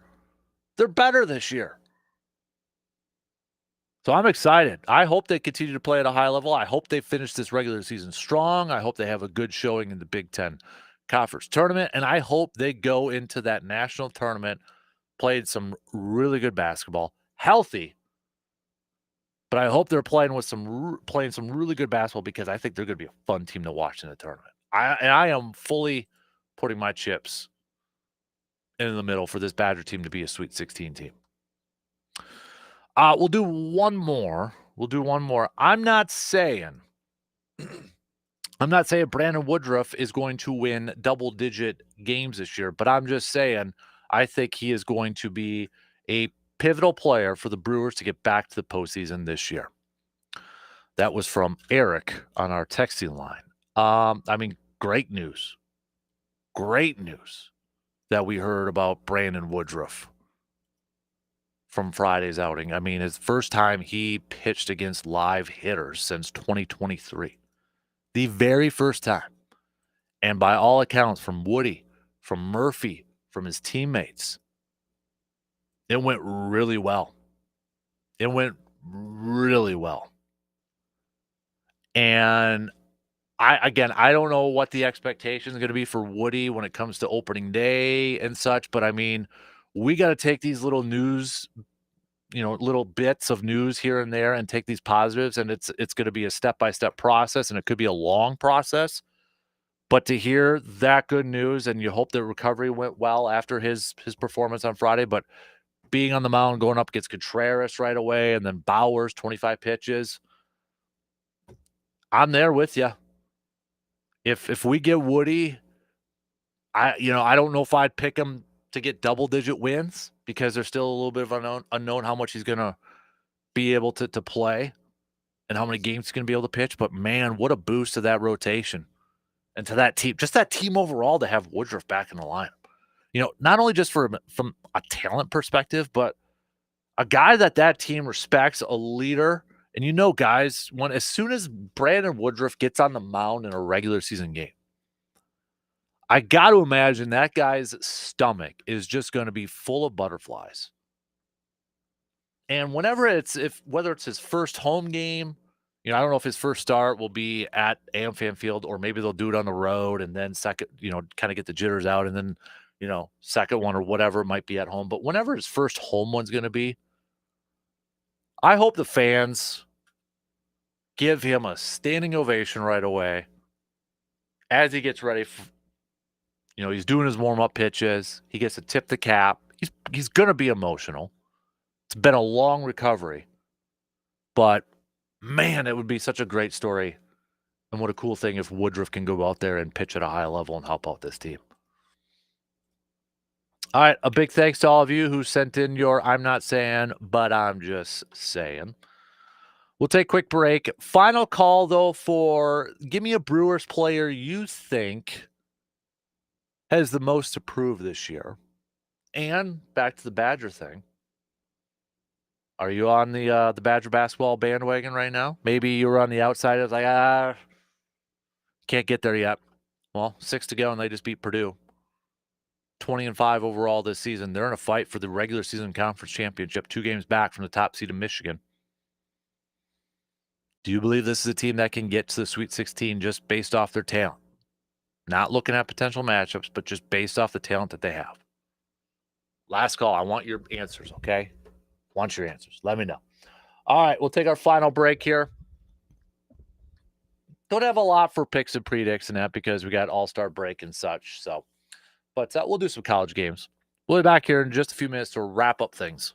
They're better this year. So I'm excited. I hope they continue to play at a high level. I hope they finish this regular season strong. I hope they have a good showing in the Big Ten Conference tournament. And I hope they go into that national tournament, played some really good basketball, healthy. But I hope they're playing some really good basketball because I think they're going to be a fun team to watch in the tournament. I am fully putting my chips in the middle for this Badger team to be a Sweet 16 team. We'll do one more. I'm not saying Brandon Woodruff is going to win double-digit games this year, but I'm just saying I think he is going to be a pivotal player for the Brewers to get back to the postseason this year. That was from Eric on our texting line. I mean, great news. Great news that we heard about Brandon Woodruff from Friday's outing. I mean, his first time he pitched against live hitters since 2023. The very first time. And by all accounts, from Woody, from Murphy, from his teammates, it went really well. And I don't know what the expectation is going to be for Woody when it comes to opening day and such, but I mean, we got to take these little news, little bits of news here and there and take these positives, and it's going to be a step-by-step process, and it could be a long process. But to hear that good news, and you hope the recovery went well after his performance on Friday, but being on the mound, going up against Contreras right away, and then Bowers, 25 pitches, I'm there with you. If we get Woody, I don't know if I'd pick him to get double-digit wins because there's still a little bit of unknown how much he's going to be able to play and how many games he's going to be able to pitch. But, man, what a boost to that rotation and to that team. Just that team overall to have Woodruff back in the lineup. Not only just from a talent perspective, but a guy that team respects, a leader. And guys, as soon as Brandon Woodruff gets on the mound in a regular season game, I got to imagine that guy's stomach is just going to be full of butterflies. And whether it's his first home game, I don't know if his first start will be at AmFam Field or maybe they'll do it on the road and then second, kind of get the jitters out and then, second one or whatever might be at home. But whenever his first home one's going to be, I hope the fans give him a standing ovation right away as he gets ready. He's doing his warm-up pitches. He gets to tip the cap. He's going to be emotional. It's been a long recovery. But, man, it would be such a great story. And what a cool thing if Woodruff can go out there and pitch at a high level and help out this team. All right, a big thanks to all of you who sent in your I'm not saying, but I'm just saying. We'll take a quick break. Final call, though, for give me a Brewers player you think has the most to prove this year. And back to the Badger thing. Are you on the Badger basketball bandwagon right now? Maybe you were on the outside. It's like, can't get there yet. Well, 6 to go, and they just beat Purdue. 20-5 overall this season. They're in a fight for the regular season conference championship, 2 games back from the top seed of Michigan. Do you believe this is a team that can get to the Sweet 16 just based off their talent? Not looking at potential matchups, but just based off the talent that they have. Last call. I want your answers, okay? Want your answers. Let me know. All right, we'll take our final break here. Don't have a lot for picks and predicts and that because we got All-Star break and such. But we'll do some college games. We'll be back here in just a few minutes to wrap up things.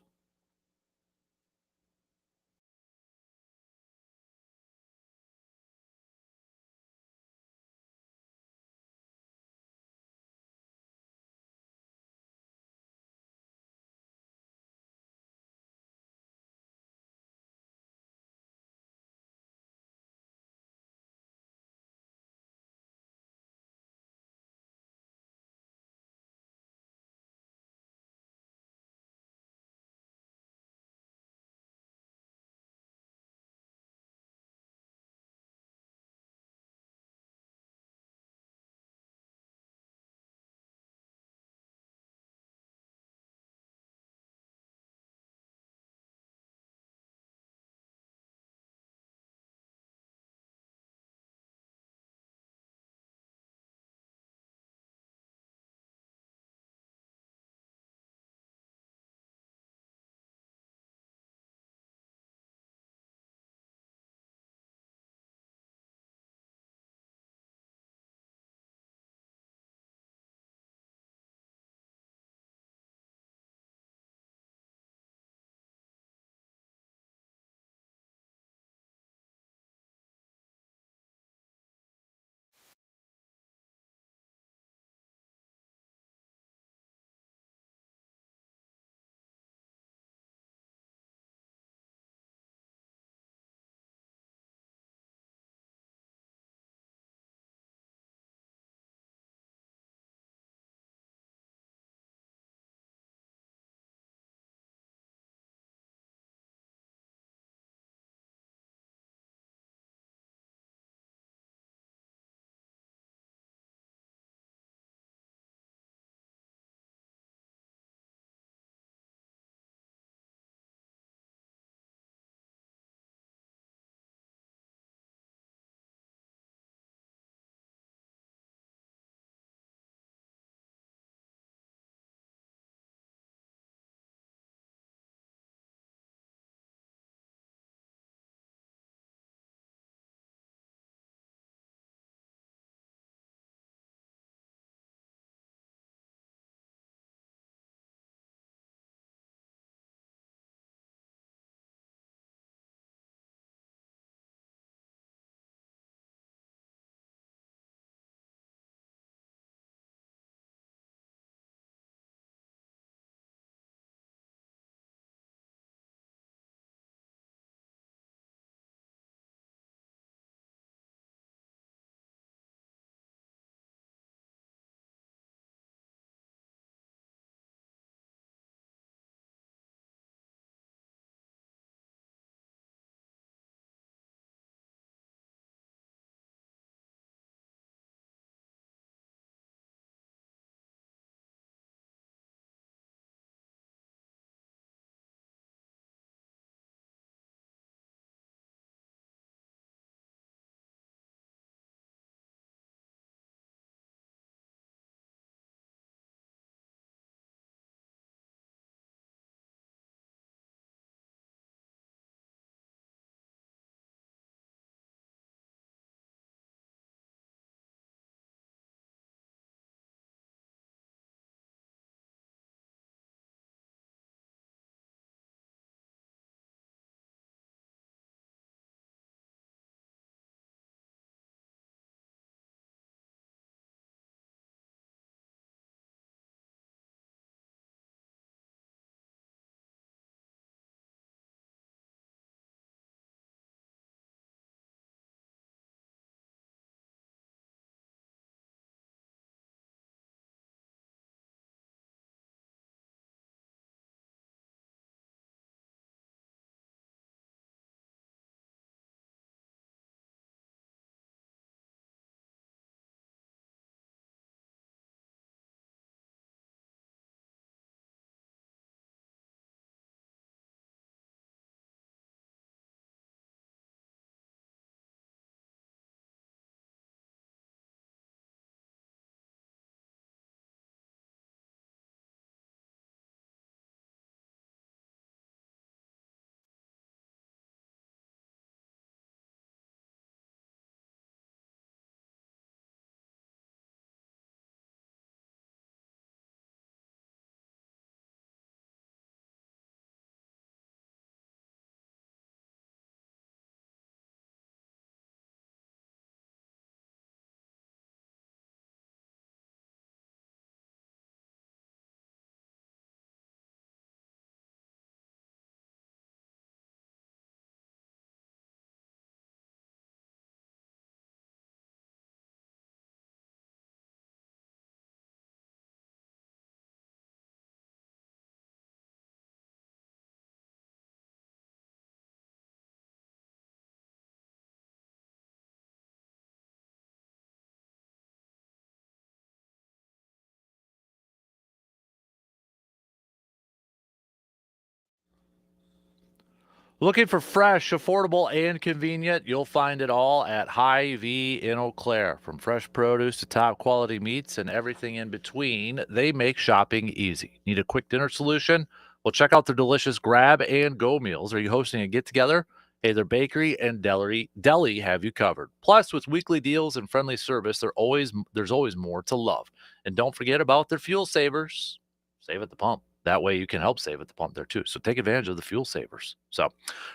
Looking for fresh, affordable, and convenient? You'll find it all at Hy-Vee in Eau Claire. From fresh produce to top quality meats and everything in between, they make shopping easy. Need a quick dinner solution? Well, check out their delicious grab and go meals. Are you hosting a get together? Hey, their bakery and deli have you covered. Plus, with weekly deals and friendly service, there's always more to love. And don't forget about their fuel savers. Save at the pump. That way you can help save at the pump there too. So take advantage of the fuel savers. So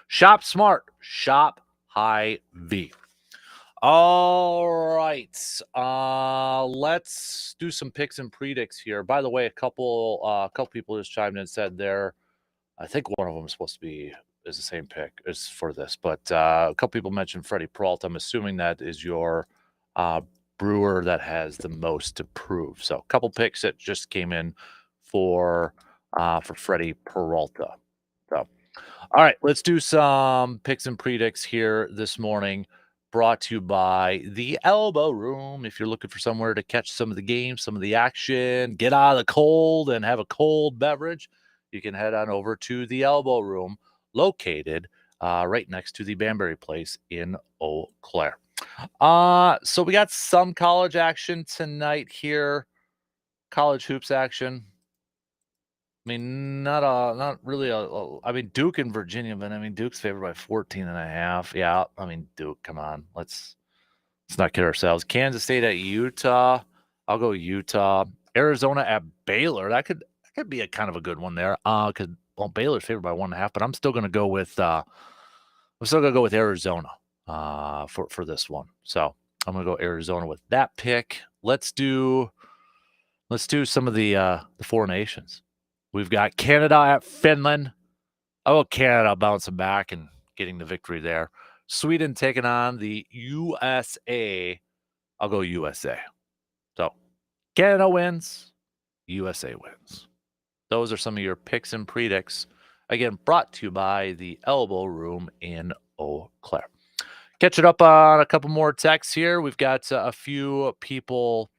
shop smart, shop Hy-Vee. All right. Let's do some picks and predicts here. By the way, a couple people just chimed in and said I think one of them is supposed to be is the same pick as for this, but a couple people mentioned Freddie Peralta. I'm assuming that is your brewer that has the most to prove. So a couple picks that just came in for Freddie Peralta. So, all right, let's do some picks and predicts here this morning. Brought to you by the Elbow Room. If you're looking for somewhere to catch some of the games, some of the action, get out of the cold and have a cold beverage, you can head on over to the Elbow Room, located right next to the Banbury Place in Eau Claire. So we got some college action tonight here. College hoops action. I mean, not really I mean, Duke and Virginia, but I mean, Duke's favored by 14.5. Yeah, I mean, Duke, come on. Let's not kid ourselves. Kansas State at Utah. I'll go Utah. Arizona at Baylor. That could be a kind of a good one there. Because Baylor's favored by 1.5, but I'm still gonna go with Arizona for this one. So I'm gonna go Arizona with that pick. Let's do some of the four nations. We've got Canada at Finland. I'll go Canada bouncing back and getting the victory there. Sweden taking on the USA. I'll go USA. So Canada wins. USA wins. Those are some of your picks and predicts. Again, brought to you by the Elbow Room in Eau Claire. Catching up on a couple more texts here. We've got a few people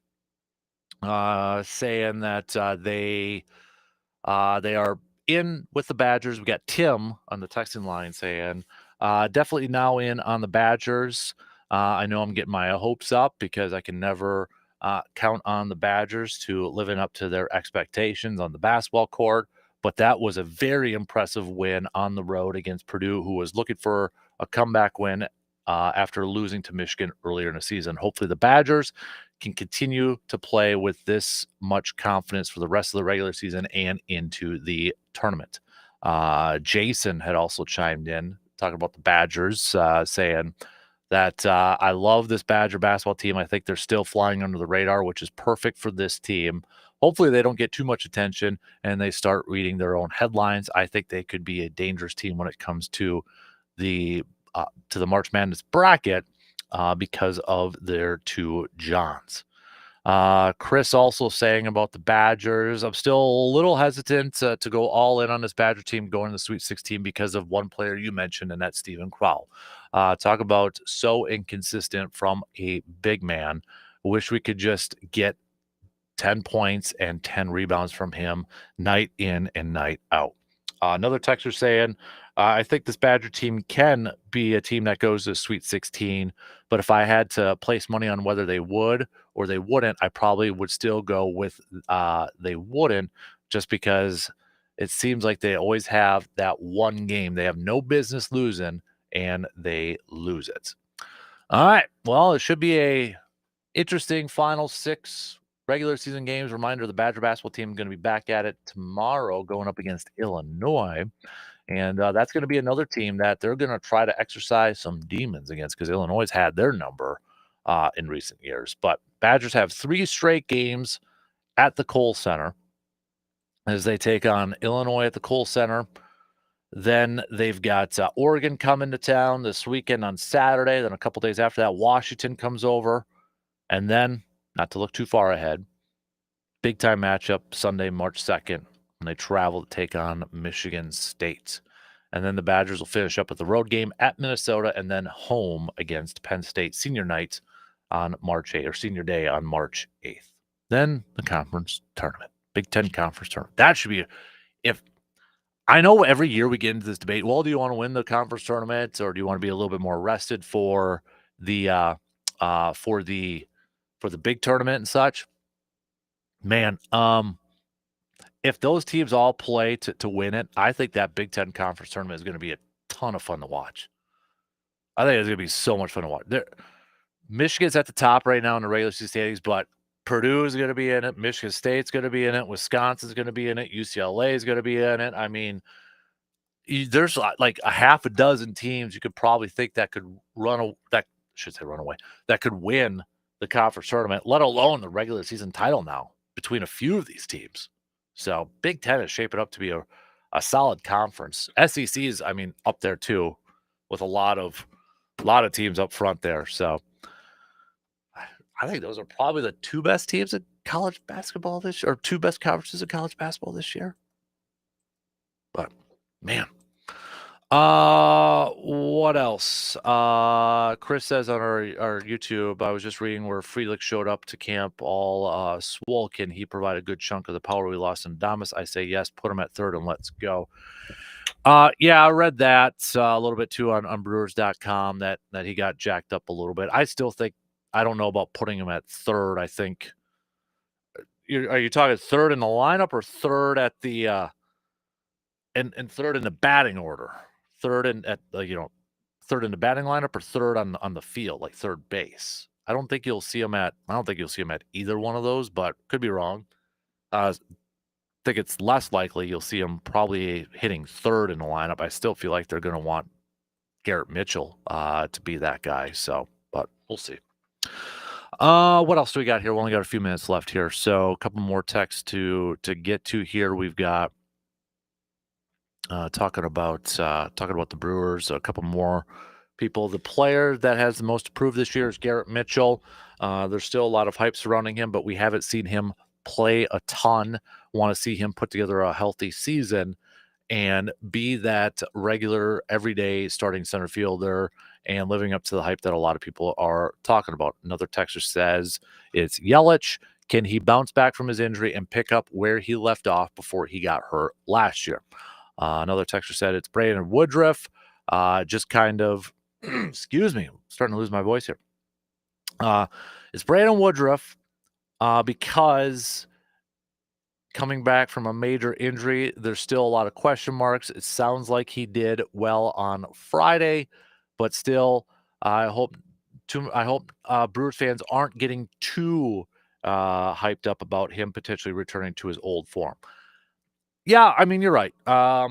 saying that they are in with the Badgers. We got Tim on the texting line saying, definitely now in on the Badgers. I know I'm getting my hopes up because I can never count on the Badgers to living up to their expectations on the basketball court. But that was a very impressive win on the road against Purdue, who was looking for a comeback win after losing to Michigan earlier in the season. Hopefully the Badgers can continue to play with this much confidence for the rest of the regular season and into the tournament. Jason had also chimed in talking about the Badgers, saying that I love this Badger basketball team. I think they're still flying under the radar, which is perfect for this team. Hopefully they don't get too much attention and they start reading their own headlines. I think they could be a dangerous team when it comes to the March Madness bracket because of their two Johns. Chris also saying about the Badgers, I'm still a little hesitant to go all in on this Badger team going to the Sweet 16 because of one player you mentioned, and that's Steven Crowell. Talk about so inconsistent from a big man. Wish we could just get 10 points and 10 rebounds from him night in and night out. Another texter saying, I think this Badger team can be a team that goes to Sweet 16, but if I had to place money on whether they would or they wouldn't, I probably would still go with they wouldn't, just because it seems like they always have that one game they have no business losing and they lose it. All right. Well, it should be a interesting final 6 regular season games. Reminder, the Badger basketball team is going to be back at it tomorrow going up against Illinois. And that's going to be another team that they're going to try to exercise some demons against because Illinois has had their number in recent years. But Badgers have 3 straight games at the Kohl Center as they take on Illinois at the Kohl Center. Then they've got Oregon coming to town this weekend on Saturday. Then a couple days after that, Washington comes over. And then, not to look too far ahead, big-time matchup Sunday, March 2nd, when they travel to take on Michigan State. And then the Badgers will finish up with the road game at Minnesota and then home against Penn State senior night on March 8th, or senior day on March 8th. Then the conference tournament, Big Ten conference tournament. That should be, if I know every year we get into this debate. Well, do you want to win the conference tournament, or do you want to be a little bit more rested for the uh for the for the big tournament and such? Man, if those teams all play to win it, I think that Big Ten conference tournament is going to be a ton of fun to watch. I think it's going to be so much fun to watch. Michigan's at the top right now in the regular season standings, but Purdue is going to be in it. Michigan State's going to be in it. Wisconsin's going to be in it. UCLA is going to be in it. I mean, there's like a half a dozen teams you could probably think that could run away, that could win the conference tournament, let alone the regular season title now between a few of these teams. So Big Ten is shaping up to be a solid conference. SEC is, I mean, up there too, with a lot of teams up front there. So I think those are probably the two best teams in college basketball this year, or two best conferences in college basketball this year. But man, what else? Chris says on our YouTube, I was just reading where Friedrich showed up to camp all swole. Can he provide a good chunk of the power we lost in Damas? I say yes, put him at third and let's go. Yeah, I read that a little bit too on Brewers.com that he got jacked up a little bit. I still think, I don't know about putting him at third. I think are you talking third in the lineup or third at the and third in the batting order? Third in at third in the batting lineup, or third on the field, like third base? I don't think you'll see him at either one of those, but could be wrong. I think it's less likely you'll see him probably hitting third in the lineup. I still feel like they're going to want Garrett Mitchell to be that guy. So, but we'll see. What else do we got here? We only got a few minutes left here, so a couple more texts to get to here. We've got talking about the Brewers. A couple more people. The player that has the most approved this year is Garrett Mitchell. There's still a lot of hype surrounding him, but we haven't seen him play a ton. Want to see him put together a healthy season and be that regular, everyday starting center fielder and living up to the hype that a lot of people are talking about. Another texter says it's Yelich. Can he bounce back from his injury and pick up where he left off before he got hurt last year? Another texter said it's Brandon Woodruff. Just kind of, excuse me, I'm starting to lose my voice here. It's Brandon Woodruff because coming back from a major injury, there's still a lot of question marks. It sounds like he did well on Friday, but still, I hope Brewers fans aren't getting too hyped up about him potentially returning to his old form. Yeah, I mean, you're right. I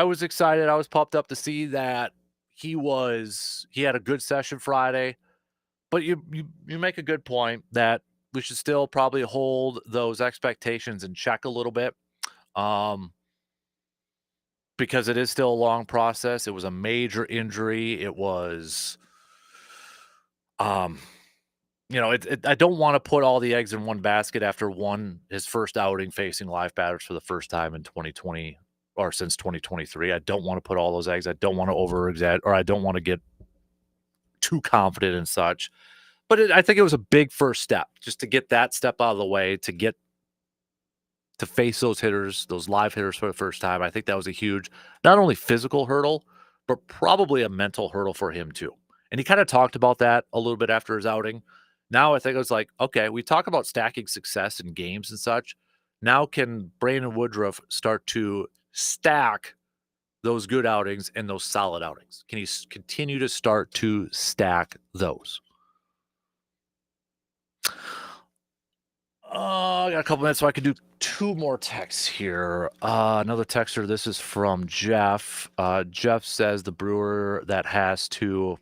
was excited. I was pumped up to see that he had a good session Friday, but you make a good point that we should still probably hold those expectations in check a little bit, because it is still a long process. It was a major injury. It was, I don't want to put all the eggs in one basket after his first outing facing live batters for the first time in 2020 or since 2023. I don't want to put all those eggs. I don't want to over-exaggerate, or I don't want to get too confident and such. But I think it was a big first step just to get that step out of the way, to face those hitters, those live hitters for the first time. I think that was a huge, not only physical hurdle, but probably a mental hurdle for him too. And he kind of talked about that a little bit after his outing. Now I think it was like, okay, we talk about stacking success in games and such. Now can Brandon Woodruff start to stack those good outings and those solid outings? Can he continue to start to stack those? I got a couple minutes, so I can do two more texts here. Another texter. This is from Jeff. Jeff says the brewer that has to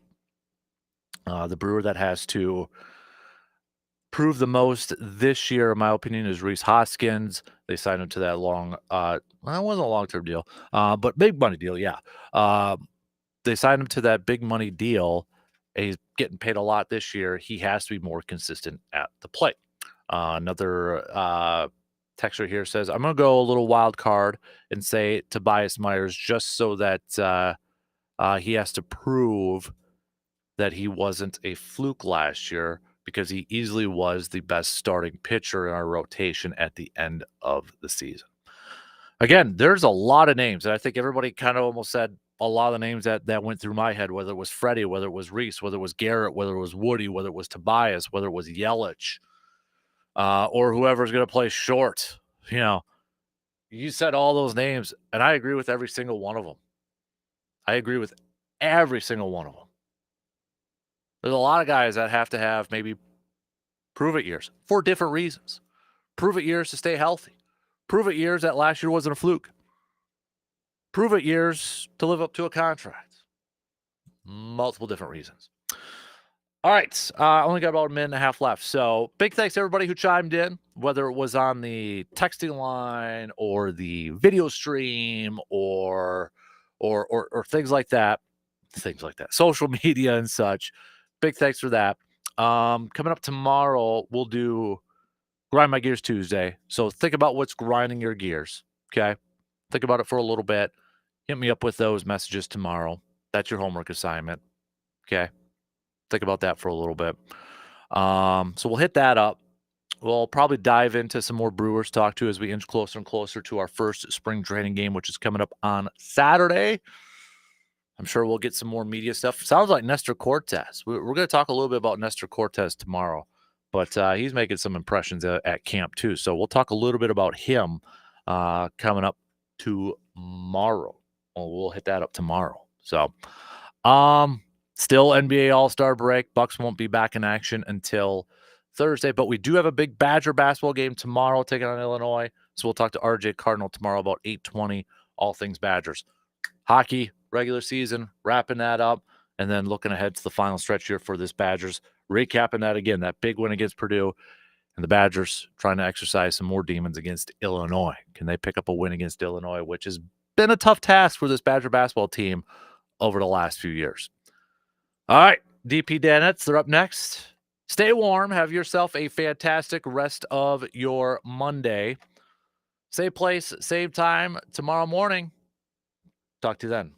prove the most this year, in my opinion, is Rhys Hoskins. They signed him to that long. Well, it wasn't a long-term deal, but big money deal. Yeah, they signed him to that big money deal. And he's getting paid a lot this year. He has to be more consistent at the plate. Another texter here says, I'm going to go a little wild card and say Tobias Myers, just so that he has to prove that he wasn't a fluke last year, because he easily was the best starting pitcher in our rotation at the end of the season. Again, there's a lot of names, and I think everybody kind of almost said a lot of the names that went through my head, whether it was Freddie, whether it was Reese, whether it was Garrett, whether it was Woody, whether it was Tobias, whether it was Yelich, or whoever's going to play short. You know, you said all those names, and I agree with every single one of them. I agree with every single one of them. There's a lot of guys that have to have maybe prove-it years for different reasons. Prove-it years to stay healthy. Prove-it years that last year wasn't a fluke. Prove-it years to live up to a contract. Multiple different reasons. All right. Only got about a minute and a half left. So big thanks to everybody who chimed in, whether it was on the texting line or the video stream or things like that. Social media and such. Big thanks for that. Coming up tomorrow, we'll do Grind My Gears Tuesday. So think about what's grinding your gears. Okay. Think about it for a little bit. Hit me up with those messages tomorrow. That's your homework assignment. Okay. Think about that for a little bit. So we'll hit that up. We'll probably dive into some more Brewers talk to as we inch closer and closer to our first spring training game, which is coming up on Saturday. I'm sure we'll get some more media stuff. Sounds like Nestor Cortez. We're going to talk a little bit about Nestor Cortez tomorrow, but he's making some impressions at camp too. So we'll talk a little bit about him coming up tomorrow. We'll hit that up tomorrow. So, still NBA All-Star break. Bucks won't be back in action until Thursday, but we do have a big Badger basketball game tomorrow taking on Illinois. So we'll talk to RJ Cardinal tomorrow about 8:20, all things Badgers. Hockey, regular season, wrapping that up, and then looking ahead to the final stretch here for this Badgers. Recapping that again, that big win against Purdue, and the Badgers trying to exercise some more demons against Illinois. Can they pick up a win against Illinois, which has been a tough task for this Badger basketball team over the last few years. All right, DP Danettes, they're up next. Stay warm. Have yourself a fantastic rest of your Monday. Same place, same time tomorrow morning. Talk to you then.